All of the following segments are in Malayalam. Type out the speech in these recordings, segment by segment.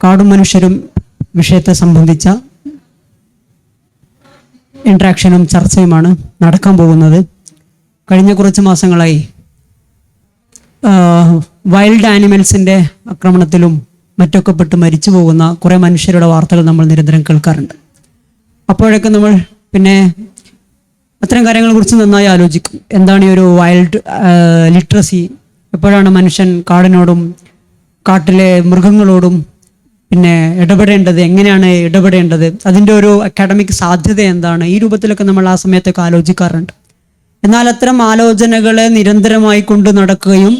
കാടും മനുഷ്യരും വിഷയത്തെ സംബന്ധിച്ച ഇൻട്രാക്ഷനും ചർച്ചയുമാണ് നടക്കാൻ പോകുന്നത്. കഴിഞ്ഞ കുറച്ച് മാസങ്ങളായി വൈൽഡ് ആനിമൽസിൻ്റെ ആക്രമണത്തിലും മറ്റൊക്കെ പെട്ട് മരിച്ചു പോകുന്ന കുറേ മനുഷ്യരുടെ വാർത്തകൾ നമ്മൾ നിരന്തരം കേൾക്കാറുണ്ട്. അപ്പോഴൊക്കെ നമ്മൾ പിന്നെ അത്തരം കാര്യങ്ങളെക്കുറിച്ച് നന്നായി ആലോചിക്കും. എന്താണ് ഈ ഒരു വൈൽഡ് ലിറ്ററസി? എപ്പോഴാണ് മനുഷ്യൻ കാടിനോടും കാട്ടിലെ മൃഗങ്ങളോടും പിന്നെ ഇടപെടേണ്ടത്? എങ്ങനെയാണ് ഇടപെടേണ്ടത്? അതിൻ്റെ ഒരു അക്കാഡമിക് സാധ്യത എന്താണ്? ഈ രൂപത്തിലൊക്കെ നമ്മൾ ആ സമയത്തൊക്കെ ആലോചിക്കാറുണ്ട്. എന്നാൽ അത്തരം ആലോചനകളെ നിരന്തരമായി കൊണ്ട് നടക്കുകയും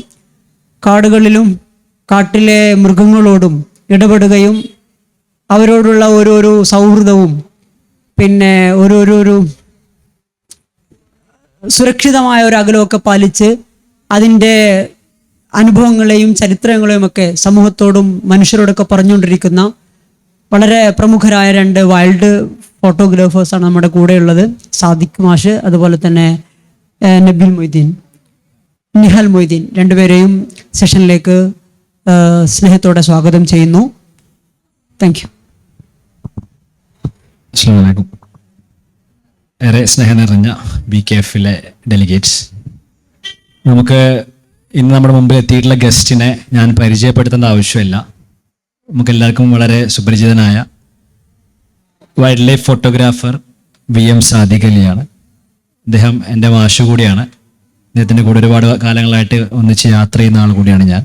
കാടുകളിലും കാട്ടിലെ മൃഗങ്ങളോടും ഇടപെടുകയും അവരോടുള്ള ഓരോരോ സൗഹൃദവും പിന്നെ ഓരോരോ സുരക്ഷിതമായ ഒരു അകലമൊക്കെ പാലിച്ച് അതിൻ്റെ അനുഭവങ്ങളെയും ചരിത്രങ്ങളെയും ഒക്കെ സമൂഹത്തോടും മനുഷ്യരോടൊക്കെ പറഞ്ഞുകൊണ്ടിരിക്കുന്ന വളരെ പ്രമുഖരായ 2 വൈൽഡ് ഫോട്ടോഗ്രാഫേഴ്സാണ് നമ്മുടെ കൂടെയുള്ളത്. സാദിഖ് മാഷ്, അതുപോലെ തന്നെ നിഹാൽ മൊയ്തീൻ. രണ്ടുപേരെയും സെഷനിലേക്ക് സ്നേഹത്തോടെ സ്വാഗതം ചെയ്യുന്നു. Thank you. അസ്സലാമു അലൈക്കും. ഏറെ സ്നേഹം നിറഞ്ഞ BKF-ലെ ഡെലിഗേറ്റ്സ്, നമുക്ക് ഇന്ന് നമ്മുടെ മുമ്പിൽ എത്തിയിട്ടുള്ള ഗസ്റ്റിനെ ഞാൻ പരിചയപ്പെടുത്തേണ്ട ആവശ്യമില്ല. നമുക്കെല്ലാവർക്കും വളരെ സുപരിചിതനായ wildlife photographer VM Sadiq അലിയാണ്. അദ്ദേഹം എൻ്റെ മാഷ് കൂടിയാണ്. അദ്ദേഹത്തിൻ്റെ കൂടെ ഒരുപാട് കാലങ്ങളായിട്ട് ഒന്നിച്ച് യാത്ര ചെയ്യുന്ന ആൾ കൂടിയാണ് ഞാൻ.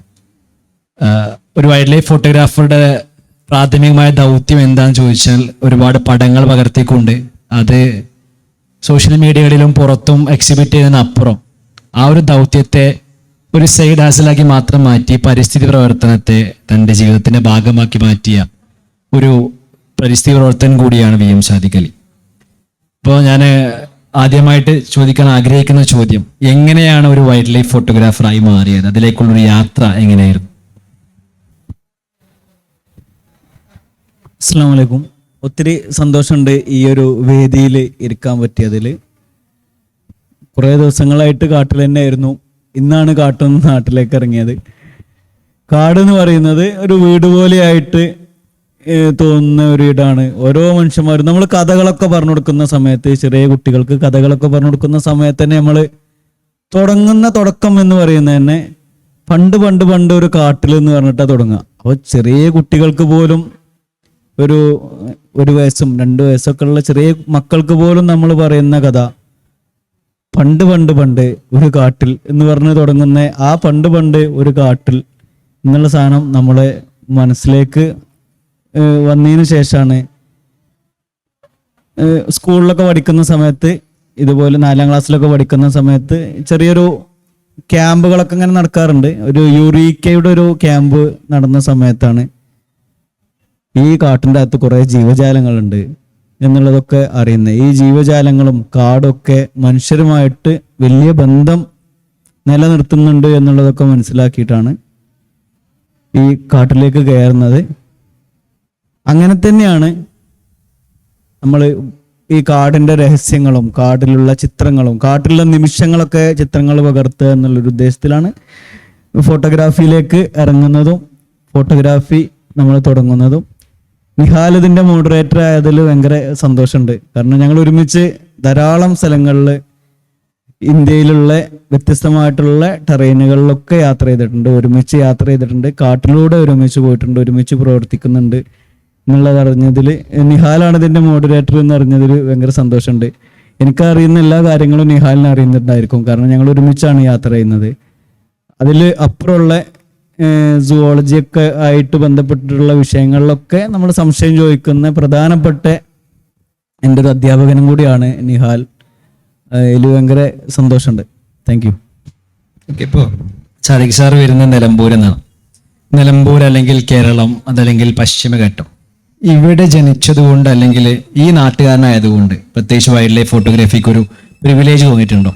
ഒരു വൈൽഡ് ലൈഫ് ഫോട്ടോഗ്രാഫറുടെ പ്രാഥമികമായ ദൗത്യം എന്താണെന്ന് ചോദിച്ചാൽ, ഒരുപാട് പടങ്ങൾ പകർത്തിക്കൊണ്ട് അത് സോഷ്യൽ മീഡിയകളിലും പുറത്തും എക്സിബിറ്റ് ചെയ്യുന്നതിനപ്പുറം ആ ഒരു ദൗത്യത്തെ ഒരു സൈഡ് ഹാസലാക്കി മാത്രം മാറ്റി പരിസ്ഥിതി പ്രവർത്തനത്തെ തൻ്റെ ജീവിതത്തിൻ്റെ ഭാഗമാക്കി മാറ്റിയ ഒരു പരിസ്ഥിതി പ്രവർത്തനം കൂടിയാണ് VM സാദിഖ് അലി. അപ്പോൾ ഞാൻ ആദ്യമായിട്ട് ചോദിക്കാൻ ആഗ്രഹിക്കുന്ന ചോദ്യം, എങ്ങനെയാണ് ഒരു വൈൽഡ് ലൈഫ് ഫോട്ടോഗ്രാഫറായി മാറിയത്? അതിലേക്കുള്ളൊരു യാത്ര എങ്ങനെയായിരുന്നു? അസ്സലാമു അലൈക്കും. ഒത്തിരി സന്തോഷമുണ്ട് ഈ ഒരു വേദിയിൽ ഇരിക്കാൻ പറ്റിയതിൽ. കുറേ ദിവസങ്ങളായിട്ട് കാട്ടിൽ തന്നെയായിരുന്നു. ഇന്നാണ് കാട്ടിൽ നിന്ന് നാട്ടിലേക്ക് ഇറങ്ങിയത്. കാട് എന്ന് പറയുന്നത് ഒരു വീട് പോലെയായിട്ട് തോന്നുന്ന ഒരു ഇടാണ്. ഓരോ മനുഷ്യന്മാരും നമ്മൾ കഥകളൊക്കെ പറഞ്ഞു കൊടുക്കുന്ന സമയത്ത്, ചെറിയ കുട്ടികൾക്ക് കഥകളൊക്കെ പറഞ്ഞു കൊടുക്കുന്ന സമയത്ത് തന്നെ നമ്മൾ തുടക്കം എന്ന് പറയുന്നത് തന്നെ പണ്ട് ഒരു കാട്ടിൽ എന്ന് പറഞ്ഞിട്ടാണ് തുടങ്ങുക. അപ്പോൾ ചെറിയ കുട്ടികൾക്ക് പോലും ഒരു വയസ്സും 2 വയസ്സൊക്കെ ഉള്ള ചെറിയ മക്കൾക്ക് പോലും നമ്മൾ പറയുന്ന കഥ പണ്ട് ഒരു കാട്ടിൽ എന്ന് പറഞ്ഞ് തുടങ്ങുന്ന ആ പണ്ട് ഒരു കാട്ടിൽ എന്നുള്ള സാധനം നമ്മളെ മനസ്സിലേക്ക് വന്നതിന് ശേഷമാണ് സ്കൂളിലൊക്കെ പഠിക്കുന്ന സമയത്ത്, ഇതുപോലെ 4ാം ക്ലാസ്സിലൊക്കെ പഠിക്കുന്ന സമയത്ത് ചെറിയൊരു ക്യാമ്പുകളൊക്കെ ഇങ്ങനെ നടക്കാറുണ്ട്. ഒരു യുറീക്കയുടെ ഒരു ക്യാമ്പ് നടന്ന സമയത്താണ് ഈ കാട്ടിൻ്റെ അകത്ത് കുറേ ജീവജാലങ്ങളുണ്ട് എന്നുള്ളതൊക്കെ അറിയുന്നത്. ഈ ജീവജാലങ്ങളും കാടൊക്കെ മനുഷ്യരുമായിട്ട് വലിയ ബന്ധം നിലനിർത്തുന്നുണ്ട് എന്നുള്ളതൊക്കെ മനസ്സിലാക്കിയിട്ടാണ് ഈ കാട്ടിലേക്ക് കയറുന്നത്. അങ്ങനെ തന്നെയാണ് നമ്മൾ ഈ കാടിൻ്റെ രഹസ്യങ്ങളും കാട്ടിലുള്ള ചിത്രങ്ങളും കാട്ടിലുള്ള നിമിഷങ്ങളൊക്കെ ചിത്രങ്ങൾ പകർത്തുക എന്നുള്ളൊരു ഉദ്ദേശത്തിലാണ് ഫോട്ടോഗ്രാഫിയിലേക്ക് ഇറങ്ങുന്നതും ഫോട്ടോഗ്രാഫി നമ്മൾ തുടങ്ങുന്നതും. നിഹാൽ ഇതിൻ്റെ മോഡറേറ്റർ ആയതിൽ ഭയങ്കര സന്തോഷമുണ്ട്. കാരണം ഞങ്ങൾ ഒരുമിച്ച് ധാരാളം സ്ഥലങ്ങളിൽ ഇന്ത്യയിലുള്ള വ്യത്യസ്തമായിട്ടുള്ള ടെറൈനുകളിലൊക്കെ യാത്ര ചെയ്തിട്ടുണ്ട്. കാട്ടിലൂടെ ഒരുമിച്ച് പോയിട്ടുണ്ട്, ഒരുമിച്ച് പ്രവർത്തിക്കുന്നുണ്ട് എന്നുള്ളത് അറിഞ്ഞതിൽ, നിഹാലാണ് ഇതിൻ്റെ മോഡറേറ്റർ എന്ന് അറിഞ്ഞതിൽ ഭയങ്കര സന്തോഷമുണ്ട്. എനിക്കറിയുന്ന എല്ലാ കാര്യങ്ങളും നിഹാലിനെ അറിയുന്നുണ്ടായിരിക്കും. കാരണം ഞങ്ങൾ ഒരുമിച്ചാണ് യാത്ര ചെയ്യുന്നത്. അതിൽ അപ്പുറമുള്ള സുവോളജിയൊക്കെ ആയിട്ട് ബന്ധപ്പെട്ടിട്ടുള്ള വിഷയങ്ങളിലൊക്കെ നമ്മൾ സംശയം ചോദിക്കുന്ന പ്രധാനപ്പെട്ട എൻ്റെ ഒരു അധ്യാപകനും കൂടിയാണ് നിഹാൽ. ഇതിൽ ഭയങ്കര സന്തോഷമുണ്ട്. Thank you. ഓക്കെ, ഇപ്പോൾ സാദിഖ് സാർ വരുന്ന നിലമ്പൂർ എന്നാണ്. നിലമ്പൂർ അല്ലെങ്കിൽ കേരളം, അതല്ലെങ്കിൽ പശ്ചിമഘട്ടം, ഇവിടെ ജനിച്ചതുകൊണ്ട് അല്ലെങ്കിൽ ഈ നാട്ടുകാരനായതുകൊണ്ട് പ്രത്യേകിച്ച് വൈൽഡ് ലൈഫ് ഫോട്ടോഗ്രാഫിക്ക് ഒരു പ്രിവിലേജ് തോന്നിയിട്ടുണ്ടോ?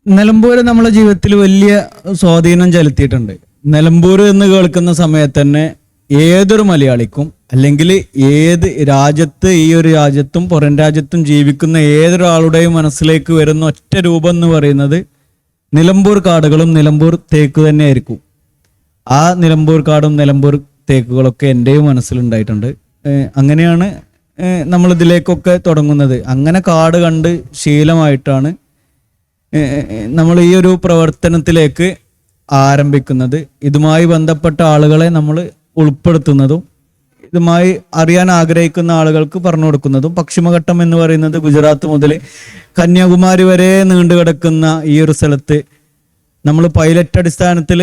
നിലമ്പൂർ നമ്മുടെ ജീവിതത്തിൽ വലിയ സ്വാധീനം ചെലുത്തിയിട്ടുണ്ട്. നിലമ്പൂർ എന്ന് കേൾക്കുന്ന സമയത്ത് തന്നെ ഏതൊരു മലയാളിക്കും അല്ലെങ്കിൽ ഏത് രാജ്യത്ത്, ഈ ഒരു രാജ്യത്തും പുറം രാജ്യത്തും ജീവിക്കുന്ന ഏതൊരാളുടെയും മനസ്സിലേക്ക് വരുന്ന ഒറ്റ രൂപം എന്ന് പറയുന്നത് നിലമ്പൂർ കാടുകളും നിലമ്പൂർ തേക്ക് തന്നെയായിരിക്കും. ആ നിലമ്പൂർ കാടും നിലമ്പൂർ തേക്കുകളൊക്കെ എൻ്റെയും മനസ്സിലുണ്ടായിട്ടുണ്ട്. അങ്ങനെയാണ് നമ്മളിതിലേക്കൊക്കെ തുടങ്ങുന്നത്. അങ്ങനെ കാട് കണ്ട് ശീലമായിട്ടാണ് നമ്മൾ ഈ ഒരു പ്രവർത്തനത്തിലേക്ക് ആരംഭിക്കുന്നത്. ഇതുമായി ബന്ധപ്പെട്ട ആളുകളെ നമ്മൾ ഉൾപ്പെടുത്തുന്നതും ഇതുമായി അറിയാൻ ആഗ്രഹിക്കുന്ന ആളുകൾക്ക് പറഞ്ഞു കൊടുക്കുന്നതും. പശ്ചിമഘട്ടം എന്ന് പറയുന്നത് ഗുജറാത്ത് മുതൽ കന്യാകുമാരി വരെ നീണ്ടു കിടക്കുന്ന ഈ ഒരു സ്ഥലത്ത് നമ്മൾ പൈലറ്റ് അടിസ്ഥാനത്തിൽ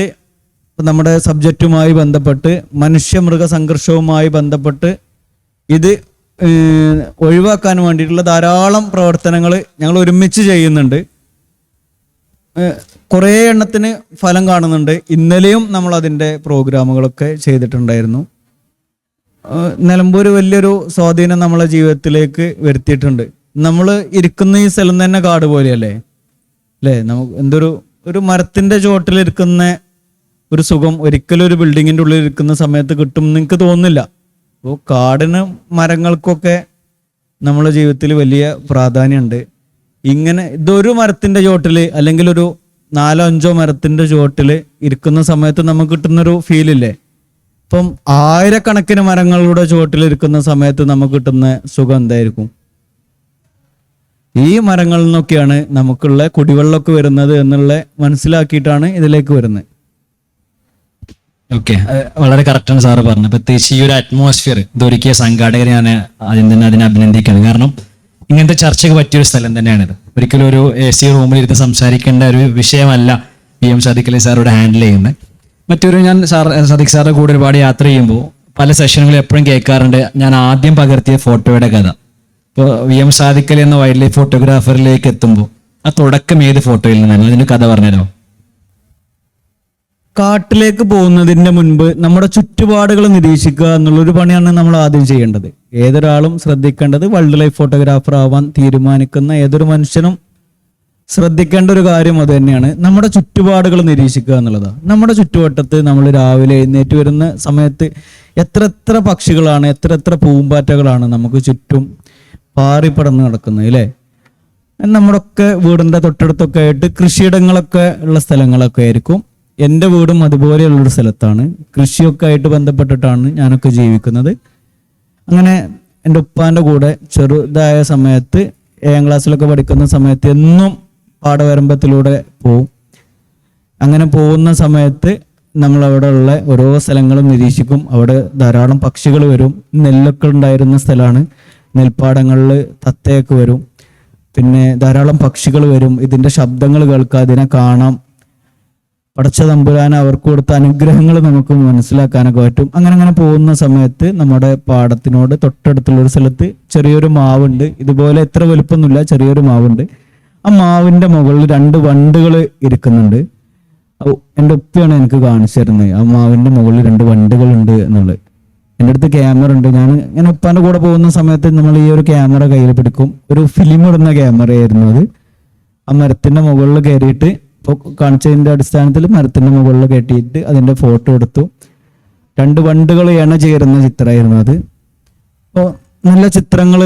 നമ്മുടെ സബ്ജക്റ്റുമായി ബന്ധപ്പെട്ട് മനുഷ്യമൃഗ സംഘർഷവുമായി ബന്ധപ്പെട്ട് ഇത് ഒഴിവാക്കാൻ വേണ്ടിയിട്ടുള്ള ധാരാളം പ്രവർത്തനങ്ങൾ ഞങ്ങൾ ഒരുമിച്ച് ചെയ്യുന്നുണ്ട്. കുറേ എണ്ണത്തിന് ഫലം കാണുന്നുണ്ട്. ഇന്നലെയും നമ്മൾ അതിൻ്റെ പ്രോഗ്രാമുകളൊക്കെ ചെയ്തിട്ടുണ്ടായിരുന്നു. നിലമ്പൂർ വലിയൊരു സ്വാധീനം നമ്മളെ ജീവിതത്തിലേക്ക് വരുത്തിയിട്ടുണ്ട്. നമ്മൾ ഇരിക്കുന്ന ഈ സ്ഥലം തന്നെ കാട് പോലെയല്ലേ അല്ലേ? നമുക്ക് ഒരു മരത്തിൻ്റെ ചുവട്ടിലിരിക്കുന്ന ഒരു സുഖം ഒരിക്കലും ഒരു ബിൽഡിങ്ങിൻ്റെ ഉള്ളിൽ ഇരിക്കുന്ന സമയത്ത് കിട്ടും എന്ന് എനിക്ക് തോന്നുന്നില്ല. അപ്പോൾ കാടിന് മരങ്ങൾക്കൊക്കെ നമ്മളെ ജീവിതത്തിൽ വലിയ പ്രാധാന്യമുണ്ട്. ഇങ്ങനെ ഇതൊരു മരത്തിൻ്റെ ചുവട്ടിൽ അല്ലെങ്കിൽ ഒരു 4-5 മരത്തിൻ്റെ ചുവട്ടിൽ ഇരിക്കുന്ന സമയത്ത് നമുക്ക് കിട്ടുന്നൊരു ഫീലില്ലേ? ഇപ്പം ആയിരക്കണക്കിന് മരങ്ങളുടെ ചുവട്ടിൽ ഇരിക്കുന്ന സമയത്ത് നമുക്ക് കിട്ടുന്ന സുഖം എന്തായിരിക്കും? ഈ മരങ്ങളിൽ നിന്നൊക്കെയാണ് നമുക്കുള്ള കുടിവെള്ളമൊക്കെ വരുന്നത് എന്നുള്ള മനസ്സിലാക്കിയിട്ടാണ് ഇതിലേക്ക് വരുന്നത്. ഓക്കെ, വളരെ കറക്റ്റാണ് സാറ് പറഞ്ഞത്. പ്രത്യേകിച്ച് ഈ ഒരു അറ്റ്മോസ്ഫിയർ ഇതൊരുക്കിയ സംഘാടകരെ ഞാൻ അതിനെ അഭിനന്ദിക്കുകയാണ്. കാരണം ഇങ്ങനത്തെ ചർച്ചയ്ക്ക് പറ്റിയൊരു സ്ഥലം തന്നെയാണിത്. ഒരിക്കലും ഒരു AC റൂമിലിരുന്ന് സംസാരിക്കേണ്ട ഒരു വിഷയമല്ല PM സാദിഖ് അലി സാറോട് ഹാൻഡിൽ ചെയ്യുന്നത്. മറ്റൊരു ഞാൻ സാദിഖ് സാറിന്റെ കൂടെ ഒരുപാട് യാത്ര ചെയ്യുമ്പോൾ പല സെഷനുകളും എപ്പോഴും കേൾക്കാറുണ്ട്, ഞാൻ ആദ്യം പകർത്തിയ ഫോട്ടോയുടെ കഥ. ഇപ്പോൾ VM സാദിഖ് അലി എന്ന വൈൽഡ് ലൈഫ് ഫോട്ടോഗ്രാഫറിലേക്ക് എത്തുമ്പോൾ ആ തുടക്കം ഏത് ഫോട്ടോയിൽ നിന്നാണ്? അതിന് കഥ പറഞ്ഞുതരോ? കാട്ടിലേക്ക് പോകുന്നതിൻ്റെ മുൻപ് നമ്മുടെ ചുറ്റുപാടുകൾ നിരീക്ഷിക്കുക എന്നുള്ളൊരു പണിയാണ് നമ്മൾ ആദ്യം ചെയ്യേണ്ടത്. ഏതൊരാളും ശ്രദ്ധിക്കേണ്ടത്, വൈൽഡ് ലൈഫ് ഫോട്ടോഗ്രാഫർ ആവാൻ തീരുമാനിക്കുന്ന ഏതൊരു മനുഷ്യനും ശ്രദ്ധിക്കേണ്ട ഒരു കാര്യം അത് തന്നെയാണ്. നമ്മുടെ ചുറ്റുപാടുകൾ നിരീക്ഷിക്കുക എന്നുള്ളതാണ്. നമ്മുടെ ചുറ്റുവട്ടത്ത് നമ്മൾ രാവിലെ എഴുന്നേറ്റ് വരുന്ന സമയത്ത് എത്ര പക്ഷികളാണ്, എത്ര പൂമ്പാറ്റകളാണ് നമുക്ക് ചുറ്റും പാറിപ്പടന്ന് നടക്കുന്നത് അല്ലേ? നമ്മുടെയൊക്കെ വീടിൻ്റെ തൊട്ടടുത്തൊക്കെ ആയിട്ട് കൃഷിയിടങ്ങളൊക്കെ ഉള്ള സ്ഥലങ്ങളൊക്കെ ആയിരിക്കും. എൻ്റെ വീടും അതുപോലെയുള്ളൊരു സ്ഥലത്താണ്. കൃഷിയൊക്കെ ആയിട്ട് ബന്ധപ്പെട്ടിട്ടാണ് ഞാനൊക്കെ ജീവിക്കുന്നത്. അങ്ങനെ എൻ്റെ ഉപ്പാൻ്റെ കൂടെ ചെറുതായ സമയത്ത് 7ാം ക്ലാസ്സിലൊക്കെ പഠിക്കുന്ന സമയത്ത് എന്നും പാടവരമ്പത്തിലൂടെ പോവും. അങ്ങനെ പോകുന്ന സമയത്ത് നമ്മൾ അവിടെ ഉള്ള ഓരോ സ്ഥലങ്ങളും നിരീക്ഷിക്കും. അവിടെ ധാരാളം പക്ഷികൾ വരും. നെല്ലൊക്കെ ഉണ്ടായിരുന്ന സ്ഥലമാണ്. നെൽപ്പാടങ്ങളിൽ തത്തയൊക്കെ വരും. പിന്നെ ധാരാളം പക്ഷികൾ വരും. ഇതിൻ്റെ ശബ്ദങ്ങൾ കേൾക്കാം, ഇതിനെ കാണാം. പടച്ച തമ്പുരാൻ അവർക്ക് കൊടുത്ത അനുഗ്രഹങ്ങൾ നമുക്ക് മനസ്സിലാക്കാനൊക്കെ പറ്റും. അങ്ങനെ പോകുന്ന സമയത്ത് നമ്മുടെ പാടത്തിനോട് തൊട്ടടുത്തുള്ളൊരു സ്ഥലത്ത് ചെറിയൊരു മാവുണ്ട്. ഇതുപോലെ എത്ര വലുപ്പമൊന്നുമില്ല, ചെറിയൊരു മാവുണ്ട്. ആ മാവിൻ്റെ മുകളിൽ 2 വണ്ടുകൾ ഇരിക്കുന്നുണ്ട്. എൻ്റെ ഉപ്പയാണ് എനിക്ക് കാണിച്ചു തരുന്നത് ആ മാവിൻ്റെ മുകളിൽ 2 വണ്ടുകളുണ്ട് എന്നുള്ളത്. എൻ്റെ അടുത്ത് ക്യാമറ ഉണ്ട്. ഞാൻ ഇങ്ങനെ ഉപ്പാൻ്റെ കൂടെ പോകുന്ന സമയത്ത് നമ്മൾ ഈ ഒരു ക്യാമറ കയ്യിൽ പിടിക്കും. ഒരു ഫിലിം ഇടുന്ന ക്യാമറയായിരുന്നു അത്. ആ മരത്തിൻ്റെ മുകളിൽ കയറിയിട്ട് ഇപ്പോൾ കാണിച്ചതിൻ്റെ അടിസ്ഥാനത്തിൽ മരത്തിൻ്റെ മുകളിൽ കെട്ടിയിട്ട് അതിൻ്റെ ഫോട്ടോ എടുത്തു. 2 വണ്ടുകൾ ഇണ ചേരുന്ന ചിത്രമായിരുന്നു അത്. അപ്പോൾ നല്ല ചിത്രങ്ങൾ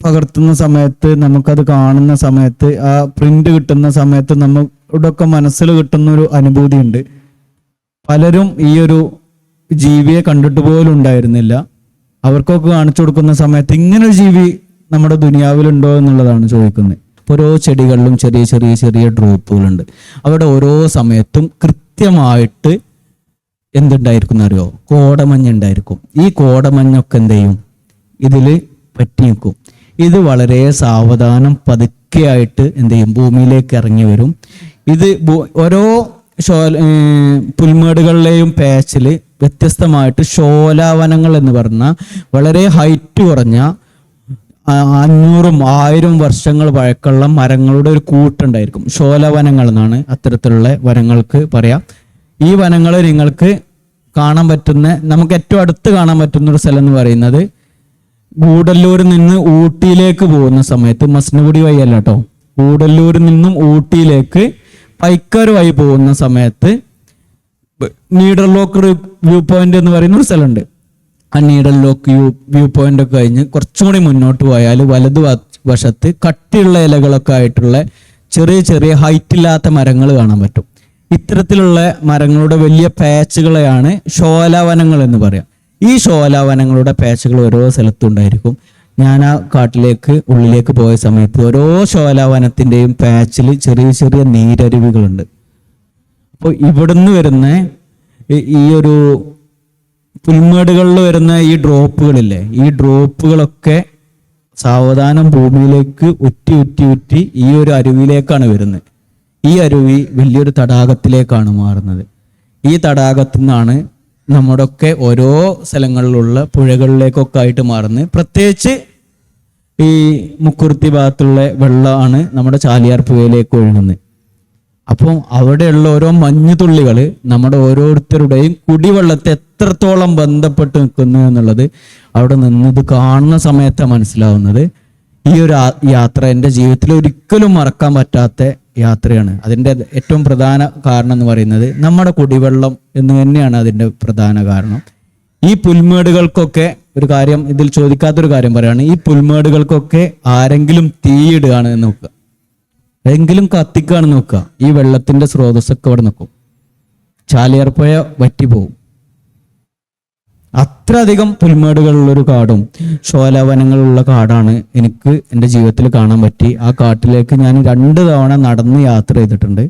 പകർത്തുന്ന സമയത്ത്, നമുക്കത് കാണുന്ന സമയത്ത്, ആ പ്രിന്റ് കിട്ടുന്ന സമയത്ത് നമ്മുടെയൊക്കെ മനസ്സിൽ കിട്ടുന്നൊരു അനുഭൂതി ഉണ്ട്. പലരും ഈ ഒരു ജീവിയെ കണ്ടിട്ട് പോലും ഉണ്ടായിരുന്നില്ല. അവർക്കൊക്കെ കാണിച്ചു കൊടുക്കുന്ന സമയത്ത് ഇങ്ങനൊരു ജീവി നമ്മുടെ ദുനിയാവിലുണ്ടോ എന്നുള്ളതാണ് ചോദിക്കുന്നത്. ഓരോ ചെടികളിലും ചെറിയ ഡ്രോപ്പുകളുണ്ട്. അവിടെ ഓരോ സമയത്തും കൃത്യമായിട്ട് എന്തുണ്ടായിരിക്കും എന്നറിയോ? കോടമഞ്ഞുണ്ടായിരിക്കും. ഈ കോടമഞ്ഞൊക്കെ എന്ത് ചെയ്യും? ഇതിൽ പറ്റി നിൽക്കും. ഇത് വളരെ സാവധാനം പതുക്കെയായിട്ട് എന്ത് ചെയ്യും? ഭൂമിയിലേക്ക് ഇറങ്ങി വരും. ഇത് ഓരോ പുൽമേടുകളിലെയും പാച്ചിൽ വ്യത്യസ്തമായിട്ട് ശോലാവനങ്ങൾ എന്ന് പറഞ്ഞ വളരെ ഹൈറ്റ് കുറഞ്ഞ 500-1000 വർഷങ്ങൾ പഴക്കമുള്ള മരങ്ങളുടെ ഒരു കൂട്ടുണ്ടായിരിക്കും. ശോലവനങ്ങൾ എന്നാണ് അത്തരത്തിലുള്ള വനങ്ങൾക്ക് പറയാം. ഈ വനങ്ങൾ നിങ്ങൾക്ക് കാണാൻ പറ്റുന്ന, നമുക്ക് ഏറ്റവും അടുത്ത് കാണാൻ പറ്റുന്ന ഒരു സ്ഥലം എന്ന് പറയുന്നത് ഗൂഡല്ലൂരിൽ നിന്ന് ഊട്ടിയിലേക്ക് പോകുന്ന സമയത്ത്, മസ്നഗുഡി വഴി അല്ല കേട്ടോ, ഗൂഡല്ലൂരിൽ നിന്നും ഊട്ടിയിലേക്ക് പൈക്കാർ വഴി പോകുന്ന സമയത്ത് നീഡർ ലോക്ക് വ്യൂ പോയിന്റ് എന്ന് പറയുന്ന ഒരു സ്ഥലമുണ്ട്. ആ നീഡർ ലോക്ക് വ്യൂ പോയിന്റ് ഒക്കെ കഴിഞ്ഞ് കുറച്ചും കൂടി മുന്നോട്ട് പോയാൽ വലതു വശത്ത് കട്ടിയുള്ള ഇലകളൊക്കെ ആയിട്ടുള്ള ചെറിയ ഹൈറ്റ് ഇല്ലാത്ത മരങ്ങൾ കാണാൻ പറ്റും. ഇത്തരത്തിലുള്ള മരങ്ങളുടെ വലിയ പാച്ചുകളെയാണ് ശോലാവനങ്ങൾ എന്ന് പറയാം. ഈ ശോലാവനങ്ങളുടെ പാച്ചുകൾ ഓരോ സ്ഥലത്തും ഉണ്ടായിരിക്കും. ഞാൻ ആ കാട്ടിലേക്ക് ഉള്ളിലേക്ക് പോയ സമയത്ത് ഓരോ ശോലാവനത്തിൻ്റെയും പാച്ചിൽ ചെറിയ ചെറിയ നീരരുവികളുണ്ട്. അപ്പോൾ ഇവിടുന്ന് വരുന്ന ഈ ഒരു പുൽമേടുകളിൽ വരുന്ന ഈ ഡ്രോപ്പുകളില്ലേ, ഈ ഡ്രോപ്പുകളൊക്കെ സാവധാനം ഭൂമിയിലേക്ക് ഉറ്റി ഉറ്റി ഉറ്റി ഈ ഒരു അരുവിയിലേക്കാണ് വരുന്നത്. ഈ അരുവി വലിയൊരു തടാകത്തിലേക്കാണ് മാറുന്നത്. ഈ തടാകത്തിൽ നിന്നാണ് നമ്മുടെ ഒക്കെ ഓരോ സ്ഥലങ്ങളിലുള്ള പുഴകളിലേക്കൊക്കെ ആയിട്ട് മാറുന്നത്. പ്രത്യേകിച്ച് ഈ മുക്കുറുത്തി ഭാഗത്തുള്ള വെള്ളമാണ് നമ്മുടെ ചാലിയാർ പുഴയിലേക്ക് ഒഴുകുന്നത്. അപ്പം അവിടെയുള്ള ഓരോ മഞ്ഞുതുള്ളികൾ നമ്മുടെ ഓരോരുത്തരുടെയും കുടിവെള്ളത്തെ എത്രത്തോളം ബന്ധപ്പെട്ട് നിൽക്കുന്നു എന്നുള്ളത് അവിടെ നിന്നത് കാണുന്ന സമയത്താണ് മനസ്സിലാവുന്നത്. ഈ ഒരു യാത്ര എൻ്റെ ജീവിതത്തിൽ ഒരിക്കലും മറക്കാൻ പറ്റാത്ത യാത്രയാണ്. അതിൻ്റെ ഏറ്റവും പ്രധാന കാരണം എന്ന് പറയുന്നത് നമ്മുടെ കുടിവെള്ളം എന്ന് തന്നെയാണ് അതിൻ്റെ പ്രധാന കാരണം. ഈ പുൽമേടുകൾക്കൊക്കെ ഒരു കാര്യം, ഇതിൽ ചോദിക്കാത്തൊരു കാര്യം പറയുകയാണ്, ഈ പുൽമേടുകൾക്കൊക്കെ ആരെങ്കിലും തീയിടുകയാണ് എന്ന് നോക്കുക, എങ്കിലും കത്തിക്കാണ് നോക്കുക, ഈ വെള്ളത്തിന്റെ സ്രോതസ്സൊക്കെ അവിടെ നിൽക്കും, ചാലിയാർ പുഴ വറ്റിപ്പോവും. അത്ര അധികം പുൽമേടുകളുള്ളൊരു കാടും ശോലാവനങ്ങളുള്ള കാടാണ് എനിക്ക് എൻ്റെ ജീവിതത്തിൽ കാണാൻ പറ്റി. ആ കാട്ടിലേക്ക് ഞാൻ 2 തവണ നടന്ന് യാത്ര ചെയ്തിട്ടുണ്ട്.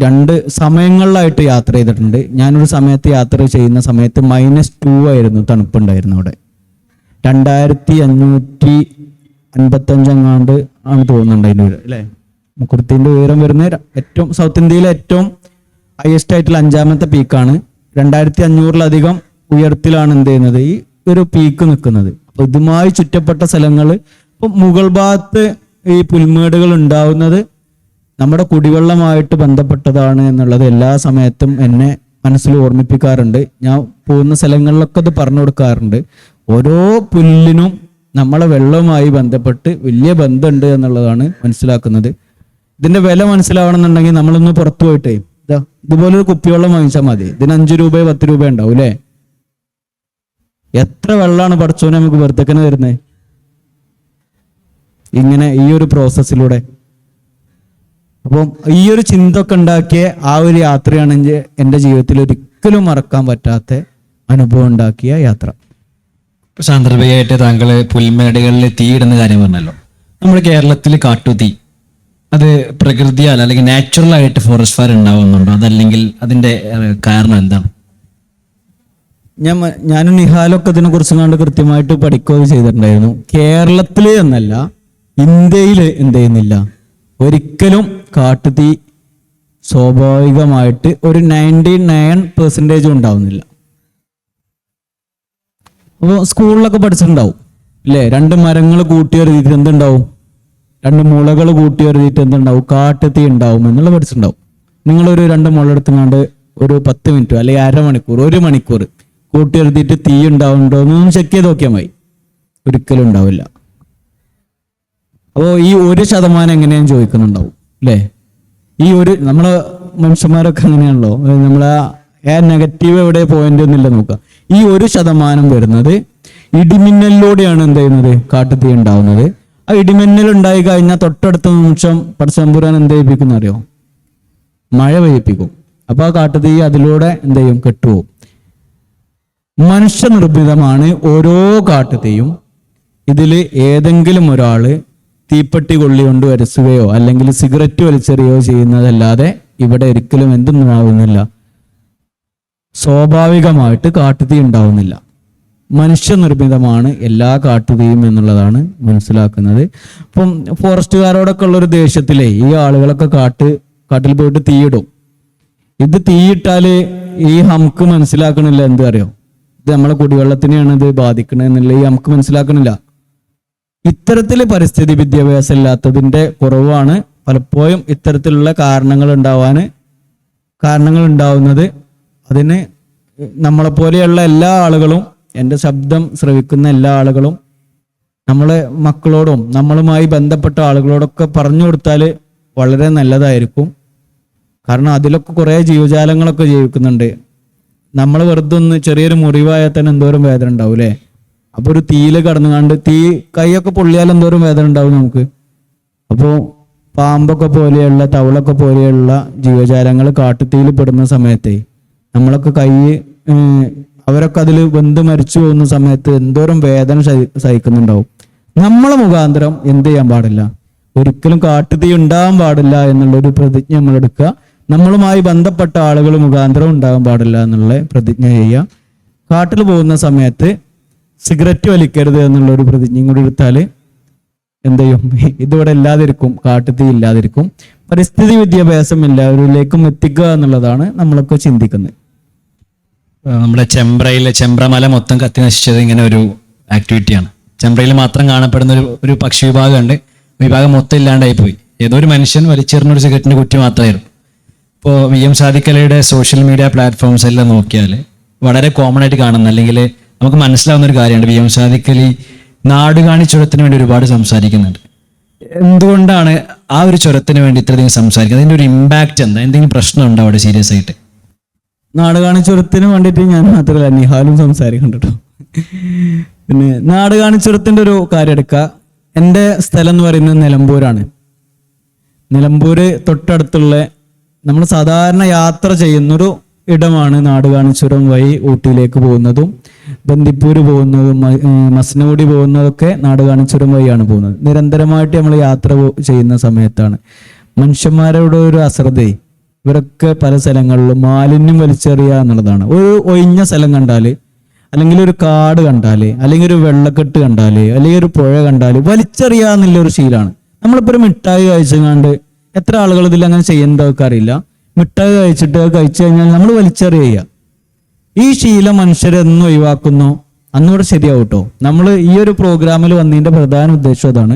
2 സമയങ്ങളിലായിട്ട് യാത്ര ചെയ്തിട്ടുണ്ട്. ഞാനൊരു സമയത്ത് യാത്ര ചെയ്യുന്ന സമയത്ത് -2 ആയിരുന്നു തണുപ്പുണ്ടായിരുന്നു അവിടെ. 2555 എങ്ങാണ്ട് ആണ് തോന്നുന്നുണ്ട് അതിൻ്റെ അല്ലേ. മുക്കുറുത്തിന്റെ ഉയരം വരുന്ന ഏറ്റവും സൗത്ത് ഇന്ത്യയിലെ ഏറ്റവും ഹയസ്റ്റ് ആയിട്ടുള്ള 5ാമത്തെ പീക്കാണ്. 2500-ലധികം ഉയരത്തിലാണ് എന്ത് ചെയ്യുന്നത് ഈ ഒരു പീക്ക് നിൽക്കുന്നത്. അപ്പൊ ഇതുമായി ചുറ്റപ്പെട്ട സ്ഥലങ്ങൾ, ഇപ്പൊ മുകൾ ഭാഗത്ത് ഈ പുൽമേടുകൾ ഉണ്ടാവുന്നത് നമ്മുടെ കുടിവെള്ളമായിട്ട് ബന്ധപ്പെട്ടതാണ് എന്നുള്ളത് എല്ലാ സമയത്തും എന്നെ മനസ്സിൽ ഓർമ്മിപ്പിക്കാറുണ്ട്. ഞാൻ പോകുന്ന സ്ഥലങ്ങളിലൊക്കെ അത് പറഞ്ഞു കൊടുക്കാറുണ്ട്. ഓരോ പുല്ലിനും നമ്മളെ വെള്ളവുമായി ബന്ധപ്പെട്ട് വലിയ ബന്ധമുണ്ട് എന്നുള്ളതാണ് മനസ്സിലാക്കുന്നത്. ഇതിന്റെ വില മനസ്സിലാവണമെന്നുണ്ടെങ്കിൽ നമ്മളൊന്ന് പുറത്തു പോയിട്ടേ ഇതുപോലൊരു കുപ്പിവെള്ളം വാങ്ങിച്ചാൽ മതി. ഇതിന് 5 രൂപ 10 രൂപ ഉണ്ടാവും അല്ലേ. എത്ര വെള്ളമാണ് പടച്ചോനെ നമുക്ക് വെറുതെക്കനെ തരുന്നത് ഇങ്ങനെ ഈ ഒരു പ്രോസസ്സിലൂടെ. അപ്പം ഈ ഒരു ചിന്ത ഒക്കെ ഉണ്ടാക്കിയ ആ ഒരു യാത്രയാണ് എൻ്റെ ജീവിതത്തിൽ ഒരിക്കലും മറക്കാൻ പറ്റാത്ത അനുഭവം ഉണ്ടാക്കിയ യാത്ര. സാന്ദർഭികമായിട്ട് താങ്കൾ പുൽമേടുകളിൽ തീയിടുന്ന കാര്യം പറഞ്ഞല്ലോ. നമ്മുടെ കേരളത്തിൽ കാട്ടുതീ അത് പ്രകൃതിയാൽ അല്ലെങ്കിൽ നാച്ചുറൽ ആയിട്ട് ഫോറസ്റ്റ് ഫയർ ഉണ്ടാവുന്നുണ്ടോ, അതല്ലെങ്കിൽ അതിന്റെ കാരണം എന്താണ്? ഞാനും നിഹാലൊക്കെ ഇതിനെ കുറിച്ച് കണ്ട് കൃത്യമായിട്ട് പഠിക്കുകയും ചെയ്തിട്ടുണ്ടായിരുന്നു. കേരളത്തിൽ എന്നല്ല, ഇന്ത്യയിൽ എന്ത് ചെയ്യുന്നില്ല, ഒരിക്കലും കാട്ടുതീ സ്വാഭാവികമായിട്ട് ഒരു 99% ഉണ്ടാവുന്നില്ല. അപ്പോൾ സ്കൂളിലൊക്കെ പഠിച്ചിട്ടുണ്ടാവും അല്ലേ, 2 മരങ്ങൾ കൂട്ടിയൊരുതിയിട്ട് എന്തുണ്ടാവും, 2 മുളകൾ കൂട്ടിയൊരുതിയിട്ട് എന്തുണ്ടാവും, കാട്ടുതീ ഉണ്ടാവും എന്നുള്ള പഠിച്ചിട്ടുണ്ടാവും. നിങ്ങളൊരു 2 മുള എടുത്തുകൊണ്ട് ഒരു 10 മിനിറ്റ് അല്ലെങ്കിൽ അരമണിക്കൂർ 1 മണിക്കൂർ കൂട്ടിയൊരുതിയിട്ട് തീ ഉണ്ടാവുന്നുണ്ടോ എന്നൊന്നും ചെക്ക് ചെയ്ത് നോക്കിയാൽ മതി. ഒരിക്കലും ഉണ്ടാവില്ല. അപ്പോൾ ഈ 1% എങ്ങനെയാന്ന് ചോദിക്കുന്നുണ്ടാവും അല്ലേ. ഈ നമ്മളെ മനുഷ്യന്മാരൊക്കെ അങ്ങനെയാണല്ലോ, നമ്മളെ നെഗറ്റീവ് എവിടെ പോയിന്റ് ഒന്നുമില്ല നോക്കുക. ഈ 1% വരുന്നത് ഇടിമിന്നലിലൂടെയാണ് എന്ത് ചെയ്യുന്നത്, കാട്ടുതീ ഉണ്ടാവുന്നത്. ആ ഇടിമിന്നൽ ഉണ്ടായി കഴിഞ്ഞാൽ തൊട്ടടുത്ത നിമിഷം പടച്ചതമ്പുരാൻ എന്ത് ചെയ്യിപ്പിക്കുന്ന അറിയോ, മഴ പെയ്യിപ്പിക്കും. അപ്പൊ ആ കാട്ടുതീ അതിലൂടെ എന്ത് ചെയ്യും, കെട്ടുപോകും. മനുഷ്യനിർമ്മിതമാണ് ഓരോ കാട്ടുതീയും. ഇതിൽ ഏതെങ്കിലും ഒരാള് തീപ്പെട്ടി കൊള്ളി കൊണ്ട് വരസുകയോ അല്ലെങ്കിൽ സിഗരറ്റ് വലിച്ചെറിയോ ചെയ്യുന്നതല്ലാതെ ഇവിടെ ഒരിക്കലും എന്തൊന്നും ആവുന്നില്ല, സ്വാഭാവികമായിട്ട് കാട്ടുതീ ഉണ്ടാവുന്നില്ല. മനുഷ്യനിർമ്മിതമാണ് എല്ലാ കാട്ടുതീയും എന്നുള്ളതാണ് മനസ്സിലാക്കുന്നത്. ഇപ്പം ഫോറസ്റ്റുകാരോടൊക്കെ ഉള്ളൊരു ദേഷ്യത്തിലേ ഈ ആളുകളൊക്കെ കാട്ടിൽ പോയിട്ട് തീയിടും. ഇത് തീയിട്ടാല് ഈ നമുക്ക് മനസ്സിലാക്കണില്ല, എന്ത് അറിയോ, ഇത് നമ്മളെ കുടിവെള്ളത്തിനെയാണ് ഇത് ബാധിക്കണെന്നുള്ള ഈ നമുക്ക് മനസ്സിലാക്കണില്ല. ഇത്തരത്തിൽ പരിസ്ഥിതി വിദ്യാഭ്യാസം ഇല്ലാത്തതിന്റെ കുറവാണ് പലപ്പോഴും ഇത്തരത്തിലുള്ള കാരണങ്ങൾ ഉണ്ടാവുന്നത്. അതിന് നമ്മളെപ്പോലെയുള്ള എല്ലാ ആളുകളും, എൻ്റെ ശബ്ദം ശ്രവിക്കുന്ന എല്ലാ ആളുകളും നമ്മളെ മക്കളോടും നമ്മളുമായി ബന്ധപ്പെട്ട ആളുകളോടൊക്കെ പറഞ്ഞു കൊടുത്താൽ വളരെ നല്ലതായിരിക്കും. കാരണം അതിലൊക്കെ കുറേ ജീവജാലങ്ങളൊക്കെ ജീവിക്കുന്നുണ്ട്. നമ്മൾ വെറുതെ ഒന്ന് ചെറിയൊരു മുറിവായാൽ തന്നെ എന്തോരം വേദന ഉണ്ടാവും അല്ലേ. അപ്പോൾ ഒരു തീയിൽ കടന്നു കണ്ട് കൈയൊക്കെ പൊള്ളിയാൽ എന്തോരം വേദന ഉണ്ടാവും നമുക്ക്. അപ്പോൾ പാമ്പൊക്കെ പോലെയുള്ള തവളൊക്കെ പോലെയുള്ള ജീവജാലങ്ങൾ കാട്ടുതീയിൽ പെടുന്ന സമയത്തെ നമ്മളൊക്കെ അവരൊക്കെ അതിൽ വെന്ത് മരിച്ചു പോകുന്ന സമയത്ത് എന്തോരം വേദന സഹിക്കുന്നുണ്ടാവും. നമ്മളെ മുഖാന്തരം എന്ത് ചെയ്യാൻ പാടില്ല, ഒരിക്കലും കാട്ടുതീ ഉണ്ടാകാൻ പാടില്ല എന്നുള്ളൊരു പ്രതിജ്ഞ നമ്മൾ എടുക്കുക. നമ്മളുമായി ബന്ധപ്പെട്ട ആളുകൾ മുഖാന്തരം ഉണ്ടാകാൻ പാടില്ല എന്നുള്ള പ്രതിജ്ഞ ചെയ്യുക. കാട്ടിൽ പോകുന്ന സമയത്ത് സിഗരറ്റ് വലിക്കരുത് എന്നുള്ളൊരു പ്രതിജ്ഞയും കൂടി എടുത്താൽ എന്ത് ചെയ്യും, ഇതിവിടെ ഇല്ലാതിരിക്കും, കാട്ടുതീ ഇല്ലാതിരിക്കും. പരിസ്ഥിതി വിദ്യാഭ്യാസം എല്ലാവരിലേക്കും എത്തിക്കുക എന്നുള്ളതാണ് നമ്മളൊക്കെ ചിന്തിക്കുന്നത്. നമ്മുടെ ചെമ്പ്രമല മൊത്തം കത്തി നശിച്ചത് ഇങ്ങനെ ഒരു ആക്ടിവിറ്റിയാണ്. ചെമ്പ്രയിൽ മാത്രം കാണപ്പെടുന്ന ഒരു പക്ഷി വിഭാഗമുണ്ട്. വിഭാഗം മൊത്തം ഇല്ലാണ്ടായി പോയി. ഏതോ ഒരു മനുഷ്യൻ വലിച്ചെറിഞ്ഞ ഒരു സിഗരറ്റിന്റെ കുറ്റി മാത്രമായിരുന്നു. ഇപ്പോൾ VM സാദിഖ് അലിയുടെ സോഷ്യൽ മീഡിയ പ്ലാറ്റ്ഫോംസ് എല്ലാം നോക്കിയാൽ വളരെ കോമൺ ആയിട്ട് കാണുന്ന, അല്ലെങ്കിൽ നമുക്ക് മനസ്സിലാവുന്ന ഒരു കാര്യമുണ്ട്. VM സാദിഖ് അലി നാടുകാണി ചുരത്തിന് വേണ്ടി ഒരുപാട് സംസാരിക്കുന്നുണ്ട്. എന്തുകൊണ്ടാണ് ആ ഒരു ചുരത്തിന് വേണ്ടി ഇത്രയധികം സംസാരിക്കുന്നത്? അതിൻ്റെ ഒരു ഇമ്പാക്റ്റ് എന്താ? എന്തെങ്കിലും പ്രശ്നമുണ്ടോ അവിടെ സീരിയസ് ആയിട്ട്? നാടുകാണി ചുരത്തിന് വേണ്ടിയിട്ട് ഞാൻ മാത്രമല്ല, നിഹാലും സംസാരിക്കുന്നുണ്ട് കേട്ടോ. പിന്നെ നാടുകാണി ചുരത്തിൻ്റെ ഒരു കാര്യം എടുക്കുക. എൻ്റെ സ്ഥലം എന്ന് പറയുന്നത് നിലമ്പൂരാണ്. നിലമ്പൂര് തൊട്ടടുത്തുള്ള നമ്മൾ സാധാരണ യാത്ര ചെയ്യുന്നൊരു ഇടമാണ് നാടുകാണി ചുരം വഴി ഊട്ടിയിലേക്ക് പോകുന്നതും ബന്ദിപ്പൂര് പോകുന്നതും മസനഗുഡി പോകുന്നതൊക്കെ നാടുകാണി ചുരം വഴിയാണ് പോകുന്നത്. നിരന്തരമായിട്ട് നമ്മൾ യാത്ര ചെയ്യുന്ന സമയത്താണ് മനുഷ്യന്മാരുടെ ഒരു അശ്രദ്ധയെ ഇവരൊക്കെ പല സ്ഥലങ്ങളിലും മാലിന്യം വലിച്ചെറിയുക എന്നുള്ളതാണ്. ഒരു ഒഴിഞ്ഞ സ്ഥലം കണ്ടാൽ, അല്ലെങ്കിൽ ഒരു കാട് കണ്ടാൽ, അല്ലെങ്കിൽ ഒരു വെള്ളക്കെട്ട് കണ്ടാൽ, അല്ലെങ്കിൽ ഒരു പുഴ കണ്ടാൽ വലിച്ചെറിയുക എന്നുള്ളൊരു ശീലമാണ്. നമ്മളിപ്പോൾ ഒരു മിഠായി കഴിച്ചുകൊണ്ട് എത്ര ആളുകൾ ഇതിൽ അങ്ങനെ ചെയ്യുന്നതൊക്കെ അറിയില്ല. മിഠായി കഴിച്ചു കഴിഞ്ഞാൽ നമ്മൾ വലിച്ചെറിയുക. ഈ ശീലം മനുഷ്യരെന്ന് ഒഴിവാക്കുന്നോ അന്നൂടെ ശരിയാവും കേട്ടോ. നമ്മൾ ഈ ഒരു പ്രോഗ്രാമിൽ വന്നതിൻ്റെ പ്രധാന ഉദ്ദേശം അതാണ്.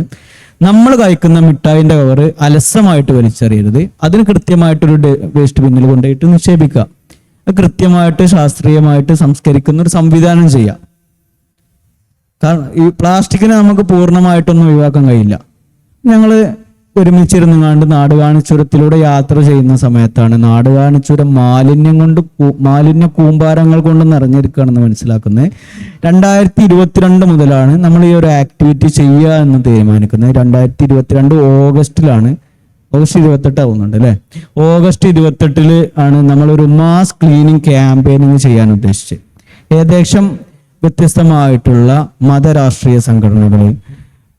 നമ്മൾ കഴിക്കുന്ന മിഠായിൻ്റെ കവറ് അലസമായിട്ട് വലിച്ചെറിയരുത്. അതിന് കൃത്യമായിട്ടൊരു വേസ്റ്റ് ബിന്നിൽ കൊണ്ടുപോയിട്ട് നിക്ഷേപിക്കുക. കൃത്യമായിട്ട് ശാസ്ത്രീയമായിട്ട് സംസ്കരിക്കുന്ന ഒരു സംവിധാനം ചെയ്യാം. കാരണം ഈ പ്ലാസ്റ്റിക്കിനെ നമുക്ക് പൂർണ്ണമായിട്ടൊന്നും ഒഴിവാക്കാൻ കഴിയില്ല. ഞങ്ങൾ ഒരുമിച്ചിരുന്ന് കണ്ട് നാടുകാണി ചുരത്തിലൂടെ യാത്ര ചെയ്യുന്ന സമയത്താണ് നാടുകാണി ചുരം മാലിന്യ കൂമ്പാരങ്ങൾ കൊണ്ട് നിറഞ്ഞിരിക്കുകയാണെന്ന് മനസ്സിലാക്കുന്നത്. 2022 മുതലാണ് നമ്മൾ ഈ ഒരു ആക്ടിവിറ്റി ചെയ്യുക എന്ന് തീരുമാനിക്കുന്നത്. 2022 ഓഗസ്റ്റിലാണ്. ഓഗസ്റ്റ് 28 ആവുന്നുണ്ട് അല്ലേ? ഓഗസ്റ്റ് 28 ആണ് നമ്മളൊരു മാസ് ക്ലീനിങ് ക്യാമ്പയിനിങ് ചെയ്യാൻ ഉദ്ദേശിച്ചത്. ഏകദേശം വ്യത്യസ്തമായിട്ടുള്ള മതരാഷ്ട്രീയ സംഘടനകൾ,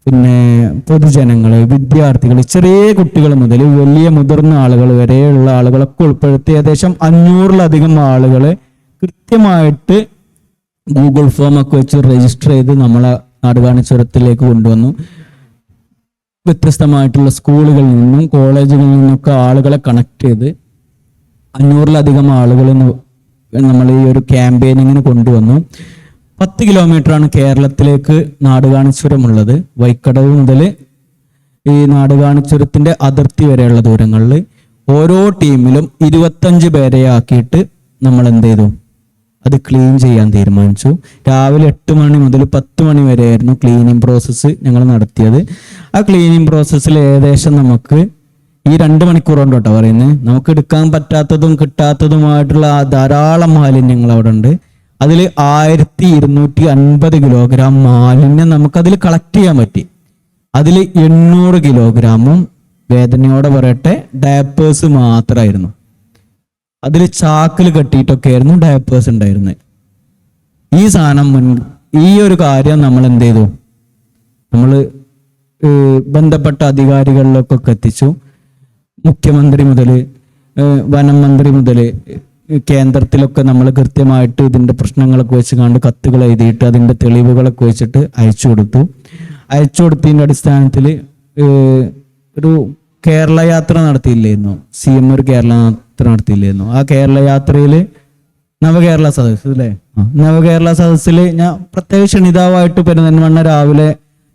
പിന്നെ പൊതുജനങ്ങൾ, വിദ്യാർത്ഥികൾ, ചെറിയ കുട്ടികൾ മുതൽ വലിയ മുതിർന്ന ആളുകൾ വരെയുള്ള ആളുകളൊക്കെ ഉൾപ്പെടുത്തി ഏകദേശം 500-ലധികം ആളുകളെ കൃത്യമായിട്ട് ഗൂഗിൾ ഫോം ഒക്കെ വെച്ച് രജിസ്റ്റർ ചെയ്ത് നമ്മളെ നാടുകാണി ചുരത്തിലേക്ക് കൊണ്ടുവന്നു. വ്യത്യസ്തമായിട്ടുള്ള സ്കൂളുകളിൽ നിന്നും കോളേജുകളിൽ നിന്നൊക്കെ ആളുകളെ കണക്ട് ചെയ്ത് 500-ലധികം ആളുകൾ നമ്മൾ ഈ ഒരു ക്യാമ്പയിനിങ്ങിന് കൊണ്ടുവന്നു. 10 കിലോമീറ്ററാണ് കേരളത്തിലേക്ക് നാടുകാണി ചുരമുള്ളത്. വൈക്കടവ് മുതൽ ഈ നാടുകാണി ചുരത്തിന്റെ അതിർത്തി വരെയുള്ള ദൂരങ്ങളിൽ ഓരോ ടീമിലും 25 പേരെ ആക്കിയിട്ട് നമ്മൾ എന്ത് ചെയ്തു, അത് ക്ലീൻ ചെയ്യാൻ തീരുമാനിച്ചു. രാവിലെ 8 മണി മുതൽ 10 മണി വരെയായിരുന്നു ക്ലീനിങ് പ്രോസസ്സ് ഞങ്ങൾ നടത്തിയത്. ആ ക്ലീനിങ് പ്രോസസ്സിൽ ഏകദേശം നമുക്ക് ഈ 2 മണിക്കൂർ കൊണ്ട് കേട്ടോ പറയുന്നത്, നമുക്ക് എടുക്കാൻ പറ്റാത്തതും കിട്ടാത്തതുമായിട്ടുള്ള ധാരാളം മാലിന്യങ്ങൾ അവിടെ ഉണ്ട്. അതിൽ 1250 കിലോഗ്രാം മാലിന്യം നമുക്കതിൽ കളക്ട് ചെയ്യാൻ പറ്റി. അതിൽ 800 കിലോഗ്രാമും വേദനയോടെ പറയട്ടെ ഡയപ്പേഴ്സ് മാത്രമായിരുന്നു. അതിൽ ചാക്കിൽ കെട്ടിയിട്ടൊക്കെ ആയിരുന്നു ഡയപ്പേഴ്സ് ഉണ്ടായിരുന്നത്. ഈ സാധനം ഈ ഒരു കാര്യം നമ്മൾ എന്ത് ചെയ്തു, നമ്മൾ ബന്ധപ്പെട്ട അധികാരികളിലേക്കൊക്കെ എത്തിച്ചു. മുഖ്യമന്ത്രി മുതൽ വനം മന്ത്രി മുതൽ കേന്ദ്രത്തിലൊക്കെ നമ്മൾ കൃത്യമായിട്ട് ഇതിൻ്റെ പ്രശ്നങ്ങളൊക്കെ വെച്ച് കണ്ട് കത്തുകൾ എഴുതിയിട്ട് അതിൻ്റെ തെളിവുകളൊക്കെ വെച്ചിട്ട് അയച്ചു കൊടുത്തതിൻ്റെ അടിസ്ഥാനത്തിൽ ഒരു കേരള യാത്ര നടത്തിയില്ലായിരുന്നു. CM ഒരു കേരള യാത്ര നടത്തിയില്ലായിരുന്നു. ആ കേരള യാത്രയിൽ നവകേരള സദസ്സ് അല്ലേ, നവകേരള സദസ്സിൽ ഞാൻ പ്രത്യേക ക്ഷണിതാവായിട്ട് പെരുന്തൽമണ്ണ രാവിലെ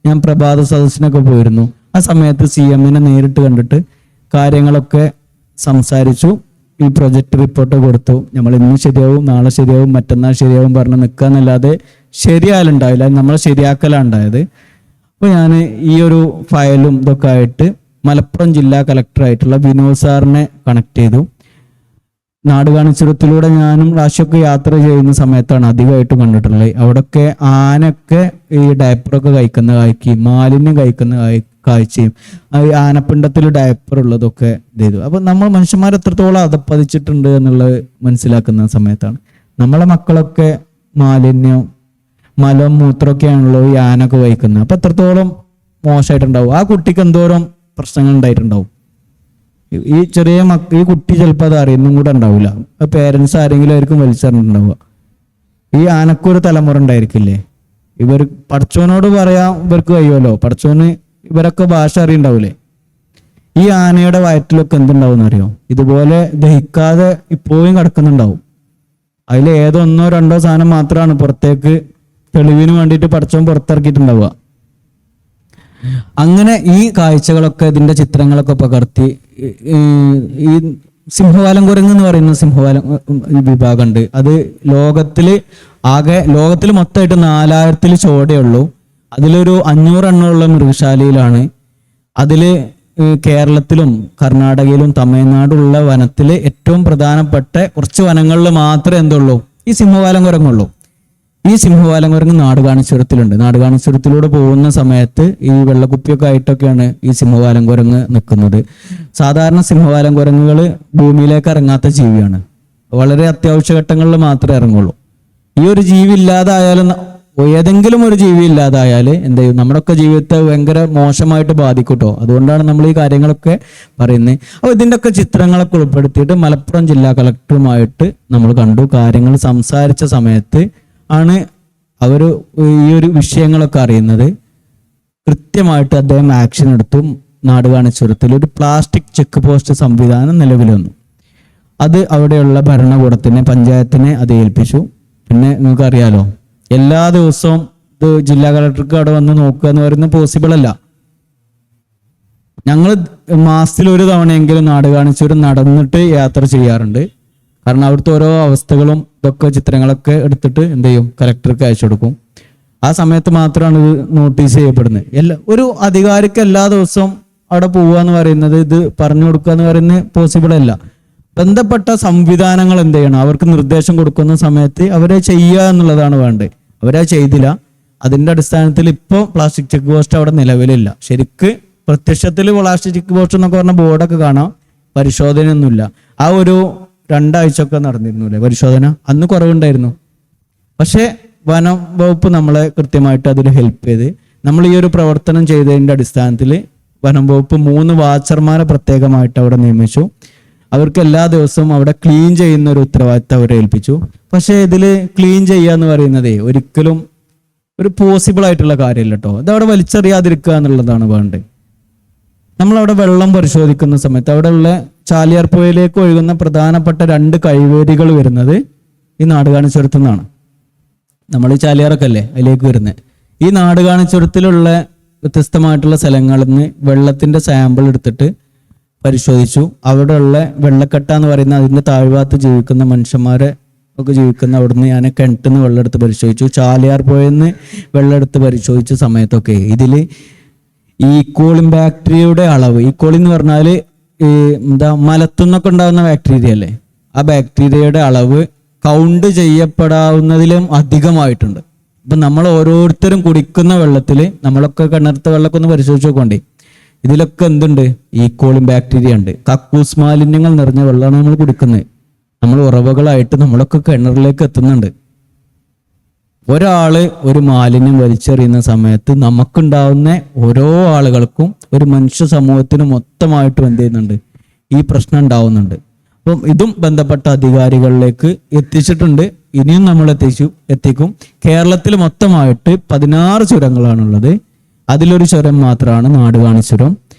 ഞാൻ പ്രഭാത സദസ്സിനൊക്കെ പോയിരുന്നു. ആ സമയത്ത് CM-നെ നേരിട്ട് കണ്ടിട്ട് കാര്യങ്ങളൊക്കെ സംസാരിച്ചു. ഈ പ്രൊജക്ട് റിപ്പോർട്ട് കൊടുത്തു. നമ്മൾ ഇന്ന് ശരിയാവും, നാളെ ശരിയാവും, മറ്റന്നാൾ ശരിയാവും പറഞ്ഞ് നിൽക്കാന്നല്ലാതെ ശരിയാലുണ്ടാവില്ല, നമ്മളെ ശരിയാക്കലുണ്ടായത്. അപ്പോൾ ഞാൻ ഈ ഒരു ഫയലും ഇതൊക്കെ ആയിട്ട് മലപ്പുറം ജില്ലാ കളക്ടറായിട്ടുള്ള വിനോദ് സാറിനെ കണക്ട് ചെയ്തു. നാടുകാണി ചുരത്തിലൂടെ ഞാനും റാഷിയൊക്കെ യാത്ര ചെയ്യുന്ന സമയത്താണ് അധികമായിട്ടും കണ്ടിട്ടുള്ളത്. അവിടെയൊക്കെ ആനൊക്കെ ഈ ഡയപ്പറൊക്കെ കഴിക്കുന്ന കായ്ക്ക്, മാലിന്യം കാഴ്ചയും ഈ ആനപ്പിണ്ടത്തിൽ ഡയപ്പർ ഉള്ളതൊക്കെ ഇത് ചെയ്തു. അപ്പൊ നമ്മൾ മനുഷ്യന്മാർ എത്രത്തോളം അധപ്പതിച്ചിട്ടുണ്ട് എന്നുള്ളത് മനസ്സിലാക്കുന്ന സമയത്താണ് നമ്മളെ മക്കളൊക്കെ മാലിന്യം മലം മൂത്രമൊക്കെയാണല്ലോ ഈ ആനൊക്കെ വഹിക്കുന്നത്. അപ്പൊ എത്രത്തോളം മോശമായിട്ടുണ്ടാവും, ആ കുട്ടിക്ക് എന്തോരം പ്രശ്നങ്ങൾ ഉണ്ടായിട്ടുണ്ടാവും. ഈ ചെറിയ ഈ കുട്ടി ചിലപ്പോൾ അത് അറിയുന്നും കൂടെ ഉണ്ടാവില്ല. പേരൻസ് ആരെങ്കിലും ആയിരിക്കും വലിച്ചറിഞ്ഞിട്ടുണ്ടാവുക. ഈ ആനക്കൊരു തലമുറ ഉണ്ടായിരിക്കില്ലേ, ഇവർ പടച്ചോനോട് പറയാൻ ഇവർക്ക് കഴിയുമല്ലോ, പടച്ചോന് ഇവരൊക്കെ ഭാഷ അറിയണ്ടാവൂലേ. ഈ ആനയുടെ വയറ്റിലൊക്കെ എന്തുണ്ടാവും എന്നറിയോ, ഇതുപോലെ ദഹിക്കാതെ ഇപ്പോഴും കിടക്കുന്നുണ്ടാവും. അതിൽ ഏതോ 1 or 2 സാധനം മാത്രമാണ് പുറത്തേക്ക് തെളിവിന് വേണ്ടിയിട്ട് പടച്ചോൻ പുറത്തിറക്കിയിട്ടുണ്ടാവുക. അങ്ങനെ ഈ കാഴ്ചകളൊക്കെ ഇതിന്റെ ചിത്രങ്ങളൊക്കെ പകർത്തി ഈ സിംഹവാലം കുരങ്ങ് എന്ന് പറയുന്ന സിംഹവാലം വിഭാഗമുണ്ട്. അത് ലോകത്തിൽ മൊത്തമായിട്ട് 4000 ചോടയുള്ളൂ. അതിലൊരു 500 എണ്ണമുള്ള മൃഗശാലയിലാണ്. അതില് കേരളത്തിലും കർണാടകയിലും തമിഴ്നാടുള്ള വനത്തിൽ ഏറ്റവും പ്രധാനപ്പെട്ട കുറച്ച് വനങ്ങളിൽ മാത്രമേ എന്തുള്ളൂ ഈ സിംഹവാലം കുരങ്ങുള്ളൂ. ഈ സിംഹവാലം കുരങ്ങ് നാടുകാണിച്ചുരത്തിലുണ്ട്. നാടുകാണിച്ചുരത്തിലൂടെ പോകുന്ന സമയത്ത് ഈ വെള്ളക്കുപ്പിയൊക്കെ ആയിട്ടൊക്കെയാണ് ഈ സിംഹവാലം കുരങ്ങ് നിൽക്കുന്നത്. സാധാരണ സിംഹവാലം കുരങ്ങുകൾ ഭൂമിയിലേക്ക് ഇറങ്ങാത്ത ജീവിയാണ്. വളരെ അത്യാവശ്യ ഘട്ടങ്ങളിൽ മാത്രമേ ഇറങ്ങുള്ളൂ. ഈ ഒരു ജീവി ഇല്ലാതായാലും, ഏതെങ്കിലും ഒരു ജീവി ഇല്ലാതായാൽ എന്ത് ചെയ്യും, നമ്മുടെയൊക്കെ ജീവിതത്തെ ഭയങ്കര മോശമായിട്ട് ബാധിക്കും കേട്ടോ. അതുകൊണ്ടാണ് നമ്മൾ ഈ കാര്യങ്ങളൊക്കെ പറയുന്നത്. അപ്പോൾ ഇതിൻ്റെയൊക്കെ ചിത്രങ്ങളൊക്കെ ഉൾപ്പെടുത്തിയിട്ട് മലപ്പുറം ജില്ലാ കളക്ടറുമായിട്ട് നമ്മൾ കണ്ടു. കാര്യങ്ങൾ സംസാരിച്ച സമയത്ത് ആണ് അവർ ഈ ഒരു വിഷയങ്ങളൊക്കെ അറിയുന്നത്. കൃത്യമായിട്ട് അദ്ദേഹം ആക്ഷൻ എടുത്തു. നാടുകാണിച്ചുരത്തിൽ ഒരു പ്ലാസ്റ്റിക് ചെക്ക് പോസ്റ്റ് സംവിധാനം നിലവിൽ വന്നു. അത് അവിടെയുള്ള ഭരണകൂടത്തിനെ, പഞ്ചായത്തിനെ അത് ഏൽപ്പിച്ചു. പിന്നെ നിങ്ങൾക്കറിയാലോ, എല്ലാ ദിവസവും ഇത് ജില്ലാ കളക്ടർക്ക് അവിടെ വന്ന് നോക്കുക എന്ന് പറയുന്നത് പോസിബിൾ അല്ല. ഞങ്ങൾ മാസത്തിൽ 1 തവണയെങ്കിലും നാടുകാണിച്ചുരം നടന്നിട്ട് യാത്ര ചെയ്യാറുണ്ട്. കാരണം അവിടുത്തെ ഓരോ അവസ്ഥകളും ഇതൊക്കെ ചിത്രങ്ങളൊക്കെ എടുത്തിട്ട് എന്ത് ചെയ്യും, കലക്ടർക്ക് അയച്ചു കൊടുക്കും. ആ സമയത്ത് മാത്രമാണ് ഇത് നോട്ടീസ് ചെയ്യപ്പെടുന്നത്. ഒരു അധികാരിക്ക് എല്ലാ ദിവസവും അവിടെ പോവുക എന്ന് പറയുന്നത്, ഇത് പറഞ്ഞു കൊടുക്കുക എന്ന് പറയുന്നത് പോസിബിൾ അല്ല. ബന്ധപ്പെട്ട സംവിധാനങ്ങൾ എന്ത് ചെയ്യണം, അവർക്ക് നിർദ്ദേശം കൊടുക്കുന്ന സമയത്ത് അവരെ ചെയ്യുക എന്നുള്ളതാണ് വേണ്ടത്. അവരെ ചെയ്തില്ല. അതിന്റെ അടിസ്ഥാനത്തിൽ ഇപ്പോൾ പ്ലാസ്റ്റിക് ചെക്ക് പോസ്റ്റ് അവിടെ നിലവിലില്ല. ശരിക്ക് പ്രത്യക്ഷത്തിൽ പ്ലാസ്റ്റിക് ചെക്ക് പോസ്റ്റ് എന്നൊക്കെ പറഞ്ഞ ബോർഡൊക്കെ കാണാം, പരിശോധനയൊന്നുമില്ല. ആ ഒരു 2 ആഴ്ചയൊക്കെ നടന്നിരുന്നില്ലേ പരിശോധന, അന്ന് കുറവുണ്ടായിരുന്നു. പക്ഷേ വനം വകുപ്പ് നമ്മളെ കൃത്യമായിട്ട് അതിൽ ഹെൽപ്പ് ചെയ്ത് നമ്മൾ ഈ ഒരു പ്രവർത്തനം ചെയ്തതിൻ്റെ അടിസ്ഥാനത്തിൽ വനം വകുപ്പ് 3 വാച്ചർമാരെ പ്രത്യേകമായിട്ട് അവിടെ നിയമിച്ചു. അവർക്ക് എല്ലാ ദിവസവും അവിടെ ക്ലീൻ ചെയ്യുന്ന ഒരു ഉത്തരവാദിത്തം അവരെ ഏൽപ്പിച്ചു. പക്ഷേ ഇതിൽ ക്ലീൻ ചെയ്യുക എന്ന് പറയുന്നത് ഒരിക്കലും ഒരു പോസിബിൾ ആയിട്ടുള്ള കാര്യമല്ല കേട്ടോ. ഇതവിടെ വലിച്ചെറിയാതിരിക്കുക എന്നുള്ളതാണ് വേണ്ടത്. നമ്മളവിടെ വെള്ളം പരിശോധിക്കുന്ന സമയത്ത് അവിടെയുള്ള ചാലിയാർ പുഴയിലേക്ക് ഒഴുകുന്ന പ്രധാനപ്പെട്ട 2 കൈവേരികൾ വരുന്നത് ഈ നാടുകാണിച്ചുരത്തു നിന്നാണ്. നമ്മൾ ഈ ചാലിയാറൊക്കെ അല്ലേ അതിലേക്ക് വരുന്നത്. ഈ നാടുകാണിച്ചുരത്തിലുള്ള വ്യത്യസ്തമായിട്ടുള്ള സ്ഥലങ്ങളിൽ നിന്ന് വെള്ളത്തിന്റെ സാമ്പിൾ എടുത്തിട്ട് പരിശോധിച്ചു. അവിടെയുള്ള വെള്ളക്കെട്ട എന്ന് പറയുന്ന അതിന്റെ താഴ്ഭാഗത്ത് ജീവിക്കുന്ന മനുഷ്യന്മാരെ ഒക്കെ ജീവിക്കുന്ന അവിടുന്ന് ഞാൻ കിണറ്റിൽ നിന്ന് വെള്ളം എടുത്ത് പരിശോധിച്ചു. ചാലിയാർ പുഴയിൽ നിന്ന് വെള്ളം എടുത്ത് പരിശോധിച്ച സമയത്തൊക്കെ ഇതിൽ ഈക്കോളി ബാക്ടീരിയയുടെ അളവ്, ഈക്കോളി എന്ന് പറഞ്ഞാൽ മലത്തുനിന്നൊക്കെ ഉണ്ടാകുന്ന ബാക്ടീരിയ അല്ലേ, ആ ബാക്ടീരിയയുടെ അളവ് കൗണ്ട് ചെയ്യപ്പെടാവുന്നതിലും അധികമായിട്ടുണ്ട്. ഇപ്പം നമ്മൾ ഓരോരുത്തരും കുടിക്കുന്ന വെള്ളത്തിൽ, നമ്മളൊക്കെ കിണർത്ത വെള്ളമൊക്കെ ഒന്ന് പരിശോധിച്ച് നോക്കണ്ടേ, ഇതിലൊക്കെ എന്തുണ്ട്, ഈക്കോളി ബാക്ടീരിയ ഉണ്ട്. കക്കൂസ് മാലിന്യങ്ങൾ നിറഞ്ഞ വെള്ളമാണ് നമ്മൾ കുടിക്കുന്നത്. നമ്മൾ ഉറവകളായിട്ട് നമ്മളൊക്കെ കിണറിലേക്ക് എത്തുന്നുണ്ട്. ഒരാള് ഒരു മാലിന്യം വലിച്ചെറിയുന്ന സമയത്ത് നമുക്കുണ്ടാവുന്ന ഓരോ ആളുകൾക്കും, ഒരു മനുഷ്യ സമൂഹത്തിന് മൊത്തമായിട്ടും എന്ത് ചെയ്യുന്നുണ്ട്, ഈ പ്രശ്നം ഉണ്ടാവുന്നുണ്ട്. അപ്പം ഇതും ബന്ധപ്പെട്ട അധികാരികളിലേക്ക് എത്തിച്ചിട്ടുണ്ട്. ഇനിയും നമ്മൾ എത്തിക്കും. കേരളത്തിൽ മൊത്തമായിട്ട് 16 ചുരങ്ങളാണുള്ളത്. അതിലൊരു ചുരം മാത്രമാണ് നാടുകാണിച്ചുരം.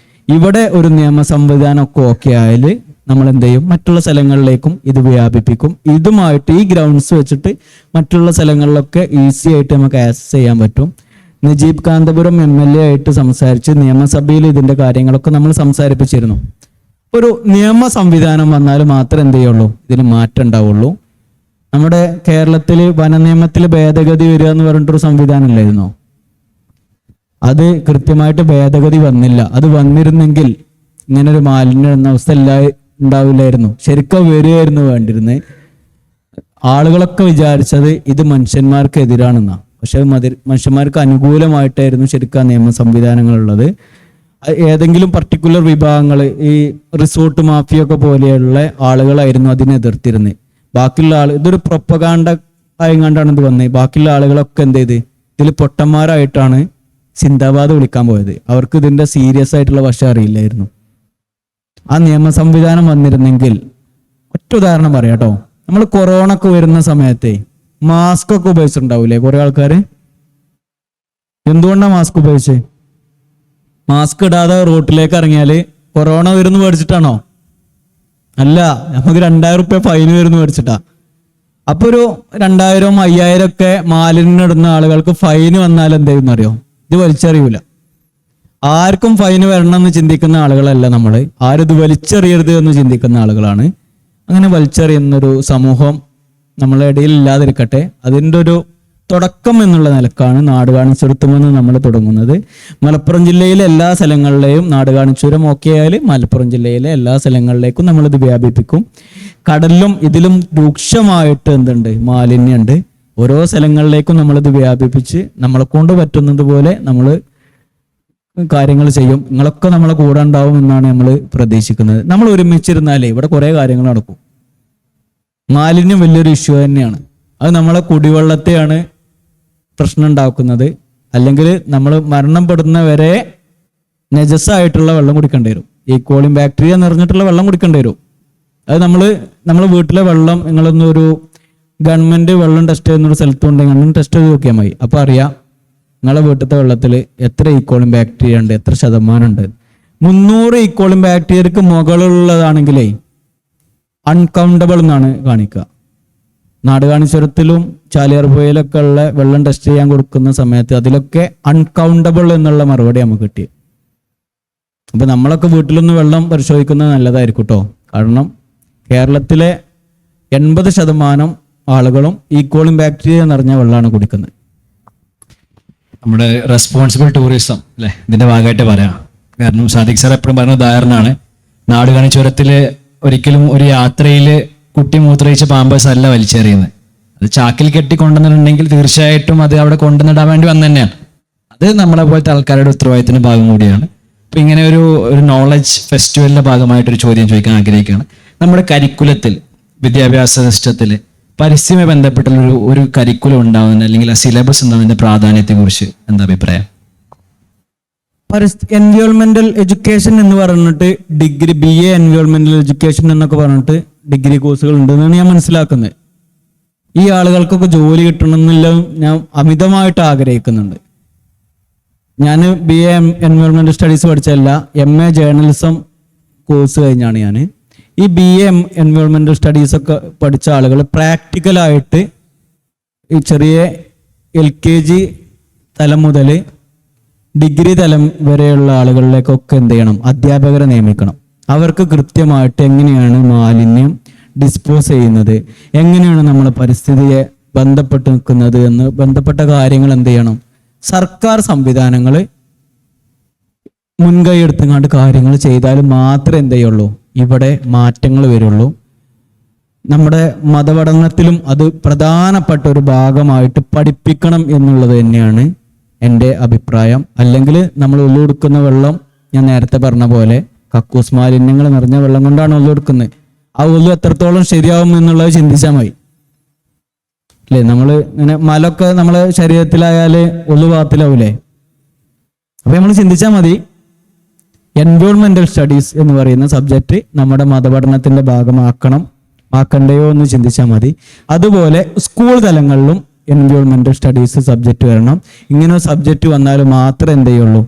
ഇവിടെ ഒരു നിയമ സംവിധാനമൊക്കെ ഓക്കെ ആയാൽ നമ്മൾ എന്ത് ചെയ്യും, മറ്റുള്ള സ്ഥലങ്ങളിലേക്കും ഇത് വ്യാപിപ്പിക്കും. ഇതുമായിട്ട് ഈ ഗ്രൗണ്ട്സ് വെച്ചിട്ട് മറ്റുള്ള സ്ഥലങ്ങളിലൊക്കെ ഈസി ആയിട്ട് നമുക്ക് ആക്സസ് ചെയ്യാൻ പറ്റും. നജീബ് കാന്തപുരം MLA ആയിട്ട് സംസാരിച്ച് നിയമസഭയിൽ ഇതിന്റെ കാര്യങ്ങളൊക്കെ നമ്മൾ സംസാരിപ്പിച്ചിരുന്നു. ഒരു നിയമ സംവിധാനം വന്നാൽ മാത്രമേ എന്ത് ചെയ്യുള്ളൂ, ഇതിന് മാറ്റം ഉണ്ടാവുള്ളൂ. നമ്മുടെ കേരളത്തിൽ വനനിയമത്തിൽ ഭേദഗതി വരിക എന്ന് പറഞ്ഞിട്ടൊരു സംവിധാനം ഇല്ലായിരുന്നോ? അത് കൃത്യമായിട്ട് ഭേദഗതി വന്നില്ല. അത് വന്നിരുന്നെങ്കിൽ ഇങ്ങനെ ഒരു മാലിന്യം എന്ന അവസ്ഥ ഉണ്ടാവില്ലായിരുന്നു. ശരിക്കും വരികയായിരുന്നു വേണ്ടിയിരുന്നത്. ആളുകളൊക്കെ വിചാരിച്ചത് ഇത് മനുഷ്യന്മാർക്ക് എതിരാണെന്നാണ്. പക്ഷെ മനുഷ്യന്മാർക്ക് അനുകൂലമായിട്ടായിരുന്നു ശരിക്കും നിയമ സംവിധാനങ്ങളുള്ളത്. ഏതെങ്കിലും പർട്ടിക്കുലർ വിഭാഗങ്ങൾ, ഈ റിസോർട്ട് മാഫിയൊക്കെ പോലെയുള്ള ആളുകളായിരുന്നു അതിനെ എതിർത്തിരുന്നത്. ബാക്കിയുള്ള ഇതൊരു പ്രൊപ്പഗാൻഡ ആയങ്ങാണ്ടാണ് ഇത് വന്നത്. ബാക്കിയുള്ള ആളുകളൊക്കെ എന്ത് ചെയ്ത് ഇതിൽ പൊട്ടന്മാരായിട്ടാണ് സിന്ദാബാദ് വിളിക്കാൻ പോയത്. അവർക്ക് ഇതിന്റെ സീരിയസ് ആയിട്ടുള്ള വശം അറിയില്ലായിരുന്നു. ആ നിയമ സംവിധാനം വന്നിരുന്നെങ്കിൽ, ഒറ്റ ഉദാഹരണം പറയാം കേട്ടോ, നമ്മൾ കൊറോണ ഒക്കെ വരുന്ന സമയത്തെ മാസ്ക് ഒക്കെ ഉപയോഗിച്ചിട്ടുണ്ടാവൂലേ കുറെ ആൾക്കാർ? എന്തുകൊണ്ടാണ് മാസ്ക് ഉപയോഗിച്ചത്? മാസ്ക് ഇടാതെ റോട്ടിലേക്ക് ഇറങ്ങിയാൽ കൊറോണ വരുന്നു മേടിച്ചിട്ടാണോ? അല്ല, നമുക്ക് 2000 റുപ്യ ഫൈൻ വരുന്നു മേടിച്ചിട്ടാ. അപ്പൊ ഒരു 2000, 5000 ഒക്കെ മാലിന്യം ഇടുന്ന ആളുകൾക്ക് ഫൈന് വന്നാൽ എന്തായിരുന്നു അറിയോ? ഇത് വലിച്ചെറിയൂല. ആർക്കും ഫൈന് വരണം എന്ന് ചിന്തിക്കുന്ന ആളുകളല്ല നമ്മൾ. ആരും ഇത് വലിച്ചെറിയരുത് എന്ന് ചിന്തിക്കുന്ന ആളുകളാണ്. അങ്ങനെ വലിച്ചെറിയുന്നൊരു സമൂഹം നമ്മളെ ഇടയിൽ ഇല്ലാതിരിക്കട്ടെ. അതിൻ്റെ ഒരു തുടക്കം എന്നുള്ള നിലക്കാണ് നാടുകാണിച്ചുരത്തുമെന്ന് നമ്മൾ തുടങ്ങുന്നത്. മലപ്പുറം ജില്ലയിലെ എല്ലാ സ്ഥലങ്ങളിലെയും നാടുകാണിച്ചുരം ഒക്കെ ആയാൽ മലപ്പുറം ജില്ലയിലെ എല്ലാ സ്ഥലങ്ങളിലേക്കും നമ്മളിത് വ്യാപിപ്പിക്കും. കടലിലും ഇതിലും രൂക്ഷമായിട്ട് എന്തുണ്ട്? മാലിന്യമുണ്ട്. ഓരോ സ്ഥലങ്ങളിലേക്കും നമ്മളിത് വ്യാപിപ്പിച്ച് നമ്മളെ കൊണ്ട് പറ്റുന്നത് പോലെ നമ്മൾ കാര്യങ്ങൾ ചെയ്യും. നിങ്ങളൊക്കെ നമ്മളെ കൂടെ ഉണ്ടാവും എന്നാണ് നമ്മൾ പ്രതീക്ഷിക്കുന്നത്. നമ്മൾ ഒരുമിച്ചിരുന്നാലേ ഇവിടെ കുറേ കാര്യങ്ങൾ നടക്കും. മാലിന്യം വലിയൊരു ഇഷ്യൂ തന്നെയാണ്. അത് നമ്മളെ കുടിവെള്ളത്തെയാണ് പ്രശ്നം ഉണ്ടാക്കുന്നത്. അല്ലെങ്കിൽ നമ്മൾ മരണപ്പെടുന്നവരെ നജസ്സായിട്ടുള്ള വെള്ളം കുടിക്കേണ്ടി വരും. ഈക്കോളി ബാക്ടീരിയ നിറഞ്ഞിട്ടുള്ള വെള്ളം കുടിക്കേണ്ടി വരും. അത് നമ്മൾ വീട്ടിലെ വെള്ളം നിങ്ങളൊന്നൊരു ഗവൺമെന്റ് വെള്ളം ടെസ്റ്റ് ചെയ്യുന്നൊരു സ്ഥലത്തുണ്ടെങ്കിൽ അങ്ങനെ ടെസ്റ്റ് ചെയ്ത് നോക്കിയാൽ മതി. അപ്പോൾ അറിയാം നിങ്ങളെ വീട്ടിലത്തെ വെള്ളത്തിൽ എത്ര ഈക്കോളിൻ ബാക്ടീരിയ ഉണ്ട്, എത്ര ശതമാനം ഉണ്ട്. 300 ഈക്കോളിൻ ബാക്ടീരിയക്ക് മുകളിലുള്ളതാണെങ്കിലേ അൺകൗണ്ടബിൾ എന്നാണ് കാണിക്കുക. നാടുകാണിച്ചുരത്തിലും ചാലിയാർപുഴയിലൊക്കെ ഉള്ള വെള്ളം ടെസ്റ്റ് ചെയ്യാൻ കൊടുക്കുന്ന സമയത്ത് അതിലൊക്കെ അൺകൗണ്ടബിൾ എന്നുള്ള മറുപടി നമുക്ക് കിട്ടി. അപ്പൊ നമ്മളൊക്കെ വീട്ടിലൊന്ന് വെള്ളം പരിശോധിക്കുന്നത് നല്ലതായിരിക്കും കേട്ടോ. കാരണം കേരളത്തിലെ 80% ആളുകളും ഈക്കോളിൻ ബാക്ടീരിയ നിറഞ്ഞ വെള്ളമാണ് കുടിക്കുന്നത്. നമ്മുടെ റെസ്പോൺസിബിൾ ടൂറിസം അല്ലേ, ഇതിന്റെ ഭാഗമായിട്ട് പറയാം. കാരണം സാദിഖ് സാർ എപ്പോഴും പറഞ്ഞ ഉദാഹരണമാണ്, നാടുകാണിച്ചുരത്തിൽ ഒരിക്കലും ഒരു യാത്രയിൽ കുട്ടി മൂത്രയിച്ച പാമ്പേഴ്സ് അല്ല വലിച്ചെറിയുന്നത്. അത് ചാക്കിൽ കെട്ടി കൊണ്ടുവന്നിട്ടുണ്ടെങ്കിൽ തീർച്ചയായിട്ടും അത് അവിടെ കൊണ്ടുവന്നിടാൻ വേണ്ടി വന്നു തന്നെയാണ്. അത് നമ്മളെ പോലത്തെ ആൾക്കാരുടെ ഉത്തരവാദിത്തത്തിന്റെ ഭാഗം കൂടിയാണ്. അപ്പൊ ഇങ്ങനെ ഒരു നോളജ് ഫെസ്റ്റിവലിന്റെ ഭാഗമായിട്ടൊരു ചോദ്യം ചോദിക്കാൻ ആഗ്രഹിക്കുകയാണ്. നമ്മുടെ കരിക്കുലത്തിൽ, വിദ്യാഭ്യാസ സിസ്റ്റത്തിൽ പരിസ്ഥിതിയുമായി ബന്ധപ്പെട്ടുള്ള ഒരു കരിക്കുലം ഉണ്ടാവുന്ന അല്ലെങ്കിൽ ആ സിലബസ് ഉണ്ടാവുന്നതിന്റെ പ്രാധാന്യത്തെ കുറിച്ച് എന്താ അഭിപ്രായം? എൻവയോൺമെന്റൽ എഡ്യൂക്കേഷൻ എന്ന് പറഞ്ഞിട്ട് ഡിഗ്രി, BA എൻവയോൺമെന്റൽ എഡ്യൂക്കേഷൻ എന്നൊക്കെ പറഞ്ഞിട്ട് ഡിഗ്രി കോഴ്സുകൾ ഉണ്ടെന്നാണ് ഞാൻ മനസ്സിലാക്കുന്നത്. ഈ ആളുകൾക്കൊക്കെ ജോലി കിട്ടണമെന്നില്ല ഞാൻ അമിതമായിട്ട് ആഗ്രഹിക്കുന്നുണ്ട്. ഞാൻ BA എൻവയോൺമെന്റൽ സ്റ്റഡീസ് പഠിച്ചതല്ല, MA ജേർണലിസം കോഴ്സ് കഴിഞ്ഞാണ് ഞാൻ. ഈ BA എൻവയോൺമെന്റൽ സ്റ്റഡീസ് ഒക്കെ പഠിച്ച ആളുകൾ പ്രാക്ടിക്കലായിട്ട് ഈ ചെറിയ LKG തലം മുതൽ ഡിഗ്രി തലം വരെയുള്ള ആളുകളിലേക്കൊക്കെ എന്ത് ചെയ്യണം? അധ്യാപകരെ നിയമിക്കണം. അവർക്ക് കൃത്യമായിട്ട് എങ്ങനെയാണ് മാലിന്യം ഡിസ്പോസ് ചെയ്യുന്നത്, എങ്ങനെയാണ് നമ്മളെ പരിസ്ഥിതിയെ ബന്ധപ്പെട്ട് നിൽക്കുന്നത് എന്ന് ബന്ധപ്പെട്ട കാര്യങ്ങൾ എന്ത് ചെയ്യണം? സർക്കാർ സംവിധാനങ്ങൾ മുൻകൈ എടുത്തുകൊണ്ട് കാര്യങ്ങൾ ചെയ്താൽ മാത്രമേ എന്ത് ചെയ്യുള്ളൂ ഇവിടെ മാറ്റങ്ങൾ വരുള്ളൂ. നമ്മുടെ മതപഠനത്തിലും അത് പ്രധാനപ്പെട്ട ഒരു ഭാഗമായിട്ട് പഠിപ്പിക്കണം എന്നുള്ളത് തന്നെയാണ് എൻ്റെ അഭിപ്രായം. അല്ലെങ്കിൽ നമ്മൾ ഉള്ളുകൊടുക്കുന്ന വെള്ളം ഞാൻ നേരത്തെ പറഞ്ഞ പോലെ കക്കൂസ് മാലിന്യങ്ങൾ നിറഞ്ഞ വെള്ളം കൊണ്ടാണ് ഉള്ളുകൊടുക്കുന്നത്. ആ ഉള്ളു എത്രത്തോളം ശരിയാവും എന്നുള്ളത് ചിന്തിച്ചാൽ മതി അല്ലേ? നമ്മൾ ഇങ്ങനെ മലൊക്കെ നമ്മളെ ശരീരത്തിലായാൽ ഉള്ളു ഭാഗത്തിലാവൂലേ? അപ്പൊ നമ്മൾ ചിന്തിച്ചാൽ മതി. എൻവയോൺമെന്റൽ സ്റ്റഡീസ് എന്ന് പറയുന്ന സബ്ജക്റ്റ് നമ്മുടെ മതപഠനത്തിന്റെ ആക്കണ്ടയോ എന്ന് ചിന്തിച്ചാൽ മതി. അതുപോലെ സ്കൂൾ തലങ്ങളിലും എൻവയോൺമെന്റൽ സ്റ്റഡീസ് സബ്ജക്റ്റ് വരണം. ഇങ്ങനെ സബ്ജക്റ്റ് വന്നാൽ മാത്രമേ എന്ത് ചെയ്യുള്ളൂ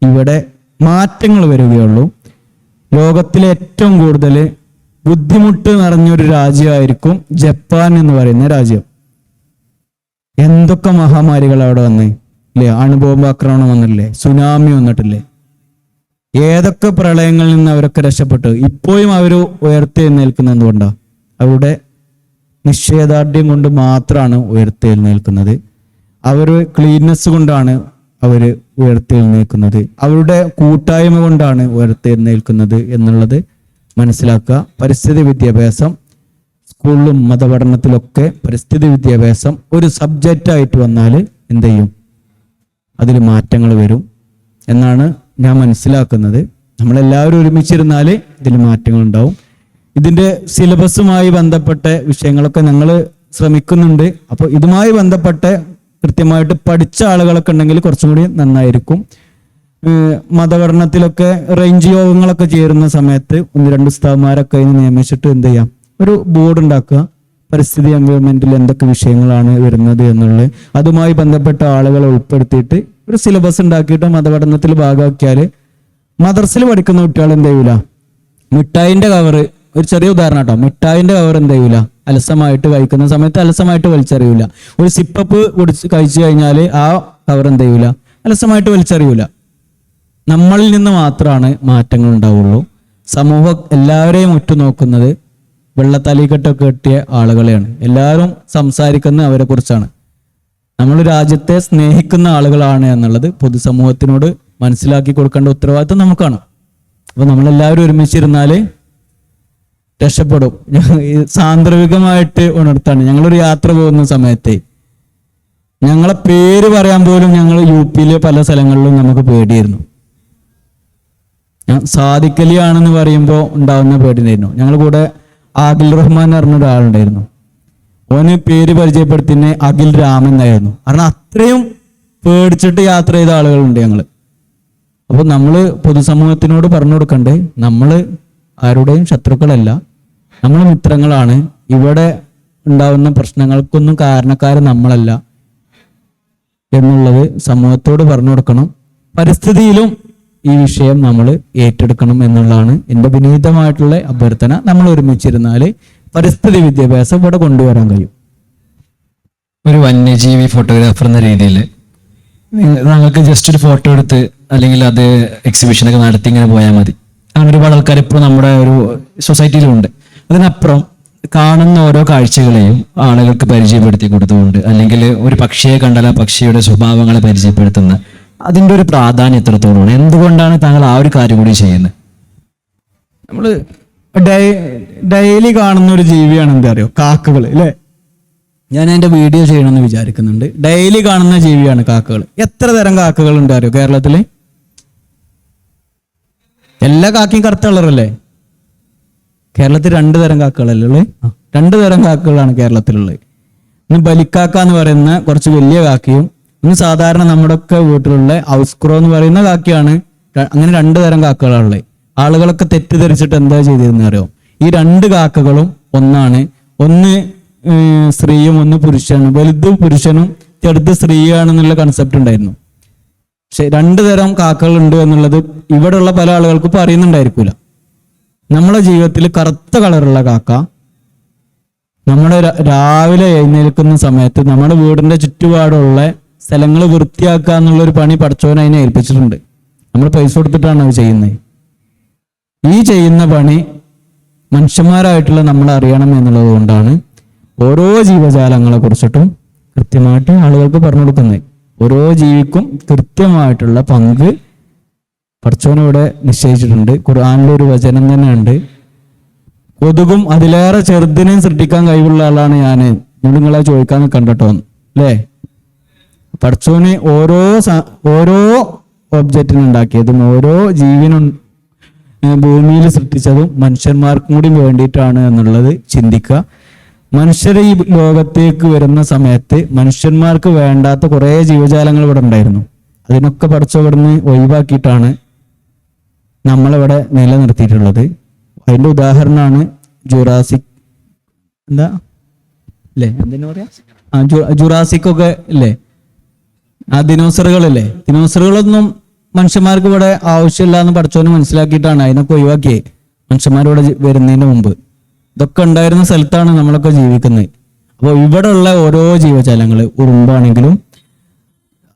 ഇവിടെ മാറ്റങ്ങൾ വരികയുള്ളൂ. ലോകത്തിലെ ഏറ്റവും കൂടുതൽ ബുദ്ധിമുട്ട് നിറഞ്ഞൊരു രാജ്യമായിരിക്കും ജപ്പാൻ എന്ന് പറയുന്ന രാജ്യം. എന്തൊക്കെ മഹാമാരികൾ അവിടെ വന്നേ ഇല്ലേ? അണുബോംബ് ആക്രമണം വന്നില്ലേ? സുനാമി വന്നിട്ടില്ലേ? ഏതൊക്കെ പ്രളയങ്ങളിൽ നിന്ന് അവരൊക്കെ രക്ഷപ്പെട്ടു. ഇപ്പോഴും അവർ ഉയർത്തെഴുന്നേൽക്കുന്നത് എന്തുകൊണ്ടാണ്? അവരുടെ നിശ്ചയദാർഢ്യം കൊണ്ട് മാത്രമാണ് ഉയർത്തെഴുന്നേൽക്കുന്നത്. അവർ ക്ലീൻനെസ് കൊണ്ടാണ് അവർ ഉയർത്തെഴുന്നേൽക്കുന്നത്. അവരുടെ കൂട്ടായ്മ കൊണ്ടാണ് ഉയർത്തെഴുന്നേൽക്കുന്നത് എന്നുള്ളത് മനസ്സിലാക്കുക. പരിസ്ഥിതി വിദ്യാഭ്യാസം സ്കൂളിലും മതപഠനത്തിലൊക്കെ പരിസ്ഥിതി വിദ്യാഭ്യാസം ഒരു സബ്ജക്റ്റായിട്ട് വന്നാൽ എന്ത് ചെയ്യും? അതിൽ മാറ്റങ്ങൾ വരും എന്നാണ് ഞാൻ മനസ്സിലാക്കുന്നത്. നമ്മളെല്ലാവരും ഒരുമിച്ചിരുന്നാൽ ഇതിൽ മാറ്റങ്ങൾ ഉണ്ടാവും. ഇതിൻ്റെ സിലബസുമായി ബന്ധപ്പെട്ട വിഷയങ്ങളൊക്കെ ഞങ്ങൾ ശ്രമിക്കുന്നുണ്ട്. അപ്പോൾ ഇതുമായി ബന്ധപ്പെട്ട കൃത്യമായിട്ട് പഠിച്ച ആളുകളൊക്കെ ഉണ്ടെങ്കിൽ കുറച്ചും കൂടി നന്നായിരിക്കും. മതപഠനത്തിലൊക്കെ റേഞ്ച് യോഗങ്ങളൊക്കെ ചേരുന്ന സമയത്ത് 1-2 ഉസ്താദ്മാരൊക്കെ അതിന് നിയമിച്ചിട്ട് എന്ത് ചെയ്യാം, ഒരു ബോർഡ് ഉണ്ടാക്കുക. പരിസ്ഥിതി എൻവയോൺമെന്റിൽ എന്തൊക്കെ വിഷയങ്ങളാണ് വരുന്നത് എന്നുള്ളത് അതുമായി ബന്ധപ്പെട്ട ആളുകളെ ഉൾപ്പെടുത്തിയിട്ട് ഒരു സിലബസ് ഉണ്ടാക്കിയിട്ട് മതപഠനത്തിൽ ഭാഗമാക്കിയാൽ മദ്രസയിൽ പഠിക്കുന്ന കുട്ടികൾ എന്ത് ചെയ്യൂല, മിഠായിന്റെ കവറ്, ഒരു ചെറിയ ഉദാഹരണം കേട്ടോ, മിഠായിന്റെ കവർ എന്ത് ചെയ്യൂല, അലസമായിട്ട് കഴിക്കുന്ന സമയത്ത് അലസമായിട്ട് വലിച്ചെറിയൂല. ഒരു സിപ്പപ്പ് കഴിച്ചു കഴിഞ്ഞാൽ ആ കവർ എന്ത് ചെയ്യൂല, അലസമായിട്ട് വലിച്ചെറിയൂല. നമ്മളിൽ നിന്ന് മാത്രമാണ് മാറ്റങ്ങൾ ഉണ്ടാവുള്ളൂ. സമൂഹം എല്ലാവരെയും ഉറ്റുനോക്കുന്നത് വെള്ളത്തലിക്കെട്ടൊക്കെ കെട്ടിയ ആളുകളെയാണ്. എല്ലാവരും സംസാരിക്കുന്നത് അവരെ കുറിച്ചാണ്. നമ്മൾ രാജ്യത്തെ സ്നേഹിക്കുന്ന ആളുകളാണ് എന്നുള്ളത് പൊതുസമൂഹത്തിനോട് മനസ്സിലാക്കി കൊടുക്കേണ്ട ഉത്തരവാദിത്വം നമുക്കാണ്. അപ്പൊ നമ്മളെല്ലാവരും ഒരുമിച്ചിരുന്നാൽ രക്ഷപ്പെടും. സാന്ദർഭികമായിട്ട് ഉണർത്താണ്. ഞങ്ങളൊരു യാത്ര പോകുന്ന സമയത്ത് ഞങ്ങളെ പേര് പറയാൻ പോലും ഞങ്ങൾ UP-യിലെ പല സ്ഥലങ്ങളിലും നമുക്ക് പേടിയായിരുന്നു. സാദിഖലി ആണെന്ന് പറയുമ്പോൾ ഉണ്ടാവുന്ന പേടിയായിരുന്നു. ഞങ്ങൾ കൂടെ ആഗിൽ റഹ്മാൻ പറഞ്ഞ ഒരാളുണ്ടായിരുന്നു. ഓന് പേര് പരിചയപ്പെടുത്തിനെ അഖിൽ രാമൻ എന്നായിരുന്നു. കാരണം അത്രയും പേടിച്ചിട്ട് യാത്ര ചെയ്ത ആളുകളുണ്ട് ഞങ്ങൾ. അപ്പൊ നമ്മൾ പൊതുസമൂഹത്തിനോട് പറഞ്ഞു കൊടുക്കണ്ടേ, നമ്മൾ ആരുടെയും ശത്രുക്കളല്ല, നമ്മൾ മിത്രങ്ങളാണ്. ഇവിടെ ഉണ്ടാവുന്ന പ്രശ്നങ്ങൾക്കൊന്നും കാരണക്കാരൻ നമ്മളല്ല എന്നുള്ളത് സമൂഹത്തോട് പറഞ്ഞു കൊടുക്കണം. പരിസ്ഥിതിയിലും ഈ വിഷയം നമ്മൾ ഏറ്റെടുക്കണം എന്നുള്ളതാണ് എൻ്റെ വിനീതമായിട്ടുള്ള അഭ്യർത്ഥന. നമ്മൾ ഒരുമിച്ചിരുന്നാൽ പരിസ്ഥിതി വിദ്യാഭ്യാസം ഇവിടെ കൊണ്ടുവരാൻ കഴിയും. ഒരു വന്യജീവി ഫോട്ടോഗ്രാഫർ എന്ന രീതിയിൽ ഞങ്ങൾക്ക് ജസ്റ്റ് ഒരു ഫോട്ടോ എടുത്ത് അല്ലെങ്കിൽ അത് എക്സിബിഷനൊക്കെ നടത്തി ഇങ്ങനെ പോയാൽ മതി. അങ്ങനെ ഒരുപാട് ആൾക്കാർ ഇപ്പോൾ നമ്മുടെ ഒരു സൊസൈറ്റിയിലുണ്ട്. അതിനപ്പുറം കാണുന്ന ഓരോ കാഴ്ചകളെയും ആളുകൾക്ക് പരിചയപ്പെടുത്തി കൊടുത്തുകൊണ്ട്, അല്ലെങ്കിൽ ഒരു പക്ഷിയെ കണ്ടാൽ ആ പക്ഷിയുടെ സ്വഭാവങ്ങളെ പരിചയപ്പെടുത്തുന്ന അതിൻ്റെ ഒരു പ്രാധാന്യം എത്രത്തോളമാണ്? എന്തുകൊണ്ടാണ് താങ്കൾ ആ ഒരു കാര്യം കൂടി ചെയ്യുന്നത്? നമ്മൾ ഡെയിലി കാണുന്ന ഒരു ജീവിയാണ് എന്താ അറിയോ, കാക്കകൾ അല്ലേ. ഞാൻ അതിൻ്റെ വീഡിയോ ചെയ്യണമെന്ന് വിചാരിക്കുന്നുണ്ട്. ഡെയിലി കാണുന്ന ജീവിയാണ് കാക്കകൾ. എത്ര തരം കാക്കകൾ ഉണ്ട് അറിയോ കേരളത്തിൽ? എല്ലാ കാക്കയും കറുത്ത കളറല്ലേ? കേരളത്തിൽ 2 തരം കാക്കകളല്ലേ ഉള്ളത്? 2 തരം കാക്കകളാണ് കേരളത്തിലുള്ളത്. ഇന്ന് ബലിക്കാക്ക എന്ന് പറയുന്ന കുറച്ച് വലിയ കാക്കയും ഇന്ന് സാധാരണ നമ്മുടെ ഒക്കെ വീട്ടിലുള്ള ഔസ്ക്രോ എന്ന് പറയുന്ന കാക്കയാണ്. അങ്ങനെ 2 തരം കാക്കകളുള്ളത്. ആളുകളൊക്കെ തെറ്റിദ്ധരിച്ചിട്ട് എന്താ ചെയ്തിരുന്ന അറിയോ, ഈ 2 കാക്കകളും ഒന്നാണ്. ഒന്ന് സ്ത്രീയും ഒന്ന് പുരുഷനും. വലുത് പുരുഷനും ചെറുത് സ്ത്രീയാണെന്നുള്ള കൺസെപ്റ്റ് ഉണ്ടായിരുന്നു. പക്ഷെ 2 തരം കാക്കകൾ ഉണ്ട് എന്നുള്ളത് ഇവിടെയുള്ള പല ആളുകൾക്കും ഇപ്പൊ അറിയുന്നുണ്ടായിരിക്കൂല. നമ്മളെ ജീവിതത്തിൽ കറുത്ത കളറുള്ള കാക്ക നമ്മുടെ രാവിലെ എഴുന്നേൽക്കുന്ന സമയത്ത് നമ്മുടെ വീടിന്റെ ചുറ്റുപാടുള്ള സ്ഥലങ്ങൾ വൃത്തിയാക്കുക എന്നുള്ളൊരു പണി പടച്ചോൻ അതിനെ ഏൽപ്പിച്ചിട്ടുണ്ട്. നമ്മൾ പൈസ കൊടുത്തിട്ടാണ് അത് ചെയ്യുന്നത്. ഈ ചെയ്യുന്ന പണി മനുഷ്യന്മാരായിട്ടുള്ള നമ്മൾ അറിയണം എന്നുള്ളത് കൊണ്ടാണ് ഓരോ ജീവജാലങ്ങളെ കുറിച്ചിട്ടും കൃത്യമായിട്ട് ആളുകൾക്ക് പറഞ്ഞു കൊടുക്കുന്നത്. ഓരോ ജീവിക്കും കൃത്യമായിട്ടുള്ള പങ്ക് പടച്ചോൻ ഇവിടെ നിശ്ചയിച്ചിട്ടുണ്ട്. ഖുർആനിലൊരു വചനം തന്നെ ഉണ്ട്, കൊതുകും അതിലേറെ ചെറുതിനെയും സൃഷ്ടിക്കാൻ കഴിവുള്ള ആളാണ് ഞാൻ, നിങ്ങളെ ചോദിക്കാൻ കണ്ടട്ടോ അല്ലേ. പടച്ചോന് ഓരോ ഒബ്ജക്റ്റിനും ഉണ്ടാക്കിയതും ഓരോ ജീവനും ഭൂമിയിൽ സൃഷ്ടിച്ചതും മനുഷ്യന്മാർക്കും കൂടി വേണ്ടിയിട്ടാണ് എന്നുള്ളത് ചിന്തിക്കുക. മനുഷ്യർ ഈ ലോകത്തേക്ക് വരുന്ന സമയത്ത് മനുഷ്യന്മാർക്ക് വേണ്ടാത്ത കുറേ ജീവജാലങ്ങൾ ഇവിടെ ഉണ്ടായിരുന്നു. അതിനൊക്കെ പടച്ചോ ഇവിടുന്ന് ഒഴിവാക്കിയിട്ടാണ് നമ്മളിവിടെ നിലനിർത്തിയിട്ടുള്ളത്. അതിന്റെ ഉദാഹരണമാണ് ജുറാസിക് അല്ലേ, എന്തിനാ പറയാ, ജുറാസിക് ഒക്കെ ഇല്ലേ, ആ ദിനോസറുകളല്ലേ. ദിനോസറുകളൊന്നും മനുഷ്യന്മാർക്ക് ഇവിടെ ആവശ്യമില്ല എന്ന് പഠിച്ചോന്ന് മനസ്സിലാക്കിയിട്ടാണ് അതിനൊക്കെ ഒഴിവാക്കിയേ മനുഷ്യന്മാരിവിടെ വരുന്നതിന് മുമ്പ്. ഇതൊക്കെ ഉണ്ടായിരുന്ന സ്ഥലത്താണ് നമ്മളൊക്കെ ജീവിക്കുന്നത്. അപ്പോൾ ഇവിടെ ഉള്ള ഓരോ ജീവജാലങ്ങൾ, ഉറുമ്പാണെങ്കിലും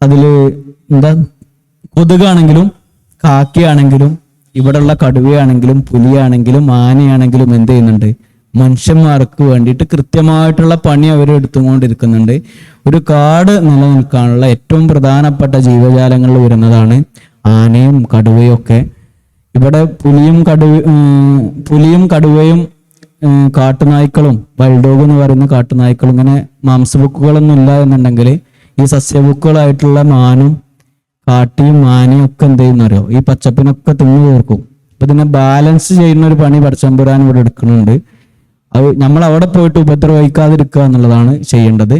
അതിൽ കൊതുകാണെങ്കിലും കാക്കയാണെങ്കിലും ഇവിടെയുള്ള കടുവയാണെങ്കിലും പുലിയാണെങ്കിലും ആനയാണെങ്കിലും എന്ത് ചെയ്യുന്നുണ്ട്, മനുഷ്യന്മാർക്ക് വേണ്ടിയിട്ട് കൃത്യമായിട്ടുള്ള പണി അവർ എടുത്തുകൊണ്ടിരിക്കുന്നുണ്ട്. ഒരു കാട് നിലനിൽക്കാനുള്ള ഏറ്റവും പ്രധാനപ്പെട്ട ജീവജാലങ്ങളിൽ വരുന്നതാണ് ആനയും കടുവയും ഒക്കെ. ഇവിടെ പുലിയും കടുവയും കാട്ടുനായ്ക്കളും വൈൽഡോഗ് എന്ന് പറയുന്ന കാട്ടുനായ്ക്കളും ഇങ്ങനെ മാംസബുക്കുകളൊന്നും ഇല്ല എന്നുണ്ടെങ്കിൽ ഈ സസ്യബുക്കുകളായിട്ടുള്ള മാനും കാട്ടിയും മാനയും ഒക്കെ എന്ത് ചെയ്യുന്നറിയോ, ഈ പച്ചപ്പിനൊക്കെ തിന്നു തീർക്കും. അപ്പൊ ഇതിനെ ബാലൻസ് ചെയ്യുന്ന ഒരു പണി പടച്ചമ്പുരാൻ ഇവിടെ എടുക്കുന്നുണ്ട്. അത് നമ്മൾ അവിടെ പോയിട്ട് ഉപദ്രവിക്കാതിരിക്കുക എന്നുള്ളതാണ് ചെയ്യേണ്ടത്.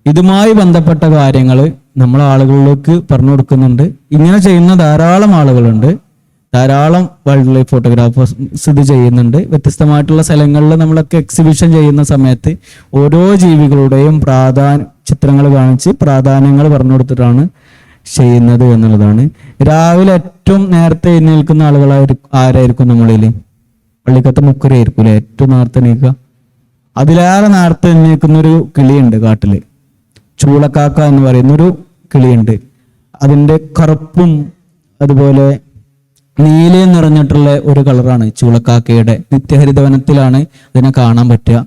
ഇതുമായി ബന്ധപ്പെട്ട കാര്യങ്ങൾ നമ്മൾ ആളുകളിലേക്ക് പറഞ്ഞു കൊടുക്കുന്നുണ്ട്. ഇങ്ങനെ ചെയ്യുന്ന ധാരാളം ആളുകളുണ്ട്, ധാരാളം വൈൽഡ് ലൈഫ് ഫോട്ടോഗ്രാഫേഴ്സ് ഇത് ചെയ്യുന്നുണ്ട്. വ്യത്യസ്തമായിട്ടുള്ള സ്ഥലങ്ങളിൽ നമ്മളൊക്കെ എക്സിബിഷൻ ചെയ്യുന്ന സമയത്ത് ഓരോ ജീവികളുടെയും ചിത്രങ്ങൾ കാണിച്ച് പ്രാധാന്യങ്ങൾ പറഞ്ഞു കൊടുത്തിട്ടാണ് ചെയ്യുന്നത് എന്നുള്ളതാണ്. രാവിലെ ഏറ്റവും നേരത്തെ എഴുന്നേൽക്കുന്ന ആരായിരിക്കും നമ്മളിൽ? പള്ളിക്കത്തെ മുക്കരയായിരിക്കും അല്ലെ ഏറ്റവും നേരത്തെ എണീക്കുക. അതിലേറെ നേരത്തെ എഴുന്നേൽക്കുന്ന ഒരു കിളിയുണ്ട് കാട്ടില്, ചൂളക്കാക്ക എന്ന് പറയുന്നൊരു കിളിയുണ്ട്. അതിൻ്റെ കറുപ്പും അതുപോലെ നീലയും നിറഞ്ഞിട്ടുള്ള ഒരു കളറാണ് ചൂളക്കാക്കയുടെ. നിത്യഹരിതവനത്തിലാണ് അതിനെ കാണാൻ പറ്റുക.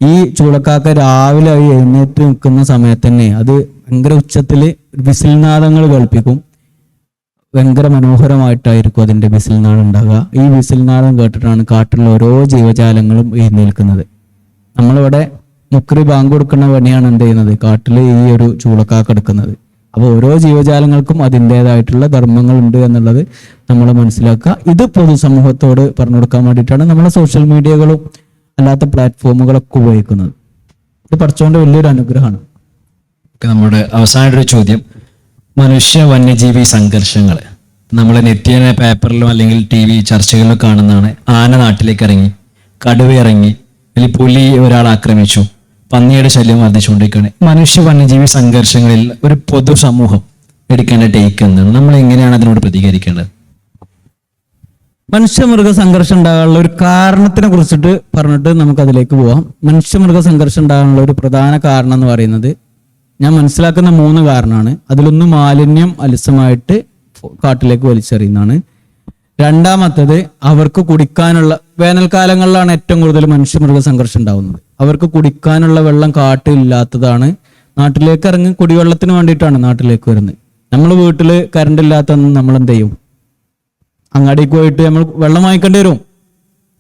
ഈ ചൂളക്കാക്ക രാവിലെ എഴുന്നേറ്റ് നിൽക്കുന്ന സമയത്ത് തന്നെ അത് ഭയങ്കര ഉച്ചത്തില് വിസിൽനാദങ്ങൾ കേൾപ്പിക്കും. ഭയങ്കര മനോഹരമായിട്ടായിരിക്കും അതിന്റെ വിസിൽനാദം ഉണ്ടാകുക. ഈ വിസിൽനാദം കേട്ടിട്ടാണ് കാട്ടിലുള്ള ഓരോ ജീവജാലങ്ങളും എഴുന്നേൽക്കുന്നത്. നമ്മളിവിടെ മുക്രി ബാങ്ക് കൊടുക്കുന്ന പണിയാണ് എന്ത് ചെയ്യുന്നത്, കാട്ടിൽ ഈ ഒരു ചൂളക്കാക്ക എടുക്കുന്നത്. അപ്പോൾ ഓരോ ജീവജാലങ്ങൾക്കും അതിൻ്റെതായിട്ടുള്ള ധർമ്മങ്ങൾ ഉണ്ട് എന്നുള്ളത് നമ്മൾ മനസ്സിലാക്കുക. ഇത് പൊതുസമൂഹത്തോട് പറഞ്ഞു കൊടുക്കാൻ വേണ്ടിയിട്ടാണ് നമ്മളെ സോഷ്യൽ മീഡിയകളും അല്ലാത്ത പ്ലാറ്റ്ഫോമുകളൊക്കെ ഉപയോഗിക്കുന്നത്. ഇത് പഠിച്ചുകൊണ്ട് വലിയൊരു അനുഗ്രഹമാണ്. നമ്മുടെ അവസാനമായിട്ടൊരു ചോദ്യം, മനുഷ്യ വന്യജീവി സംഘർഷങ്ങൾ നമ്മൾ നിത്യേന പേപ്പറിലും അല്ലെങ്കിൽ TV ചർച്ചകളിലും കാണുന്നതാണ്. ആന നാട്ടിലേക്ക് ഇറങ്ങി, കടുവ ഇറങ്ങി, അല്ലെങ്കിൽ പുലി ഒരാൾ ആക്രമിച്ചു, പന്നിയുടെ ശല്യം വർദ്ധിച്ചുകൊണ്ടിരിക്കുകയാണ്. മനുഷ്യ വന്യജീവി സംഘർഷങ്ങളിൽ ഒരു പൊതുസമൂഹം എടുക്കേണ്ട ടേക്ക് എന്താണ്? നമ്മൾ എങ്ങനെയാണ് അതിനോട് പ്രതികരിക്കേണ്ടത്? മനുഷ്യമൃഗ സംഘർഷം ഉണ്ടാകാനുള്ള ഒരു കാരണത്തിനെ കുറിച്ചിട്ട് പറഞ്ഞിട്ട് നമുക്ക് അതിലേക്ക് പോവാം. മനുഷ്യമൃഗ സംഘർഷം ഉണ്ടാകാനുള്ള ഒരു പ്രധാന കാരണം എന്ന് പറയുന്നത് ഞാൻ മനസ്സിലാക്കുന്ന 3 കാരണമാണ്. അതിലൊന്ന് മാലിന്യം അലസമായിട്ട് കാട്ടിലേക്ക് വലിച്ചെറിയുന്നതാണ്. രണ്ടാമത്തത് അവർക്ക് കുടിക്കാനുള്ള, വേനൽക്കാലങ്ങളിലാണ് ഏറ്റവും കൂടുതൽ മനുഷ്യമൃഗ സംഘർഷം ഉണ്ടാകുന്നത്. അവർക്ക് കുടിക്കാനുള്ള വെള്ളം കാട്ടിലില്ലാത്തതാണ്. നാട്ടിലേക്ക് ഇറങ്ങി കുടിവെള്ളത്തിന് വേണ്ടിയിട്ടാണ് നാട്ടിലേക്ക് വരുന്നത്. നമ്മൾ വീട്ടിൽ കറണ്ട് ഇല്ലാത്തതൊന്നും നമ്മൾ എന്ത് ചെയ്യും, അങ്ങാടിക്ക് പോയിട്ട് നമ്മൾ വെള്ളം വാങ്ങിക്കേണ്ടി വരും.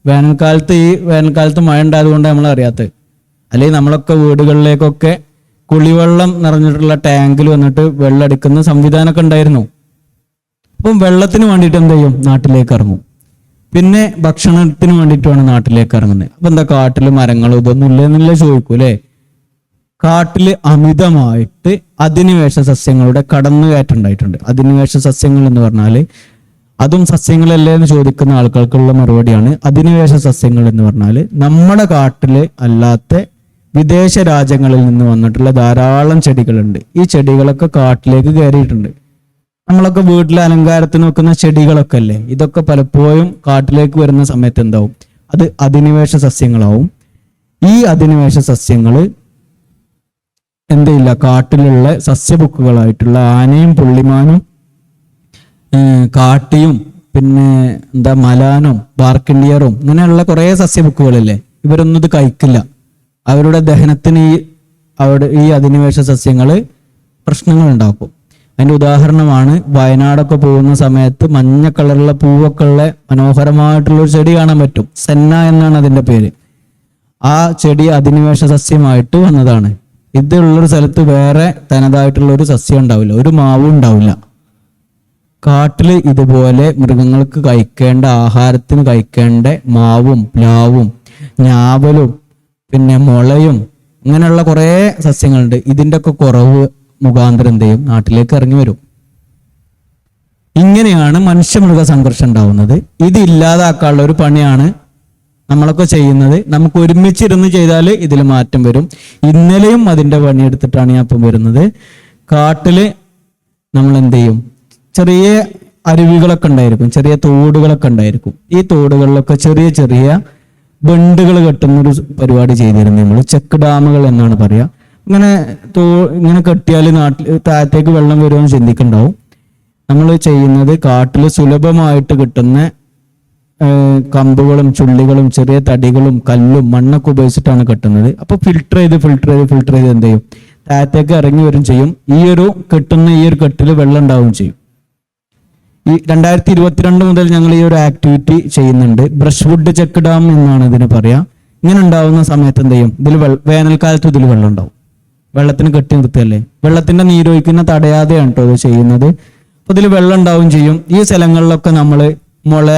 വേനൽക്കാലത്ത് മഴ ഉണ്ടായത് കൊണ്ട് നമ്മൾ അറിയാത്തത്. അല്ലെങ്കിൽ നമ്മളൊക്കെ വീടുകളിലേക്കൊക്കെ കുളിവെള്ളം നിറഞ്ഞിട്ടുള്ള ടാങ്കിൽ വന്നിട്ട് വെള്ളം അടിക്കുന്ന സംവിധാനമൊക്കെ ഉണ്ടായിരുന്നു. അപ്പം വെള്ളത്തിന് വേണ്ടിയിട്ട് എന്ത് ചെയ്യും, നാട്ടിലേക്ക് ഇറങ്ങും. പിന്നെ ഭക്ഷണത്തിന് വേണ്ടിയിട്ടാണ് നാട്ടിലേക്ക് ഇറങ്ങുന്നത്. അപ്പൊ എന്താ, കാട്ടില് മരങ്ങളും ഇതൊന്നും ഇല്ലെന്നില്ല ചോദിക്കൂ അല്ലെ. കാട്ടില് അമിതമായിട്ട് അധിനിവേശ സസ്യങ്ങളുടെ കടന്നുകയറ്റം ഉണ്ടായിട്ടുണ്ട്. അധിനിവേശ സസ്യങ്ങൾ എന്ന് പറഞ്ഞാല് അതും സസ്യങ്ങളല്ലേ എന്ന് ചോദിക്കുന്ന ആൾക്കാർക്കുള്ള മറുപടിയാണ് അധിനിവേശ സസ്യങ്ങൾ എന്ന് പറഞ്ഞാൽ നമ്മുടെ കാട്ടില് അല്ലാത്ത വിദേശ രാജ്യങ്ങളിൽ നിന്ന് വന്നിട്ടുള്ള ധാരാളം ചെടികളുണ്ട്. ഈ ചെടികളൊക്കെ കാട്ടിലേക്ക് കയറിയിട്ടുണ്ട്. നമ്മളൊക്കെ വീട്ടിലെ അലങ്കാരത്തിന് വെക്കുന്ന ചെടികളൊക്കെ അല്ലേ, ഇതൊക്കെ പലപ്പോഴും കാട്ടിലേക്ക് വരുന്ന സമയത്ത് എന്താവും, അത് അധിനിവേശ സസ്യങ്ങളാവും. ഈ അധിനിവേശ സസ്യങ്ങള് എന്തില്ല, കാട്ടിലുള്ള സസ്യബുക്കുകളായിട്ടുള്ള ആനയും പുള്ളിമാനും കാട്ടിയും പിന്നെ മലാനും ബാർക്കിണ്ടിയറും ഇങ്ങനെയുള്ള കുറേ സസ്യബുക്കുകളില്ലേ, ഇവരൊന്നും ഇത് കഴിക്കില്ല. അവരുടെ ദഹനത്തിന് ഈ അധിനിവേശ സസ്യങ്ങള് പ്രശ്നങ്ങൾ ഉണ്ടാക്കും. അതിന്റെ ഉദാഹരണമാണ് വയനാടൊക്കെ പോകുന്ന സമയത്ത് മഞ്ഞ കളറുള്ള പൂവൊക്കെ ഉള്ള മനോഹരമായിട്ടുള്ള ഒരു ചെടി കാണാൻ പറ്റും. സെന്ന എന്നാണ് അതിന്റെ പേര്. ആ ചെടി അധിനിവേശ സസ്യമായിട്ട് വന്നതാണ്. ഇതുള്ളൊരു സ്ഥലത്ത് വേറെ തനതായിട്ടുള്ള ഒരു സസ്യം ഉണ്ടാവില്ല, ഒരു മാവും ഉണ്ടാവില്ല. കാട്ടില് ഇതുപോലെ മൃഗങ്ങൾക്ക് കഴിക്കേണ്ട, ആഹാരത്തിന് കഴിക്കേണ്ട മാവും പ്ലാവും ഞാവലും പിന്നെ മുളയും ഇങ്ങനെയുള്ള കുറേ സസ്യങ്ങളുണ്ട്. ഇതിൻ്റെ ഒക്കെ കുറവ് മുഖാന്തരം എന്ത് ചെയ്യും, നാട്ടിലേക്ക് ഇറങ്ങി വരും. ഇങ്ങനെയാണ് മനുഷ്യമൃഗ സംഘർഷം ഉണ്ടാവുന്നത്. ഇത് ഇല്ലാതാക്കാനുള്ള ഒരു പണിയാണ് നമ്മളൊക്കെ ചെയ്യുന്നത്. നമുക്ക് ഒരുമിച്ചിരുന്ന് ചെയ്താൽ ഇതിൽ മാറ്റം വരും. ഇന്നലെയും അതിൻ്റെ പണിയെടുത്തിട്ടാണ് ഞാൻ ഇപ്പം വരുന്നത്. കാട്ടില് നമ്മൾ എന്ത് ചെയ്യും, ചെറിയ അരുവികളൊക്കെ ഉണ്ടായിരിക്കും, ചെറിയ തോടുകളൊക്കെ ഉണ്ടായിരിക്കും. ഈ തോടുകളിലൊക്കെ ചെറിയ ചെറിയ ബണ്ടുകൾ കെട്ടുന്നൊരു പരിപാടി ചെയ്തിരുന്നു നമ്മൾ. ചെക്ക് ഡാമുകൾ എന്നാണ് പറയുക. ഇങ്ങനെ കെട്ടിയാൽ നാട്ടിൽ താഴത്തേക്ക് വെള്ളം വരുമെന്ന് ചിന്തിക്കുന്നുണ്ടാവും. നമ്മൾ ചെയ്യുന്നത് കാട്ടിൽ സുലഭമായിട്ട് കിട്ടുന്ന കമ്പുകളും ചുള്ളികളും ചെറിയ തടികളും കല്ലും മണ്ണൊക്കെ ഉപയോഗിച്ചിട്ടാണ് കെട്ടുന്നത്. അപ്പോൾ ഫിൽട്ടർ ചെയ്ത് എന്ത് ചെയ്യും, താഴത്തേക്ക് ഇറങ്ങി വരും ചെയ്യും. ഈ ഒരു കെട്ടിൽ വെള്ളം ഉണ്ടാവുകയും ചെയ്യും. ഈ 2022 മുതൽ ഞങ്ങൾ ഈ ഒരു ആക്ടിവിറ്റി ചെയ്യുന്നുണ്ട്. ബ്രഷ്വുഡ് ചെക്ക് ഡാം എന്നാണ് ഇതിന് പറയാ. ഇങ്ങനെ ഉണ്ടാവുന്ന സമയത്ത് എന്ത് ചെയ്യും, ഇതിൽ വേനൽക്കാലത്ത് ഇതിൽ വെള്ളം ഉണ്ടാവും. വെള്ളത്തിന് കെട്ടി നിർത്തുകയല്ലേ, വെള്ളത്തിന്റെ നീരൊഴിക്കുന്ന തടയാതെയാണ് കേട്ടോ ഇത് ചെയ്യുന്നത്. അപ്പോൾ ഇതിൽ വെള്ളം ഉണ്ടാവും ചെയ്യും. ഈ സ്ഥലങ്ങളിലൊക്കെ നമ്മൾ മുള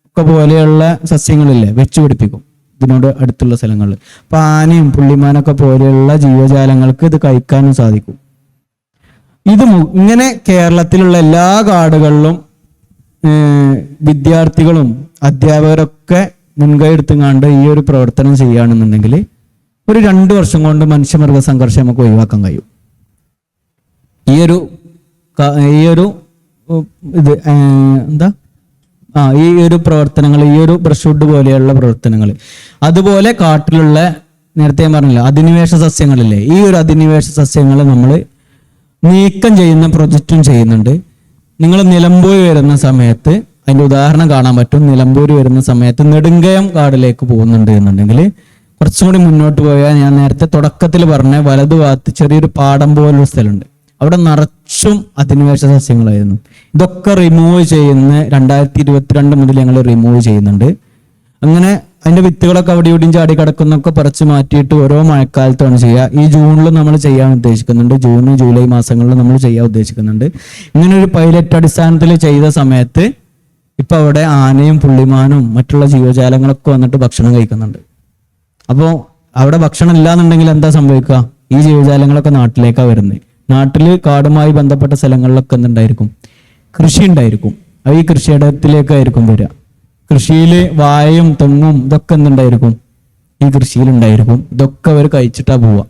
ഒക്കെ പോലെയുള്ള സസ്യങ്ങളില്ലേ വെച്ച് പിടിപ്പിക്കും ഇതിനോട് അടുത്തുള്ള സ്ഥലങ്ങളിൽ. അപ്പോൾ ആനയും പുള്ളിമാനൊക്കെ പോലെയുള്ള ജീവജാലങ്ങൾക്ക് ഇത് കഴിക്കാനും സാധിക്കും. ഇത് ഇങ്ങനെ കേരളത്തിലുള്ള എല്ലാ കാടുകളിലും വിദ്യാർത്ഥികളും അധ്യാപകരൊക്കെ മുൻകൈ എടുത്തുകൊണ്ട് ഈ ഒരു പ്രവർത്തനം ചെയ്യുകയാണെന്നുണ്ടെങ്കിൽ ഒരു 2 വർഷം കൊണ്ട് മനുഷ്യമൃഗ സംഘർഷം നമുക്ക് ഒഴിവാക്കാൻ കഴിയും. ഈ ഒരു പ്രവർത്തനങ്ങൾ, ഈ ഒരു ബ്രഷ്വുഡ് പോലെയുള്ള പ്രവർത്തനങ്ങൾ, അതുപോലെ കാട്ടിലുള്ള നേരത്തെ ഞാൻ പറഞ്ഞില്ല അധിനിവേശ സസ്യങ്ങളില്ലേ, ഈ ഒരു അധിനിവേശ സസ്യങ്ങൾ നമ്മൾ നീക്കം ചെയ്യുന്ന പ്രൊജക്റ്റും ചെയ്യുന്നുണ്ട്. നിങ്ങൾ നിലമ്പൂർ വരുന്ന സമയത്ത് അതിന്റെ ഉദാഹരണം കാണാൻ പറ്റും. നിലമ്പൂർ വരുന്ന സമയത്ത് നെടുങ്കയം കാടിലേക്ക് പോകുന്നുണ്ട് എന്നുണ്ടെങ്കിൽ കുറച്ചും കൂടി മുന്നോട്ട് പോയാൽ ഞാൻ നേരത്തെ തുടക്കത്തിൽ പറഞ്ഞ വലതുഭാഗത്ത് ചെറിയൊരു പാടം പോലൊരു സ്ഥലമുണ്ട്. അവിടെ നിറച്ചും അധിനിവേശ സസ്യങ്ങളായിരുന്നു. ഇതൊക്കെ റിമൂവ് ചെയ്യുന്ന 2022 മുതൽ ഞങ്ങൾ റിമൂവ് ചെയ്യുന്നുണ്ട്. അങ്ങനെ അതിന്റെ വിത്തുകളൊക്കെ അവിടെ ഇവിടെയും ചാടി കിടക്കുന്നൊക്കെ പറിച്ചു മാറ്റിയിട്ട് ഓരോ മഴക്കാലത്താണ് ചെയ്യുക. ഈ ജൂണിൽ നമ്മൾ ചെയ്യാൻ ഉദ്ദേശിക്കുന്നുണ്ട്. ജൂൺ ജൂലൈ മാസങ്ങളിൽ നമ്മൾ ചെയ്യാൻ ഉദ്ദേശിക്കുന്നുണ്ട്. ഇങ്ങനെ ഒരു പൈലറ്റ് അടിസ്ഥാനത്തിൽ ചെയ്ത സമയത്ത് ഇപ്പൊ അവിടെ ആനയും പുള്ളിമാനും മറ്റുള്ള ജീവജാലങ്ങളൊക്കെ വന്നിട്ട് ഭക്ഷണം കഴിക്കുന്നുണ്ട്. അപ്പോൾ അവിടെ ഭക്ഷണം ഇല്ലാന്നുണ്ടെങ്കിൽ എന്താ സംഭവിക്കുക? ഈ ജീവജാലങ്ങളൊക്കെ നാട്ടിലേക്കാണ് വരുന്നത്. നാട്ടിൽ കാടുമായി ബന്ധപ്പെട്ട സ്ഥലങ്ങളിലൊക്കെ എന്തുണ്ടായിരിക്കും? കൃഷി ഉണ്ടായിരിക്കും. അത് ഈ കൃഷിയിടത്തിലേക്കായിരിക്കും വരിക. കൃഷിയിൽ വാഴയും തെങ്ങും ഇതൊക്കെ എന്തുണ്ടായിരിക്കും? ഈ കൃഷിയിലുണ്ടായിരിക്കും. ഇതൊക്കെ അവർ കഴിച്ചിട്ടാ പോവുക.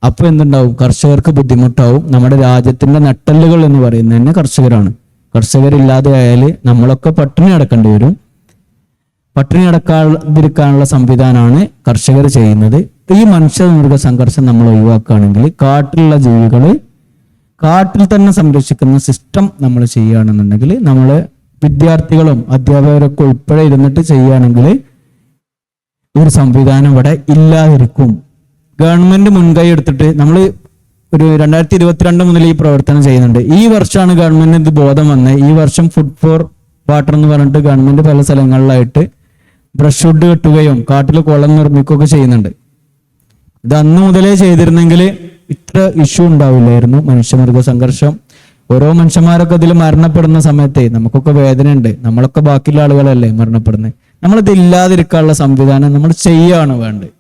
അപ്പൊ എന്തുണ്ടാവും? കർഷകർക്ക് ബുദ്ധിമുട്ടാവും. നമ്മുടെ രാജ്യത്തിന്റെ നട്ടെല്ലുകൾ എന്ന് പറയുന്നത് തന്നെ കർഷകരാണ്. കർഷകരില്ലാതെ ആയാൽ നമ്മളൊക്കെ പട്ടിണി അടക്കേണ്ടി വരും. പട്ടിണി അടക്കാതിരിക്കാനുള്ള സംവിധാനമാണ് കർഷകർ ചെയ്യുന്നത്. ഈ മനുഷ്യ സംഘർഷം നമ്മൾ ഒഴിവാക്കുകയാണെങ്കിൽ കാട്ടിലുള്ള ജീവികൾ കാട്ടിൽ തന്നെ സംരക്ഷിക്കുന്ന സിസ്റ്റം നമ്മൾ ചെയ്യുകയാണെന്നുണ്ടെങ്കിൽ നമ്മൾ വിദ്യാർത്ഥികളും അധ്യാപകരൊക്കെ ഉൾപ്പെടെ ഇരുന്നിട്ട് ചെയ്യുകയാണെങ്കിൽ ഒരു സംവിധാനം ഇവിടെ ഇല്ലാതിരിക്കും. ഗവൺമെന്റ് മുൻകൈ എടുത്തിട്ട് നമ്മൾ ഒരു 2022 മുതൽ ഈ പ്രവർത്തനം ചെയ്യുന്നുണ്ട്. ഈ വർഷമാണ് ഗവൺമെന്റിന് ഇത് ബോധം വന്നത്. ഈ വർഷം ഫുഡ് ഫോർ വാട്ടർ എന്ന് പറഞ്ഞിട്ട് ഗവൺമെന്റ് പല സ്ഥലങ്ങളിലായിട്ട് ബ്രഷ്വുഡ് കെട്ടുകയും കാട്ടിൽ കുളം നിർമ്മിക്കുകയൊക്കെ ചെയ്യുന്നുണ്ട്. ഇത് അന്ന് മുതലേ ചെയ്തിരുന്നെങ്കിൽ ഇത്ര ഇഷ്യൂ ഉണ്ടാവില്ലായിരുന്നു. മനുഷ്യമൃഗ സംഘർഷം ഓരോ മനുഷ്യന്മാരൊക്കെ ഇതിൽ മരണപ്പെടുന്ന സമയത്ത് നമുക്കൊക്കെ വേദനയുണ്ട്. നമ്മളൊക്കെ ബാക്കിയുള്ള ആളുകളല്ലേ മരണപ്പെടുന്നത്. നമ്മളിത് ഇല്ലാതിരിക്കാനുള്ള സംവിധാനം നമ്മൾ ചെയ്യാണ് വേണ്ടത്.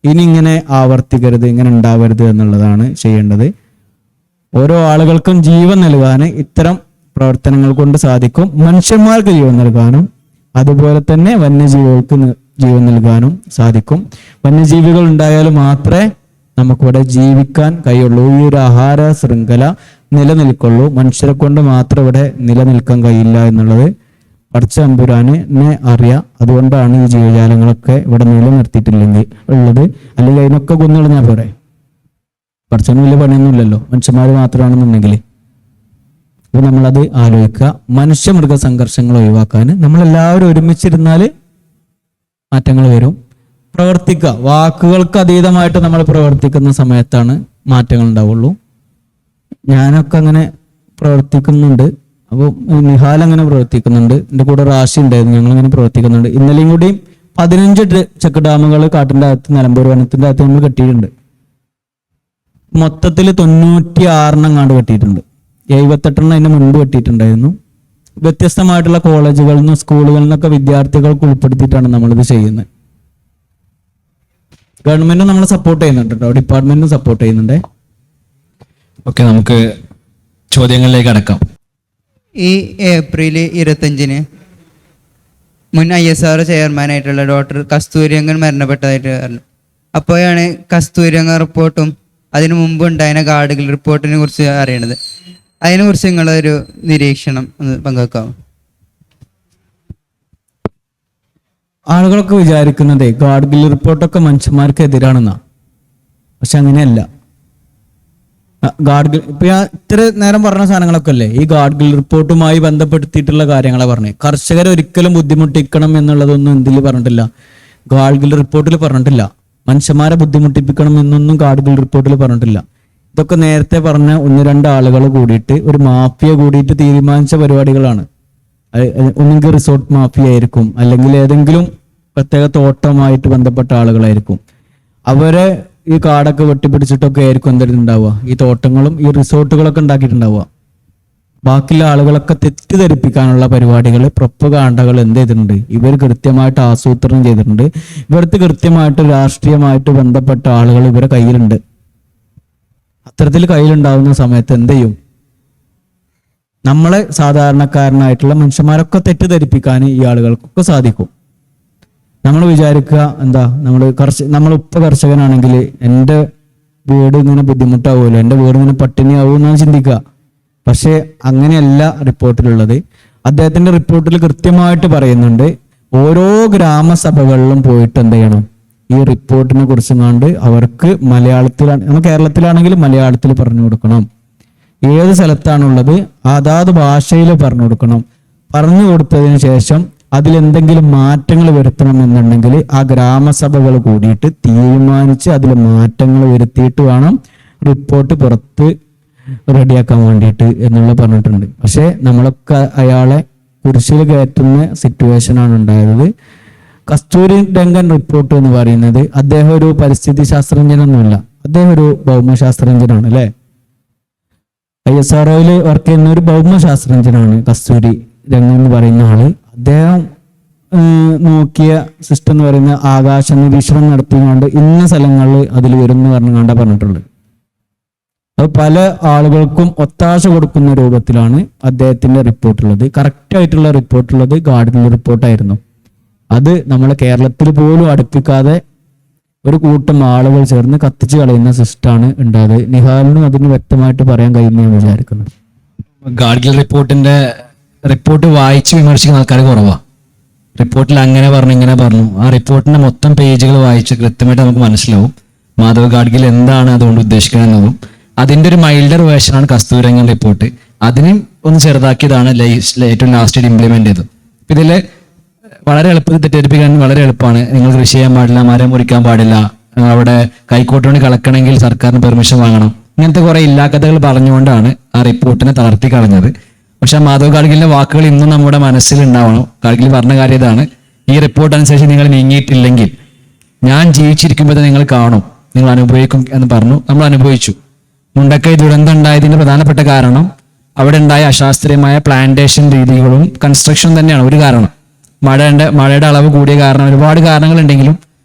ഇനി ഇങ്ങനെ ആവർത്തിക്കരുത്, ഇങ്ങനെ ഉണ്ടാവരുത് എന്നുള്ളതാണ് ചെയ്യേണ്ടത്. ഓരോ ആളുകൾക്കും ജീവൻ നൽകാൻ ഇത്തരം പ്രവർത്തനങ്ങൾ കൊണ്ട് സാധിക്കും. മനുഷ്യന്മാർക്ക് ജീവൻ നൽകാനും അതുപോലെ തന്നെ വന്യജീവികൾക്ക് ജീവൻ നൽകാനും സാധിക്കും. വന്യജീവികൾ ഉണ്ടായാൽ മാത്രമേ നമുക്കിവിടെ ജീവിക്കാൻ കഴിയുള്ളൂ. ഈ ഒരു ആഹാര ശൃംഖല നിലനിൽക്കുള്ളൂ. മനുഷ്യരെ കൊണ്ട് മാത്രം ഇവിടെ നിലനിൽക്കാൻ കഴിയില്ല എന്നുള്ളത് പടച്ച തമ്പുരാനെ അറിയാം. അതുകൊണ്ടാണ് ഈ ജീവജാലങ്ങളൊക്കെ ഇവിടെ നിലനിർത്തിയിട്ടില്ലെങ്കിൽ ഉള്ളത്. അല്ലെങ്കിൽ അതിനൊക്കെ കൊന്നുകളഞ്ഞാൽ പോരെ. പടച്ചന് വലിയ പണിയൊന്നുമില്ലല്ലോ, മനുഷ്യന്മാർ മാത്രമാണെന്നുണ്ടെങ്കിൽ. അപ്പൊ നമ്മളത് ആലോചിക്കുക. മനുഷ്യമൃഗ സംഘർഷങ്ങൾ ഒഴിവാക്കാൻ നമ്മളെല്ലാവരും ഒരുമിച്ചിരുന്നാൽ മാറ്റങ്ങൾ വരും. പ്രവർത്തിക്കുക. വാക്കുകൾക്ക് അതീതമായിട്ട് നമ്മൾ പ്രവർത്തിക്കുന്ന സമയത്താണ് മാറ്റങ്ങൾ ഉണ്ടാവുള്ളൂ. ഞാനൊക്കെ അങ്ങനെ പ്രവർത്തിക്കുന്നുണ്ട്. അപ്പോൾ നിഹാൽ അങ്ങനെ പ്രവർത്തിക്കുന്നുണ്ട്. എൻ്റെ കൂടെ റാഷി ഉണ്ടായിരുന്നു. ഞങ്ങളിങ്ങനെ പ്രവർത്തിക്കുന്നുണ്ട്. ഇന്നലെയും കൂടി 15 ചെക്ക് ഡാമുകൾ കാട്ടിൻ്റെ അകത്ത് നിലമ്പൂർ വനത്തിൻ്റെ അകത്ത് നമ്മൾ കെട്ടിയിട്ടുണ്ട്. മൊത്തത്തിൽ 96 എങ്ങാണ്ട് കെട്ടിയിട്ടുണ്ട്. 78 അതിന് മുൻപ് കെട്ടിയിട്ടുണ്ടായിരുന്നു. വ്യത്യസ്തമായിട്ടുള്ള കോളേജുകളിൽ നിന്നും സ്കൂളുകളിൽ നിന്നൊക്കെ വിദ്യാർത്ഥികൾക്ക് ഉൾപ്പെടുത്തിയിട്ടാണ് നമ്മളിത് ചെയ്യുന്നത്. ഗവൺമെന്റ് നമ്മളെ സപ്പോർട്ട് ചെയ്യുന്നുണ്ട് കേട്ടോ, ഡിപ്പാർട്ട്മെന്റും സപ്പോർട്ട് ചെയ്യുന്നുണ്ട്. ഓക്കെ, നമുക്ക് ചോദ്യങ്ങളിലേക്ക് അടക്കാം. ഈ ഏപ്രിൽ 25 മുൻ ISR ചെയർമാനായിട്ടുള്ള ഡോക്ടർ കസ്തൂരിരംഗൻ മരണപ്പെട്ടതായിട്ട് പറഞ്ഞു. അപ്പോഴാണ് കസ്തൂരിരംഗൻ റിപ്പോർട്ടും അതിനു മുമ്പ് ഉണ്ടായ ഗാർഡുകൾ റിപ്പോർട്ടിനെ കുറിച്ച് അറിയണത്. അതിനെക്കുറിച്ച് നിങ്ങളൊരു നിരീക്ഷണം ഒന്ന് പങ്കുവെക്കാമോ? ആളുകളൊക്കെ വിചാരിക്കുന്നതേ ഗാഡ്ഗിൽ റിപ്പോർട്ടൊക്കെ മനുഷ്യന്മാർക്ക് എതിരാണെന്നാ. പക്ഷെ അങ്ങനെയല്ല. ഗാഡ്ഗിൽ ഇപ്പൊ ഞാൻ ഇത്ര നേരം പറഞ്ഞ സാധനങ്ങളൊക്കെ അല്ലേ ഈ ഗാഡ്ഗിൽ റിപ്പോർട്ടുമായി ബന്ധപ്പെടുത്തിയിട്ടുള്ള കാര്യങ്ങളാണ് പറഞ്ഞത്. കർഷകരെ ഒരിക്കലും ബുദ്ധിമുട്ടിക്കണം എന്നുള്ളതൊന്നും എന്തിൽ പറഞ്ഞിട്ടില്ല, ഗാഡ്ഗിൽ റിപ്പോർട്ടിൽ പറഞ്ഞിട്ടില്ല. മനുഷ്യന്മാരെ ബുദ്ധിമുട്ടിപ്പിക്കണം എന്നൊന്നും ഗാഡ്ഗിൽ റിപ്പോർട്ടിൽ പറഞ്ഞിട്ടില്ല. ഇതൊക്കെ നേരത്തെ പറഞ്ഞ 1-2 ആളുകൾ കൂടിയിട്ട് ഒരു മാഫിയ കൂടിയിട്ട് തീരുമാനിച്ച പരിപാടികളാണ്. ഒന്നുകിൽ റിസോർട്ട് മാഫിയ ആയിരിക്കും, അല്ലെങ്കിൽ ഏതെങ്കിലും പ്രത്യേക തോട്ടമായിട്ട് ബന്ധപ്പെട്ട ആളുകളായിരിക്കും. അവരെ ഈ കാടൊക്കെ വെട്ടിപ്പിടിച്ചിട്ടൊക്കെ ആയിരിക്കും എന്തെങ്കിലും ഉണ്ടാവുക. ഈ തോട്ടങ്ങളും ഈ റിസോർട്ടുകളൊക്കെ ഉണ്ടാക്കിയിട്ടുണ്ടാവുക. ബാക്കിയുള്ള ആളുകളൊക്കെ തെറ്റിദ്ധരിപ്പിക്കാനുള്ള പരിപാടികൾ, പ്രൊപ്പഗാണ്ടകൾ എന്ത് ചെയ്തിട്ടുണ്ട്? ഇവർ കൃത്യമായിട്ട് ആസൂത്രണം ചെയ്തിട്ടുണ്ട്. ഇവർക്ക് കൃത്യമായിട്ട് രാഷ്ട്രീയമായിട്ട് ബന്ധപ്പെട്ട ആളുകൾ ഇവരെ കയ്യിലുണ്ട്. അത്തരത്തിൽ കയ്യിലുണ്ടാവുന്ന സമയത്ത് എന്ത് ചെയ്യും? നമ്മളെ സാധാരണക്കാരനായിട്ടുള്ള മനുഷ്യന്മാരൊക്കെ തെറ്റിദ്ധരിപ്പിക്കാൻ ഈ ആളുകൾക്കൊക്കെ സാധിക്കും. നമ്മൾ വിചാരിക്കുക എന്താ, നമ്മൾ ഉപ്പ കർഷകനാണെങ്കിൽ എൻ്റെ വീട് ഇങ്ങനെ ബുദ്ധിമുട്ടാവുമല്ലോ, എൻ്റെ വീട് ഇങ്ങനെ പട്ടിണിയാവും എന്നാണ് ചിന്തിക്കുക. പക്ഷേ അങ്ങനെയല്ല റിപ്പോർട്ടിലുള്ളത്. അദ്ദേഹത്തിന്റെ റിപ്പോർട്ടിൽ കൃത്യമായിട്ട് പറയുന്നുണ്ട്, ഓരോ ഗ്രാമസഭകളിലും പോയിട്ട് എന്ത് ചെയ്യണം, ഈ റിപ്പോർട്ടിനെ കുറിച്ചും കണ്ട് അവർക്ക് മലയാളത്തിലാണ്, നമ്മൾ കേരളത്തിലാണെങ്കിൽ മലയാളത്തിൽ പറഞ്ഞു കൊടുക്കണം. ഏത് സ്ഥലത്താണുള്ളത് അതാത് ഭാഷയിൽ പറഞ്ഞു കൊടുക്കണം. പറഞ്ഞു കൊടുത്തതിന് ശേഷം അതിലെന്തെങ്കിലും മാറ്റങ്ങൾ വരുത്തണം എന്നുണ്ടെങ്കിൽ ആ ഗ്രാമസഭകൾ കൂടിയിട്ട് തീരുമാനിച്ച് അതിൽ മാറ്റങ്ങൾ വരുത്തിയിട്ട് വേണം റിപ്പോർട്ട് പുറത്ത് റെഡിയാക്കാൻ വേണ്ടിയിട്ട് എന്നുള്ള പറഞ്ഞിട്ടുണ്ട്. പക്ഷെ നമ്മളൊക്കെ അയാളെ കുരിശിൽ കയറ്റുന്ന സിറ്റുവേഷനാണ് ഉണ്ടായത്. കസ്തൂരി രംഗൻ റിപ്പോർട്ട് എന്ന് പറയുന്നത്, അദ്ദേഹം ഒരു പരിസ്ഥിതി ശാസ്ത്രജ്ഞനൊന്നുമല്ല, അദ്ദേഹം ഒരു ഭൗമശാസ്ത്രജ്ഞനാണ് അല്ലെ. ISROയിൽ വർക്ക് ചെയ്യുന്ന ഒരു ഭൗമശാസ്ത്രജ്ഞനാണ് കസ്തൂരി രംഗൻ എന്ന് പറയുന്ന ആള്. അദ്ദേഹം നോക്കിയ സിസ്റ്റം എന്ന് പറയുന്ന ആകാശ നിരീക്ഷണം നടത്തിക്കൊണ്ട് ഇന്ന സ്ഥലങ്ങളിൽ അതിൽ വരും എന്ന് പറഞ്ഞിട്ടുള്ളത്. അത് പല ആളുകൾക്കും ഒത്താശ കൊടുക്കുന്ന രൂപത്തിലാണ് അദ്ദേഹത്തിന്റെ റിപ്പോർട്ടുള്ളത്. കറക്റ്റ് ആയിട്ടുള്ള റിപ്പോർട്ടുള്ളത് ഗാർഡിയൻ റിപ്പോർട്ടായിരുന്നു. അത് നമ്മളെ കേരളത്തിൽ പോലും അടുപ്പിക്കാതെ ഒരു കൂട്ടം ആളുകൾ ചേർന്ന് കത്തിച്ചു കളയുന്ന സിസ്റ്റമാണ് ഉണ്ടായത്. നിഹാലിനും അതിന് വ്യക്തമായിട്ട് പറയാൻ കഴിയുന്ന ഞാൻ വിചാരിക്കുന്നു. ഗാഡ്ഗിൽ റിപ്പോർട്ട് വായിച്ച് വിമർശിക്കുന്ന ആൾക്കാർ കുറവാണ്. റിപ്പോർട്ടിൽ അങ്ങനെ പറഞ്ഞു ഇങ്ങനെ പറഞ്ഞു, ആ റിപ്പോർട്ടിന്റെ മൊത്തം പേജുകൾ വായിച്ച് കൃത്യമായിട്ട് നമുക്ക് മനസ്സിലാവും മാധവ് ഗാഡ്ഗിൽ എന്താണ് അതുകൊണ്ട് ഉദ്ദേശിക്കണമെന്നതും. അതിന്റെ ഒരു മൈൽഡർ വേർഷനാണ് കസ്തൂരംഗൻ റിപ്പോർട്ട്. അതിനും ഒന്ന് ചെറുതാക്കിയതാണ് ഏറ്റവും ലാസ്റ്റ് ഇംപ്ലിമെന്റ് ചെയ്തത്. ഇതില് വളരെ എളുപ്പത്തിൽ തെറ്റിദ്ധരിപ്പിക്കാൻ വളരെ എളുപ്പമാണ്. നിങ്ങൾ കൃഷി ചെയ്യാൻ പാടില്ല, മരം മുറിക്കാൻ പാടില്ല, അവിടെ കൈക്കോട്ടുകൊണ്ട് കളക്കണമെങ്കിൽ സർക്കാരിന് പെർമിഷൻ വാങ്ങണം, ഇങ്ങനത്തെ കുറെ ഇല്ലാക്കഥകൾ പറഞ്ഞുകൊണ്ടാണ് ആ റിപ്പോർട്ടിനെ തളർത്തി കളഞ്ഞത്. പക്ഷെ മാധവ് ഗാഡ്ഗിലിന്റെ വാക്കുകൾ ഇന്നും നമ്മുടെ മനസ്സിൽ ഉണ്ടാവണം. ഗാഡ്ഗിൽ പറഞ്ഞ കാര്യം ഇതാണ്, ഈ റിപ്പോർട്ട് അനുസരിച്ച് നിങ്ങൾ നീങ്ങിയിട്ടില്ലെങ്കിൽ ഞാൻ ജീവിച്ചിരിക്കുമ്പോൾ നിങ്ങൾ കാണും, നിങ്ങൾ അനുഭവിക്കും എന്ന് പറഞ്ഞു. നമ്മൾ അനുഭവിച്ചു. മുണ്ടക്കൈ ദുരന്തം ഉണ്ടായതിന്റെ പ്രധാനപ്പെട്ട കാരണം അവിടെ ഉണ്ടായ അശാസ്ത്രീയമായ പ്ലാന്റേഷൻ രീതികളും കൺസ്ട്രക്ഷൻ തന്നെയാണ് ഒരു കാരണം. മഴയുടെ അളവ് കൂടിയ കാരണം, ഒരുപാട് കാരണങ്ങളുണ്ടെങ്കിലും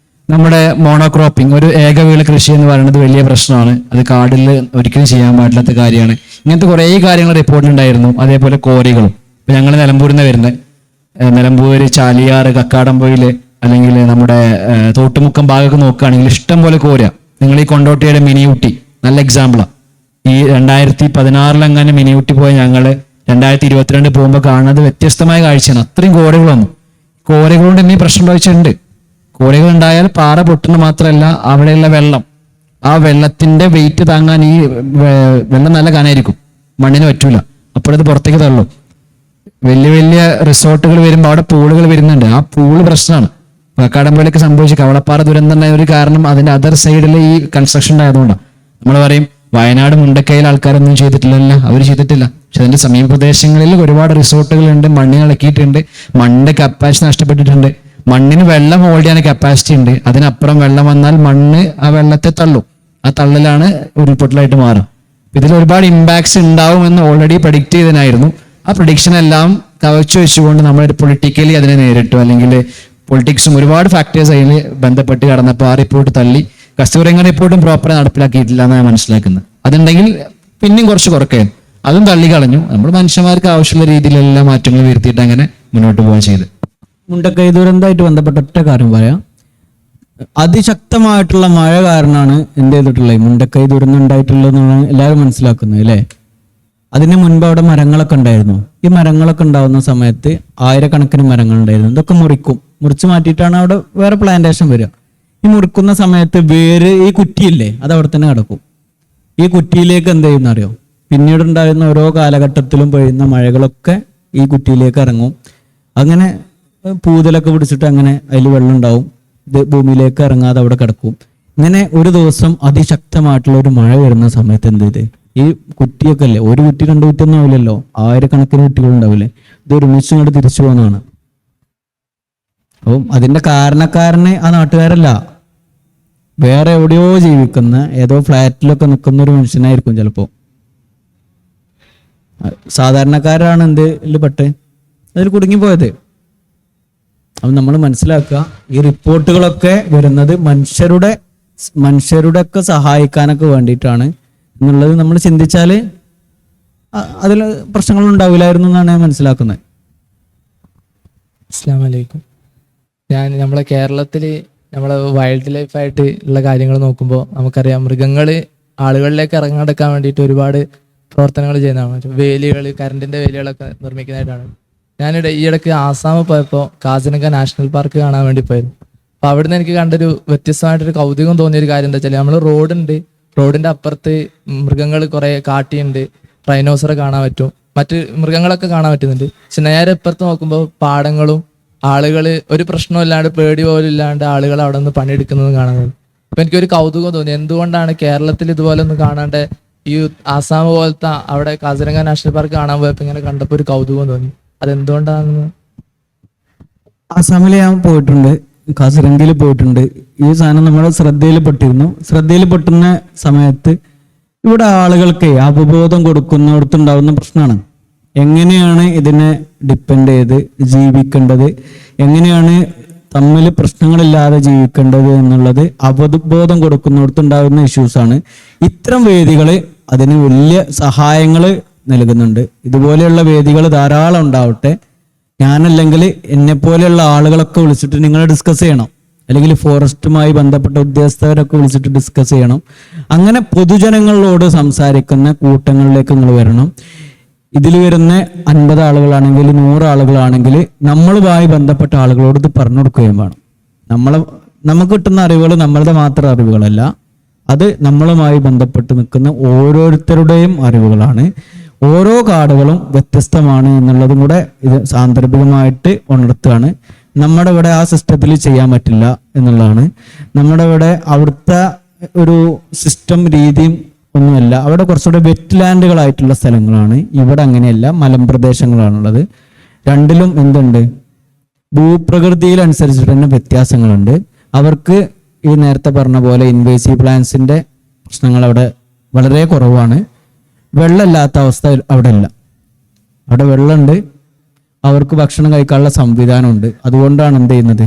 നമ്മുടെ മോണോക്രോപ്പിംഗ്, ഒരു ഏകവിള കൃഷി എന്ന് പറയുന്നത് വലിയ പ്രശ്നമാണ്. അത് കാടിൽ ഒരിക്കലും ചെയ്യാൻ പാടില്ലാത്ത കാര്യമാണ്. ഇങ്ങനത്തെ കുറേ കാര്യങ്ങൾ റിപ്പോർട്ടിലുണ്ടായിരുന്നു. അതേപോലെ കോറികളും. ഇപ്പൊ ഞങ്ങൾ നിലമ്പൂരിൽ നിന്ന് വരുന്നത്, നിലമ്പൂര് ചാലിയാറ് കക്കാടംപൊയില് അല്ലെങ്കിൽ നമ്മുടെ തോട്ടുമുക്കം ഭാഗമൊക്കെ നോക്കുകയാണെങ്കിൽ ഇഷ്ടം പോലെ കോര. നിങ്ങൾ ഈ കൊണ്ടോട്ടിയുടെ മിനി ഊട്ടി നല്ല എക്സാമ്പിളാണ്. ഈ 2016 മിനി ഊട്ടി പോയ ഞങ്ങള് 2022 പോകുമ്പോൾ കാണുന്നത് വ്യത്യസ്തമായ കാഴ്ചയാണ്. അത്രയും കോരകൾ വന്നു. കോരകൾ കൊണ്ട് എന്നീ പ്രശ്നം ചോദിച്ചിട്ടുണ്ട്. കോരകൾ ഉണ്ടായാൽ പാറ പൊട്ടുന്ന മാത്രമല്ല അവിടെയുള്ള വെള്ളം, ആ വെള്ളത്തിന്റെ വെയിറ്റ് താങ്ങാൻ ഈ വെള്ളം നല്ല കനമായിരിക്കും, മണ്ണിന് പറ്റൂല, അപ്പോഴത് പുറത്തേക്ക് തള്ളും. വലിയ വലിയ റിസോർട്ടുകൾ വരുമ്പോൾ അവിടെ പൂളുകൾ വരുന്നുണ്ട്, ആ പൂള് പ്രശ്നമാണ്. കക്കാടംപൊയിലൊക്കെ സംഭവിച്ച കവളപ്പാറ ദുരന്തം ഉണ്ടായ ഒരു കാരണം അതിന്റെ അതർ സൈഡിൽ ഈ കൺസ്ട്രക്ഷൻ ഉണ്ടായതുകൊണ്ടാണ്. നമ്മൾ പറയും വയനാട് മുണ്ടക്കൈയിൽ ആൾക്കാരൊന്നും ചെയ്തിട്ടില്ലല്ലോ, അവർ ചെയ്തിട്ടില്ല. പക്ഷെ അതിന്റെ സമീപ പ്രദേശങ്ങളിൽ ഒരുപാട് റിസോർട്ടുകളുണ്ട്, മണ്ണ് ഇളക്കിയിട്ടുണ്ട്, മണ്ണിന്റെ കപ്പാസിറ്റി നഷ്ടപ്പെട്ടിട്ടുണ്ട്. മണ്ണിന് വെള്ളം ഹോൾഡ് ചെയ്യാൻ കപ്പാസിറ്റി ഉണ്ട്, അതിനപ്പുറം വെള്ളം വന്നാൽ മണ്ണ് ആ വെള്ളത്തെ തള്ളും. ആ തള്ളലാണ് ഉരുൾപൊട്ടലായിട്ട് മാറും. ഇതിൽ ഒരുപാട് ഇമ്പാക്ട്സ് ഉണ്ടാവുമെന്ന് ഓൾറെഡി പ്രഡിക്റ്റ് ചെയ്തതിനായിരുന്നു. ആ പ്രഡിക്ഷൻ എല്ലാം കവച്ചു വെച്ചുകൊണ്ട് നമ്മൾ പൊളിറ്റിക്കലി അതിനെ നേരിട്ടു, അല്ലെങ്കിൽ പൊളിറ്റിക്സും ഒരുപാട് ഫാക്ടേഴ്സ് അതിൽ ബന്ധപ്പെട്ട് കടന്നപ്പോൾ ആ റിപ്പോർട്ട് തള്ളി. കസ്തൂരംഗൻ റിപ്പോർട്ടും പ്രോപ്പറായി നടപ്പിലാക്കിയിട്ടില്ല എന്നാണ് മനസ്സിലാക്കുന്നത്. അതുണ്ടെങ്കിൽ പിന്നെയും കുറച്ച് കുറയ്ക്കാൻ അതും തള്ളിക്കളഞ്ഞു. നമ്മൾ മനുഷ്യന്മാർക്ക് ആവശ്യമുള്ള രീതിയിലെല്ലാം മാറ്റങ്ങൾ വരുത്തിയിട്ട് അങ്ങനെ മുന്നോട്ട് പോകാൻ ചെയ്ത്. മുണ്ടക്കൈ ദുരന്തമായിട്ട് ബന്ധപ്പെട്ട ഒറ്റ കാര്യം പറയാം. അതിശക്തമായിട്ടുള്ള മഴ കാരണമാണ് എന്ത് ചെയ്തിട്ടുള്ളത്, മുണ്ടക്കൈ ദുരന്തം ഉണ്ടായിട്ടുള്ളതെന്നാണ് എല്ലാവരും മനസ്സിലാക്കുന്നത് അല്ലേ. അതിന് മുൻപ് അവിടെ മരങ്ങളൊക്കെ ഉണ്ടായിരുന്നു. ഈ മരങ്ങളൊക്കെ ഉണ്ടാവുന്ന സമയത്ത് ആയിരക്കണക്കിന് മരങ്ങൾ ഉണ്ടായിരുന്നു. ഇതൊക്കെ മുറിച്ച് മാറ്റിയിട്ടാണ് അവിടെ വേറെ പ്ലാന്റേഷൻ വരിക. ഈ മുറിക്കുന്ന സമയത്ത് വേര്, ഈ കുറ്റിയില്ലേ, അത് അവിടെ തന്നെ കിടക്കും. ഈ കുറ്റിയിലേക്ക് എന്ത് ചെയ്യുന്ന അറിയോ, പിന്നീട് ഉണ്ടായിരുന്ന ഓരോ കാലഘട്ടത്തിലും പെയ്യുന്ന മഴകളൊക്കെ ഈ കുറ്റിയിലേക്ക് ഇറങ്ങും. അങ്ങനെ പൂതലൊക്കെ പിടിച്ചിട്ട് അങ്ങനെ അതിൽ വെള്ളം ഉണ്ടാവും. ഇത് ഭൂമിയിലേക്ക് ഇറങ്ങാതെ അവിടെ കിടക്കും. ഇങ്ങനെ ഒരു ദിവസം അതിശക്തമായിട്ടുള്ള ഒരു മഴ വരുന്ന സമയത്ത് എന്ത് ചെയ്ത്, ഈ കുറ്റിയൊക്കെ അല്ലേ, ഒരു കുറ്റി 2 കുറ്റിയൊന്നും ആവില്ലല്ലോ, ആയിരക്കണക്കിന് കുറ്റികൾ ഉണ്ടാവില്ലേ, ഇത് ഒരുമിച്ച് ഇങ്ങോട്ട് തിരിച്ചു പോകുന്നതാണ്. അപ്പം അതിന്റെ കാരണക്കാരന് ആ നാട്ടുകാരല്ല, വേറെ എവിടെയോ ജീവിക്കുന്ന ഏതോ ഫ്ലാറ്റിലൊക്കെ നിൽക്കുന്ന ഒരു മനുഷ്യനായിരിക്കും ചിലപ്പോ. സാധാരണക്കാരാണ് എന്തിൽ പെട്ട് അതിൽ കുടുങ്ങിപ്പോയത്. അപ്പം നമ്മൾ മനസ്സിലാക്കുക, ഈ റിപ്പോർട്ടുകളൊക്കെ വരുന്നത് മനുഷ്യരുടെ ഒക്കെ സഹായിക്കാനൊക്കെ വേണ്ടിയിട്ടാണ് എന്നുള്ളത് നമ്മൾ ചിന്തിച്ചാൽ അതിൽ പ്രശ്നങ്ങൾ ഉണ്ടാവില്ലായിരുന്നു എന്നാണ് ഞാൻ മനസ്സിലാക്കുന്നത്. അസ്സലാമു അലൈക്കും. നമ്മളെ കേരളത്തിൽ നമ്മളെ വൈൽഡ് ലൈഫായിട്ട് ഉള്ള കാര്യങ്ങൾ നോക്കുമ്പോൾ നമുക്കറിയാം, മൃഗങ്ങൾ ആളുകളിലേക്ക് ഇറങ്ങാതെക്കാൻ വേണ്ടിയിട്ട് ഒരുപാട് പ്രവർത്തനങ്ങൾ ചെയ്യുന്നതാണ്. വേലികൾ, കറണ്ടിൻ്റെ വേലികളൊക്കെ നിർമ്മിക്കുന്നതായിട്ടാണ്. ഈ ഇടയ്ക്ക് ആസാമിൽ പോയപ്പോൾ കാസിരംഗ നാഷണൽ പാർക്ക് കാണാൻ വേണ്ടി പോയിരുന്നു. അപ്പോൾ അവിടുന്ന് എനിക്ക് കണ്ടൊരു വ്യത്യസ്തമായിട്ടൊരു കൗതുകം തോന്നിയൊരു കാര്യം എന്താ വെച്ചാൽ, നമ്മൾ റോഡിൻ്റെ അപ്പുറത്ത് മൃഗങ്ങൾ കുറേ കാട്ടിയുണ്ട്, റൈനോസറെ കാണാൻ പറ്റും, മറ്റ് മൃഗങ്ങളൊക്കെ കാണാൻ പറ്റുന്നുണ്ട്. പക്ഷെ നേരെ ഇപ്പുറത്ത് നോക്കുമ്പോൾ പാടങ്ങളും ആളുകൾ ഒരു പ്രശ്നമില്ലാണ്ട്, പേടി പോലും ഇല്ലാണ്ട് ആളുകൾ അവിടെ നിന്ന് പണിയെടുക്കുന്നതും കാണുന്നത്. അപ്പം എനിക്കൊരു കൗതുകം തോന്നി, എന്തുകൊണ്ടാണ് കേരളത്തിൽ ഇതുപോലെ ഒന്നും കാണാണ്ട് ഈ ആസാം പോലത്തെ അവിടെ കാസിരംഗ നാഷണൽ പാർക്ക് കാണാൻ പോയപ്പോൾ ഇങ്ങനെ കണ്ടപ്പോൾ ഒരു കൗതുകം തോന്നി. അതെന്തുകൊണ്ടാണെന്ന്. ആസാമിൽ ഞാൻ പോയിട്ടുണ്ട്, കാസിരംഗയിൽ പോയിട്ടുണ്ട്. ഈ സാധനം നമ്മുടെ ശ്രദ്ധയിൽപ്പെട്ടുന്ന സമയത്ത് ഇവിടെ ആളുകൾക്ക് അവബോധം കൊടുക്കുന്നിടത്തുണ്ടാവുന്ന പ്രശ്നമാണ്. എങ്ങനെയാണ് ഇതിനെ ഡിപ്പെൻഡ് ചെയ്ത് ജീവിക്കേണ്ടത്, എങ്ങനെയാണ് തമ്മിൽ പ്രശ്നങ്ങളില്ലാതെ ജീവിക്കേണ്ടത് എന്നുള്ളത് അവബോധം കൊടുക്കുന്നിടത്തുണ്ടാകുന്ന ഇഷ്യൂസാണ്. ഇത്തരം വേദികൾ അതിന് വലിയ സഹായങ്ങൾ നൽകുന്നുണ്ട്. ഇതുപോലെയുള്ള വേദികൾ ധാരാളം ഉണ്ടാവട്ടെ. ഞാനല്ലെങ്കിൽ എന്നെപ്പോലെയുള്ള ആളുകളൊക്കെ വിളിച്ചിട്ട് നിങ്ങൾ ഡിസ്കസ് ചെയ്യണം, അല്ലെങ്കിൽ ഫോറസ്റ്റുമായി ബന്ധപ്പെട്ട ഉദ്യോഗസ്ഥരൊക്കെ വിളിച്ചിട്ട് ഡിസ്കസ് ചെയ്യണം. അങ്ങനെ പൊതുജനങ്ങളോട് സംസാരിക്കുന്ന കൂട്ടങ്ങളിലേക്ക് നിങ്ങൾ വരണം. ഇതിൽ വരുന്ന 50 ആളുകളാണെങ്കിൽ 100 ആളുകളാണെങ്കിൽ നമ്മളുമായി ബന്ധപ്പെട്ട ആളുകളോട് ഇത് പറഞ്ഞു കൊടുക്കുകയും വേണം. നമുക്ക് കിട്ടുന്ന അറിവുകൾ നമ്മളുടെ മാത്രം അറിവുകളല്ല, അത് നമ്മളുമായി ബന്ധപ്പെട്ട് നിൽക്കുന്ന ഓരോരുത്തരുടെയും അറിവുകളാണ്. ഓരോ കാർഡുകളും വ്യത്യസ്തമാണ് എന്നുള്ളതും കൂടെ ഇത് സാന്ദർഭികമായിട്ട് ഉണർത്തുകയാണ്. നമ്മുടെ ഇവിടെ ആ സിസ്റ്റത്തിൽ ചെയ്യാൻ പറ്റില്ല എന്നുള്ളതാണ്. നമ്മുടെ ഇവിടെ അവിടുത്തെ ഒരു സിസ്റ്റം രീതിയും ഒന്നുമല്ല. അവിടെ കുറച്ചുകൂടെ വെറ്റ് ലാൻഡുകളായിട്ടുള്ള സ്ഥലങ്ങളാണ്. ഇവിടെ അങ്ങനെയല്ല, മലമ്പ്രദേശങ്ങളാണുള്ളത്. രണ്ടിലും എന്തുണ്ട്, ഭൂപ്രകൃതിയിലനുസരിച്ചിട്ട് തന്നെ വ്യത്യാസങ്ങളുണ്ട്. അവർക്ക് ഈ നേരത്തെ പറഞ്ഞ പോലെ ഇൻവേസീവ് പ്ലാന്റ്സിന്റെ പ്രശ്നങ്ങൾ അവിടെ വളരെ കുറവാണ്. വെള്ളമില്ലാത്ത അവസ്ഥ അവിടെ ഇല്ല. അവിടെ വെള്ളമുണ്ട്, അവർക്ക് ഭക്ഷണം കഴിക്കാനുള്ള സംവിധാനമുണ്ട്. അതുകൊണ്ടാണ് എന്ത് ചെയ്യുന്നത്,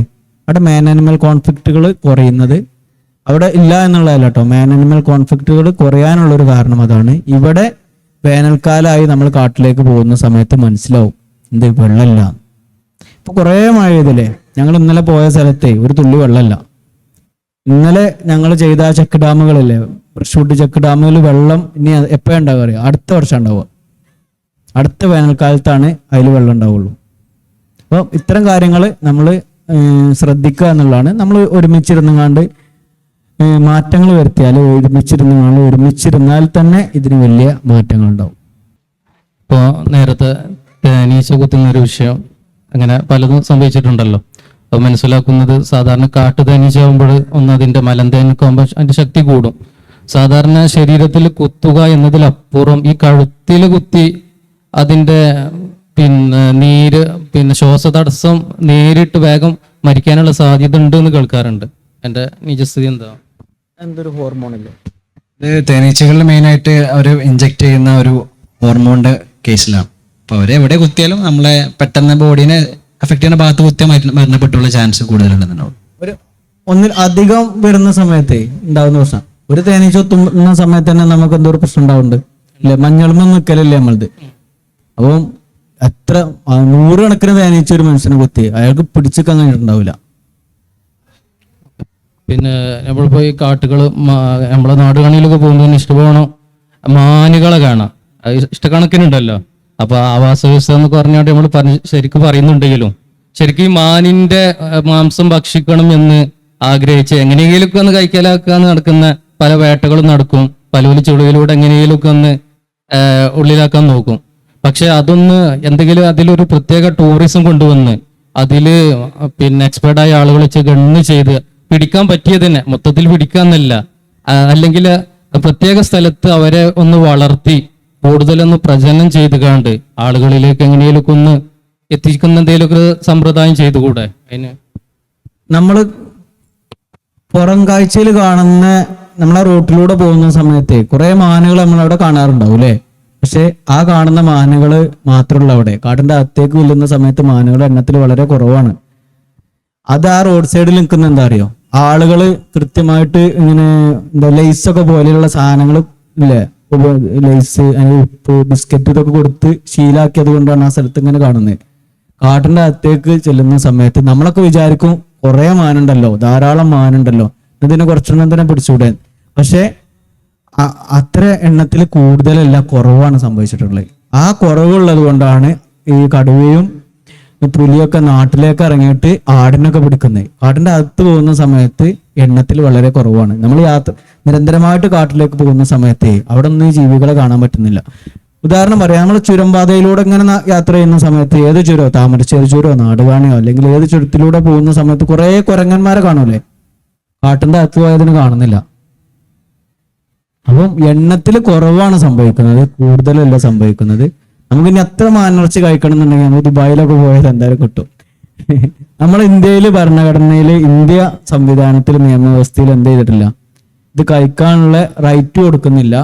അവിടെ മാൻ ആനിമൽ കോൺഫ്ലിക്റ്റുകൾ കുറയുന്നത്. അവിടെ ഇല്ല എന്നുള്ളതല്ല കേട്ടോ, മാൻ ആനിമൽ കോൺഫ്ലിക്റ്റുകൾ കുറയാനുള്ളൊരു കാരണം അതാണ്. ഇവിടെ വേനൽക്കാലമായി നമ്മൾ കാട്ടിലേക്ക് പോകുന്ന സമയത്ത് മനസ്സിലാവും എന്ത് വെള്ളമില്ല. ഇപ്പൊ കുറേ മഴ പെയ്തില്ലേ, ഞങ്ങൾ ഇന്നലെ പോയ സ്ഥലത്തെ ഒരു തുള്ളി വെള്ളമില്ല. ഇന്നലെ ഞങ്ങൾ ചെയ്ത ആ ചെക്ക് ഡാമുകളില്ലേ, ഷൂട്ട് ചെക്ക് ഡാമുകളിൽ വെള്ളം ഇനി എപ്പോഴാണ് ഉണ്ടാവുക അറിയാം, അടുത്ത വർഷം ഉണ്ടാവുക. അടുത്ത വേനൽക്കാലത്താണ് അതിൽ വെള്ളം ഉണ്ടാവുള്ളൂ. അപ്പോൾ ഇത്തരം കാര്യങ്ങൾ നമ്മൾ ശ്രദ്ധിക്കുക എന്നുള്ളതാണ്. നമ്മൾ ഒരുമിച്ചിരുന്നുകൊണ്ട് മാറ്റങ്ങൾ വരുത്തിയാൽ, ഒരുമിച്ചിരുന്നാൽ തന്നെ ഇതിന് വലിയ മാറ്റങ്ങൾ ഉണ്ടാവും. ഇപ്പോൾ നേരത്തെ തേനീച്ച കുത്തുന്നൊരു വിഷയം അങ്ങനെ പലതും സംഭവിച്ചിട്ടുണ്ടല്ലോ. അപ്പോൾ മനസ്സിലാക്കുന്നത് സാധാരണ കാട്ടു തേനീച്ച ആകുമ്പോൾ ഒന്ന് അതിൻ്റെ മലന്തേനൊക്കെ അതിൻ്റെ ശക്തി കൂടും. സാധാരണ ശരീരത്തിൽ കുത്തുക എന്നതിലപ്പുറം ഈ കഴുത്തിൽ കുത്തി അതിൻ്റെ നീര് ശ്വാസതടസ്സം നേരിട്ട് വേഗം മരിക്കാനുള്ള സാധ്യത ഉണ്ട് എന്ന് കേൾക്കാറുണ്ട്. എൻ്റെ നിജസ്ഥിതി എന്താ? എന്തൊരു ഹോർമോണല്ലേ ഇത് തേനീച്ചകളിൽ മെയിനായിട്ട് അവർ ഇഞ്ചെക്ട് ചെയ്യുന്ന ഒരു ഹോർമോണിന്റെ കേസിലാണ്. അപ്പോൾ അവരെവിടെ കുത്തിയാലും നമ്മളെ പെട്ടെന്ന് ബോഡീനെ അഫക്ട് ചെയ്യുന്ന ഭാഗത്ത് കുത്തിയാൽ മരണപ്പെട്ടുള്ള ചാൻസ് കൂടുതലുണ്ടെന്നുണ്ടാവും. ഒന്നിൽ അധികം വരുന്ന സമയത്തേ ഉണ്ടാവുന്ന പ്രശ്നം. ഒരു തേനീച്ച കുത്തുന്ന സമയത്ത് തന്നെ നമുക്ക് എന്തോ ഒരു പ്രശ്നം ഉണ്ടാവുന്നുണ്ട് അല്ലെ, മഞ്ഞൾമ നിൽക്കലല്ലേ നമ്മളത്. അപ്പം എത്ര 100 കണക്കിന് തേനീച്ച ഒരു മനുഷ്യനെ കുത്തി അയാൾക്ക് പിടിച്ചൊക്കെ അങ്ങനെ ഉണ്ടാവില്ല. പിന്നെ നമ്മളിപ്പോൾ ഈ കാട്ടുകൾ നമ്മളെ നാടുകാണിയിലൊക്കെ പോകുമ്പോൾ ഇഷ്ടപ്പെടണം മാനുകളെ കാണാം, ഇഷ്ടക്കണക്കിനുണ്ടല്ലോ. അപ്പൊ ആവാസ വ്യവസ്ഥ എന്നൊക്കെ പറഞ്ഞാൽ നമ്മൾ ശരിക്കും പറയുന്നുണ്ടെങ്കിലും ശരിക്കും ഈ മാനിന്റെ മാംസം ഭക്ഷിക്കണം എന്ന് ആഗ്രഹിച്ച് എങ്ങനെയെങ്കിലുമൊക്കെ ഒന്ന് കൈക്കലാക്കാന്ന് നടക്കുന്ന പല വേട്ടകളും നടക്കും. പല ചുളിയിലൂടെ എങ്ങനെയെങ്കിലുമൊക്കെ ഒന്ന് ഉള്ളിലാക്കാൻ നോക്കും. പക്ഷെ അതൊന്ന് എന്തെങ്കിലും അതിലൊരു പ്രത്യേക ടൂറിസം കൊണ്ടുവന്ന് അതില് എക്സ്പേർട്ടായ ആളുകൾ വെച്ച് ഗണ്ണ് ചെയ്ത് പിടിക്കാൻ പറ്റിയത് തന്നെ മൊത്തത്തിൽ പിടിക്കാന്നല്ല, അല്ലെങ്കിൽ പ്രത്യേക സ്ഥലത്ത് അവരെ ഒന്ന് വളർത്തി കൂടുതലൊന്ന് പ്രചരണം ചെയ്ത് കണ്ട് ആളുകളിലേക്ക് എങ്ങനെയൊക്കെ ഒന്ന് എത്തിക്കുന്ന എന്തെങ്കിലുമൊക്കെ സമ്പ്രദായം ചെയ്തുകൂടെ? അതിന് നമ്മൾ പുറം കാഴ്ചയിൽ കാണുന്ന നമ്മളെ റോട്ടിലൂടെ പോകുന്ന സമയത്ത് കുറെ മാനുകൾ നമ്മളവിടെ കാണാറുണ്ടാവും അല്ലേ. പക്ഷെ ആ കാണുന്ന മാനുകൾ മാത്രമുള്ള അവിടെ. കാട്ടിന്റെ അകത്തേക്ക് വെല്ലുന്ന സമയത്ത് മാനുകളുടെ എണ്ണത്തിൽ വളരെ കുറവാണ്. അത് ആ റോഡ് സൈഡിൽ നിൽക്കുന്ന എന്താ അറിയോ, ആളുകള് കൃത്യമായിട്ട് ഇങ്ങനെ എന്താ ലേസൊക്കെ പോലെയുള്ള സാധനങ്ങൾ ഇല്ലേ, ലേസ്, ഉപ്പ്, ബിസ്ക്കറ്റ് ഇതൊക്കെ കൊടുത്ത് ശീലാക്കിയത് കൊണ്ടാണ് ആ സ്ഥലത്ത് ഇങ്ങനെ കാണുന്നത്. കാട്ടിന്റെ അകത്തേക്ക് ചെല്ലുന്ന സമയത്ത് നമ്മളൊക്കെ വിചാരിക്കും കുറെ മാനുണ്ടല്ലോ, ധാരാളം മാനുണ്ടല്ലോ, ഇതിനെ കുറച്ചെണ്ണം തന്നെ പിടിച്ചുകൂടെ. പക്ഷെ അത്ര എണ്ണത്തിൽ കൂടുതലല്ല, കുറവാണ് സംഭവിച്ചിട്ടുള്ളത്. ആ കുറവുള്ളത് കൊണ്ടാണ് ഈ കടുവയും പുലിയൊക്കെ നാട്ടിലേക്ക് ഇറങ്ങിയിട്ട് ആടിനൊക്കെ പിടിക്കുന്നത്. കാട്ടിന്റെ അകത്ത് പോകുന്ന സമയത്ത് എണ്ണത്തിൽ വളരെ കുറവാണ്. നമ്മൾ നിരന്തരമായിട്ട് കാട്ടിലേക്ക് പോകുന്ന സമയത്ത് അവിടെ ഒന്നും ഈ ജീവികളെ കാണാൻ പറ്റുന്നില്ല. ഉദാഹരണം പറയാം, നമ്മൾ ചുരംപാതയിലൂടെ ഇങ്ങനെ യാത്ര ചെയ്യുന്ന സമയത്ത് ഏത് ചുരോ, താമരശ്ശേരി ചുരോ, നാടുകാണിയോ, അല്ലെങ്കിൽ ഏത് ചുരത്തിലൂടെ പോകുന്ന സമയത്ത് കുറെ കുരങ്ങന്മാരെ കാണൂലേ, കാട്ടിന്റെ അകത്ത് പോയതിന് കാണുന്നില്ല. അപ്പം എണ്ണത്തിൽ കുറവാണ് സംഭവിക്കുന്നത്, കൂടുതലല്ല സംഭവിക്കുന്നത്. നമുക്ക് ഇനി എത്ര മാനിറച്ചി കഴിക്കണം എന്നുണ്ടെങ്കിൽ നമുക്ക് ദുബായിലൊക്കെ പോയാൽ എന്തായാലും കിട്ടും. നമ്മൾ ഇന്ത്യയിൽ ഭരണഘടനയിൽ, ഇന്ത്യ സംവിധാനത്തിൽ, നിയമവ്യവസ്ഥയിൽ എന്ത് ചെയ്തിട്ടില്ല, ഇത് കഴിക്കാനുള്ള റൈറ്റ് കൊടുക്കുന്നില്ല.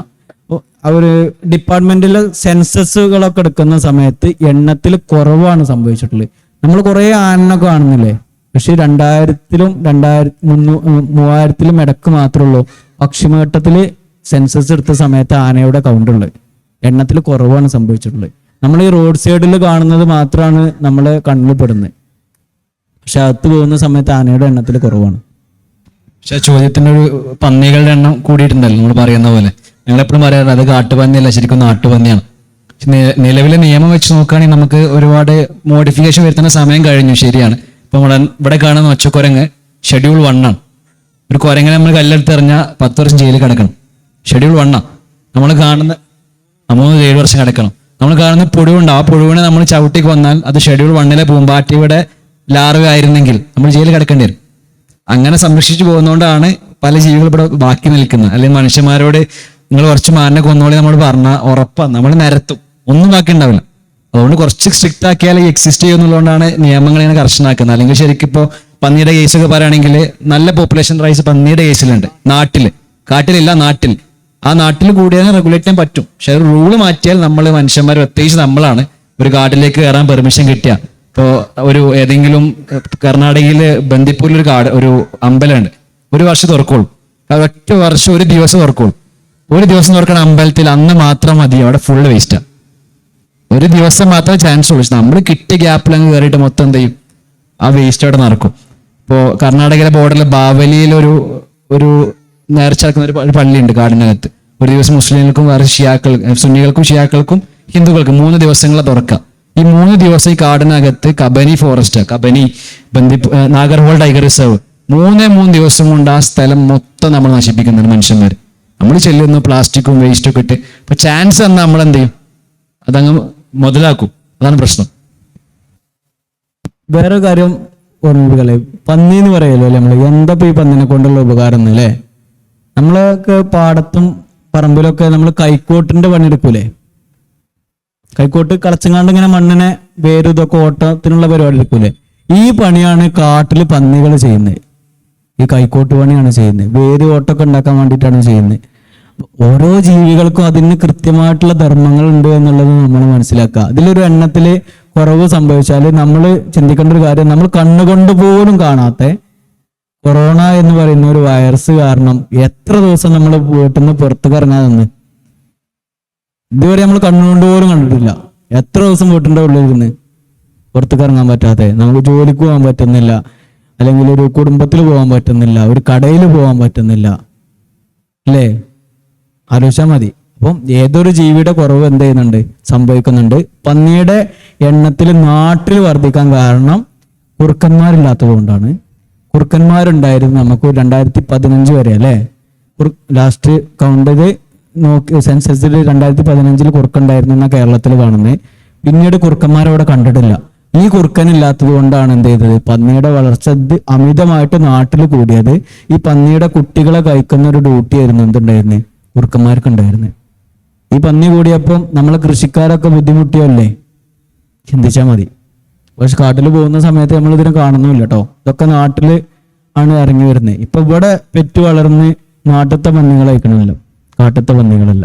അവര് ഡിപ്പാർട്ട്മെന്റിലെ സെൻസസുകളൊക്കെ എടുക്കുന്ന സമയത്ത് എണ്ണത്തിൽ കുറവാണ് സംഭവിച്ചിട്ടുള്ളത്. നമ്മൾ കുറെ ആനൊക്കെ കാണുന്നില്ലേ, പക്ഷെ 2000-ലും 3000-ലും ഇടക്ക് മാത്രമേ ഉള്ളൂ പക്ഷിമേട്ടത്തില് സെൻസസ് എടുത്ത സമയത്ത് ആനയുടെ കൗണ്ടുള്ളത്. എണ്ണത്തിൽ കുറവാണ് സംഭവിച്ചിട്ടുള്ളത്. നമ്മൾ ഈ റോഡ് സൈഡിൽ കാണുന്നത് മാത്രമാണ് നമ്മളെ കണ്ണിൽ പെടുന്നത്. പക്ഷെ അകത്ത് പോകുന്ന സമയത്ത് ആനയുടെ എണ്ണത്തിൽ കുറവാണ്. പക്ഷെ ചോദ്യത്തിന്റെ ഒരു പന്നികളുടെ എണ്ണം കൂടിയിട്ടുണ്ടല്ലോ, നമ്മൾ പറയുന്ന പോലെ. ഞങ്ങളെപ്പോഴും പറയാറ് അത് കാട്ടുപന്നിയല്ല, ശരിക്കും നാട്ടുപന്നിയാണ്. നിലവിലെ നിയമം വെച്ച് നോക്കുകയാണെങ്കിൽ നമുക്ക് ഒരുപാട് മോഡിഫിക്കേഷൻ വരുത്തുന്ന സമയം കഴിഞ്ഞു, ശരിയാണ്. ഇപ്പൊ ഇവിടെ കാണുന്ന ഒച്ചക്കുരങ്ങ് ഷെഡ്യൂൾ 1 ആണ്. ഒരു കുരങ്ങനെ നമ്മൾ കല്ലെടുത്തെറിഞ്ഞാൽ 10 വർഷം ജയിലിൽ കിടക്കണം. ഷെഡ്യൂൾ 1 ആണ്. നമ്മൾ കാണുന്ന 3-7 വർഷം കിടക്കണം. നമ്മൾ കാണുന്ന പുഴുവുണ്ടാവും, ആ പുഴുവിനെ നമ്മൾ ചവിട്ടി കൊന്നാൽ അത് ഷെഡ്യൂൾ 1 പൂമ്പാറ്റിയുടെ ലാർവ ആയിരുന്നെങ്കിൽ നമ്മൾ ജയിലിൽ കിടക്കേണ്ടി വരും. അങ്ങനെ സംരക്ഷിച്ചു പോകുന്നതുകൊണ്ടാണ് പല ജീവികൾ ഇവിടെ ബാക്കി നിൽക്കുന്നത്. അല്ലെങ്കിൽ മനുഷ്യന്മാരോട് നിങ്ങൾ കുറച്ച് മാനിനെ കൊന്നോളി നമ്മൾ പറഞ്ഞാൽ ഉറപ്പാണ് നമ്മൾ നിരത്തും, ഒന്നും ബാക്കി ഉണ്ടാവില്ല. അതുകൊണ്ട് കുറച്ച് സ്ട്രിക്റ്റ് ആക്കിയാൽ എക്സിസ്റ്റ് ചെയ്യുന്നുള്ളതുകൊണ്ടാണ് നിയമങ്ങൾ ഇങ്ങനെ കർശനാക്കുന്നത്. അല്ലെങ്കിൽ ശരിക്കും ഇപ്പോൾ പന്നിയുടെ കേസൊക്കെ പറയുകയാണെങ്കിൽ നല്ല പോപ്പുലേഷൻ റൈസ് പന്നിയുടെ കേസിലുണ്ട് നാട്ടിൽ, കാട്ടിലില്ല നാട്ടിൽ. ആ നാട്ടിൽ കൂടിയാൽ റെഗുലേറ്റ് ചെയ്യാൻ പറ്റും. പക്ഷെ ഒരു റൂള് മാറ്റിയാൽ നമ്മൾ മനുഷ്യന്മാർ, പ്രത്യേകിച്ച് നമ്മളാണ് ഒരു കാട്ടിലേക്ക് കയറാൻ പെർമിഷൻ കിട്ടിയ. ഇപ്പോൾ ഏതെങ്കിലും കർണാടകയിൽ ബന്ദിപ്പൂരിൽ ഒരു അമ്പലമുണ്ട്, ഒരു വർഷം തുറക്കുള്ളൂ. ഒറ്റ വർഷം ഒരു ദിവസം തുറക്കുള്ളൂ. ഒരു ദിവസം തുറക്കണ അമ്പലത്തിൽ അന്ന് മാത്രം മതി, അവിടെ ഫുള്ള് വേസ്റ്റാണ്. ഒരു ദിവസം മാത്രമേ ചാൻസ് ഉള്ളൂ. നമ്മൾ കിട്ടിയ ഗ്യാപ്പിൽ അങ്ങ് കയറിയിട്ട് മൊത്തം എന്ത് ചെയ്യും, ആ വേസ്റ്റ് അവിടെ നടക്കും. ഇപ്പോൾ കർണാടകയിലെ ബോർഡറിൽ ബാവലിയിൽ ഒരു നേർച്ച നടക്കുന്ന ഒരു പള്ളിയുണ്ട് കാടിനകത്ത്. ഒരു ദിവസം മുസ്ലിങ്ങൾക്കും വേറെ സുന്നികൾക്കും ഷിയാക്കൾക്കും ഹിന്ദുക്കൾക്കും 3 ദിവസങ്ങളെ തുറക്കാം. ഈ 3 ദിവസം ഈ കാടിനകത്ത് Kabini forest, Kabini Nagarhole tiger reserve 3 ദിവസം കൊണ്ട് ആ സ്ഥലം മൊത്തം നമ്മൾ നശിപ്പിക്കുന്നുണ്ട് മനുഷ്യന്മാർ. നമ്മൾ ചെല്ലുന്നു പ്ലാസ്റ്റിക്കും വേസ്റ്റൊക്കെ ഇട്ട്. അപ്പൊ ചാൻസ് എന്നാൽ നമ്മൾ എന്ത് ചെയ്യും, അതങ്ങ് മുതലാക്കും. അതാണ് പ്രശ്നം. വേറെ കാര്യം ഓർമ്മിപ്പിക്കല്ലേ, പന്നി എന്ന് പറയല്ലോ അല്ലെ, നമ്മൾ എന്താ ഈ പന്നിനെ കൊണ്ടുള്ള ഉപകാരം അല്ലേ. നമ്മളൊക്കെ പാടത്തും പറമ്പിലൊക്കെ നമ്മൾ കൈക്കോട്ടിന്റെ പണിയെടുക്കൂലേ, കൈക്കോട്ട് കളച്ചങ്ങാണ്ട് ഇങ്ങനെ മണ്ണിനെ വേര് ഇതൊക്കെ ഓട്ടത്തിനുള്ള പരിപാടി എടുക്കൂലേ. ഈ പണിയാണ് കാട്ടിൽ പന്നികൾ ചെയ്യുന്നത്. ഈ കൈക്കോട്ട് പണിയാണ് ചെയ്യുന്നത്, വേര് ഓട്ടൊക്കെ ഉണ്ടാക്കാൻ വേണ്ടിയിട്ടാണ് ചെയ്യുന്നത്. ഓരോ ജീവികൾക്കും അതിന് കൃത്യമായിട്ടുള്ള ധർമ്മങ്ങൾ ഉണ്ട് എന്നുള്ളത് നമ്മൾ മനസ്സിലാക്കുക. അതിലൊരു എണ്ണത്തില് കുറവ് സംഭവിച്ചാൽ നമ്മൾ ചിന്തിക്കേണ്ട ഒരു കാര്യം, നമ്മൾ കണ്ണുകൊണ്ട് പോലും കാണാത്ത കൊറോണ എന്ന് പറയുന്ന ഒരു വൈറസ് കാരണം എത്ര ദിവസം നമ്മൾ വീട്ടിൽ നിന്ന് പുറത്തേക്ക് ഇറങ്ങാൻ നിന്ന്, ഇതുവരെ നമ്മൾ കണ്ണുകൊണ്ട് പോലും കണ്ടിട്ടില്ല. എത്ര ദിവസം വീട്ടിൻ്റെ ഉള്ളിലിരുന്ന് പുറത്തേക്ക് ഇറങ്ങാൻ പറ്റാതെ, നമുക്ക് ജോലിക്ക് പോകാൻ പറ്റുന്നില്ല, അല്ലെങ്കിൽ ഒരു കുടുംബത്തിൽ പോകാൻ പറ്റുന്നില്ല, ഒരു കടയിൽ പോകാൻ പറ്റുന്നില്ല അല്ലേ, ആലോചിച്ചാൽ മതി. അപ്പം ഏതൊരു ജീവിയുടെ കുറവ് എന്ത് ചെയ്യുന്നുണ്ട്, സംഭവിക്കുന്നുണ്ട്. പന്നിയുടെ എണ്ണത്തിൽ നാട്ടിൽ വർദ്ധിക്കാൻ കാരണം കുറുക്കന്മാരില്ലാത്തത് കൊണ്ടാണ്. കുറുക്കന്മാരുണ്ടായിരുന്നു നമുക്ക് 2015 വരെ അല്ലേ, ലാസ്റ്റ് കൗണ്ട് ചെയ്ത് നോക്കി സെൻസസിൽ 2015 കുറുക്കുണ്ടായിരുന്നു എന്നാണ് കേരളത്തിൽ കാണുന്നത്. പിന്നീട് കുറുക്കന്മാരവിടെ കണ്ടിട്ടില്ല. ഈ കുറുക്കനില്ലാത്തത് കൊണ്ടാണ് എന്ത് ചെയ്തത്, പന്നിയുടെ വളർച്ച അമിതമായിട്ട് നാട്ടിൽ കൂടിയത്. ഈ പന്നിയുടെ കുട്ടികളെ കഴിക്കുന്ന ഒരു ഡ്യൂട്ടി ആയിരുന്നു എന്തുണ്ടായിരുന്നത്, കുറുക്കന്മാർക്ക് ഉണ്ടായിരുന്നത്. ഈ പന്നി കൂടിയപ്പം നമ്മളെ കൃഷിക്കാരൊക്കെ ബുദ്ധിമുട്ടിയല്ലേ, ചിന്തിച്ചാൽ മതി. പക്ഷെ കാട്ടിൽ പോകുന്ന സമയത്ത് നമ്മൾ ഇതിനെ കാണുന്നില്ല കേട്ടോ. ഇതൊക്കെ നാട്ടിൽ ആണ് ഇറങ്ങി വരുന്നത്. ഇപ്പൊ ഇവിടെ പെറ്റു വളർന്ന് നാട്ടിലത്തെ പന്നികൾ കഴിക്കണമല്ലോ, കാട്ടിലത്തെ പന്നികളല്ല.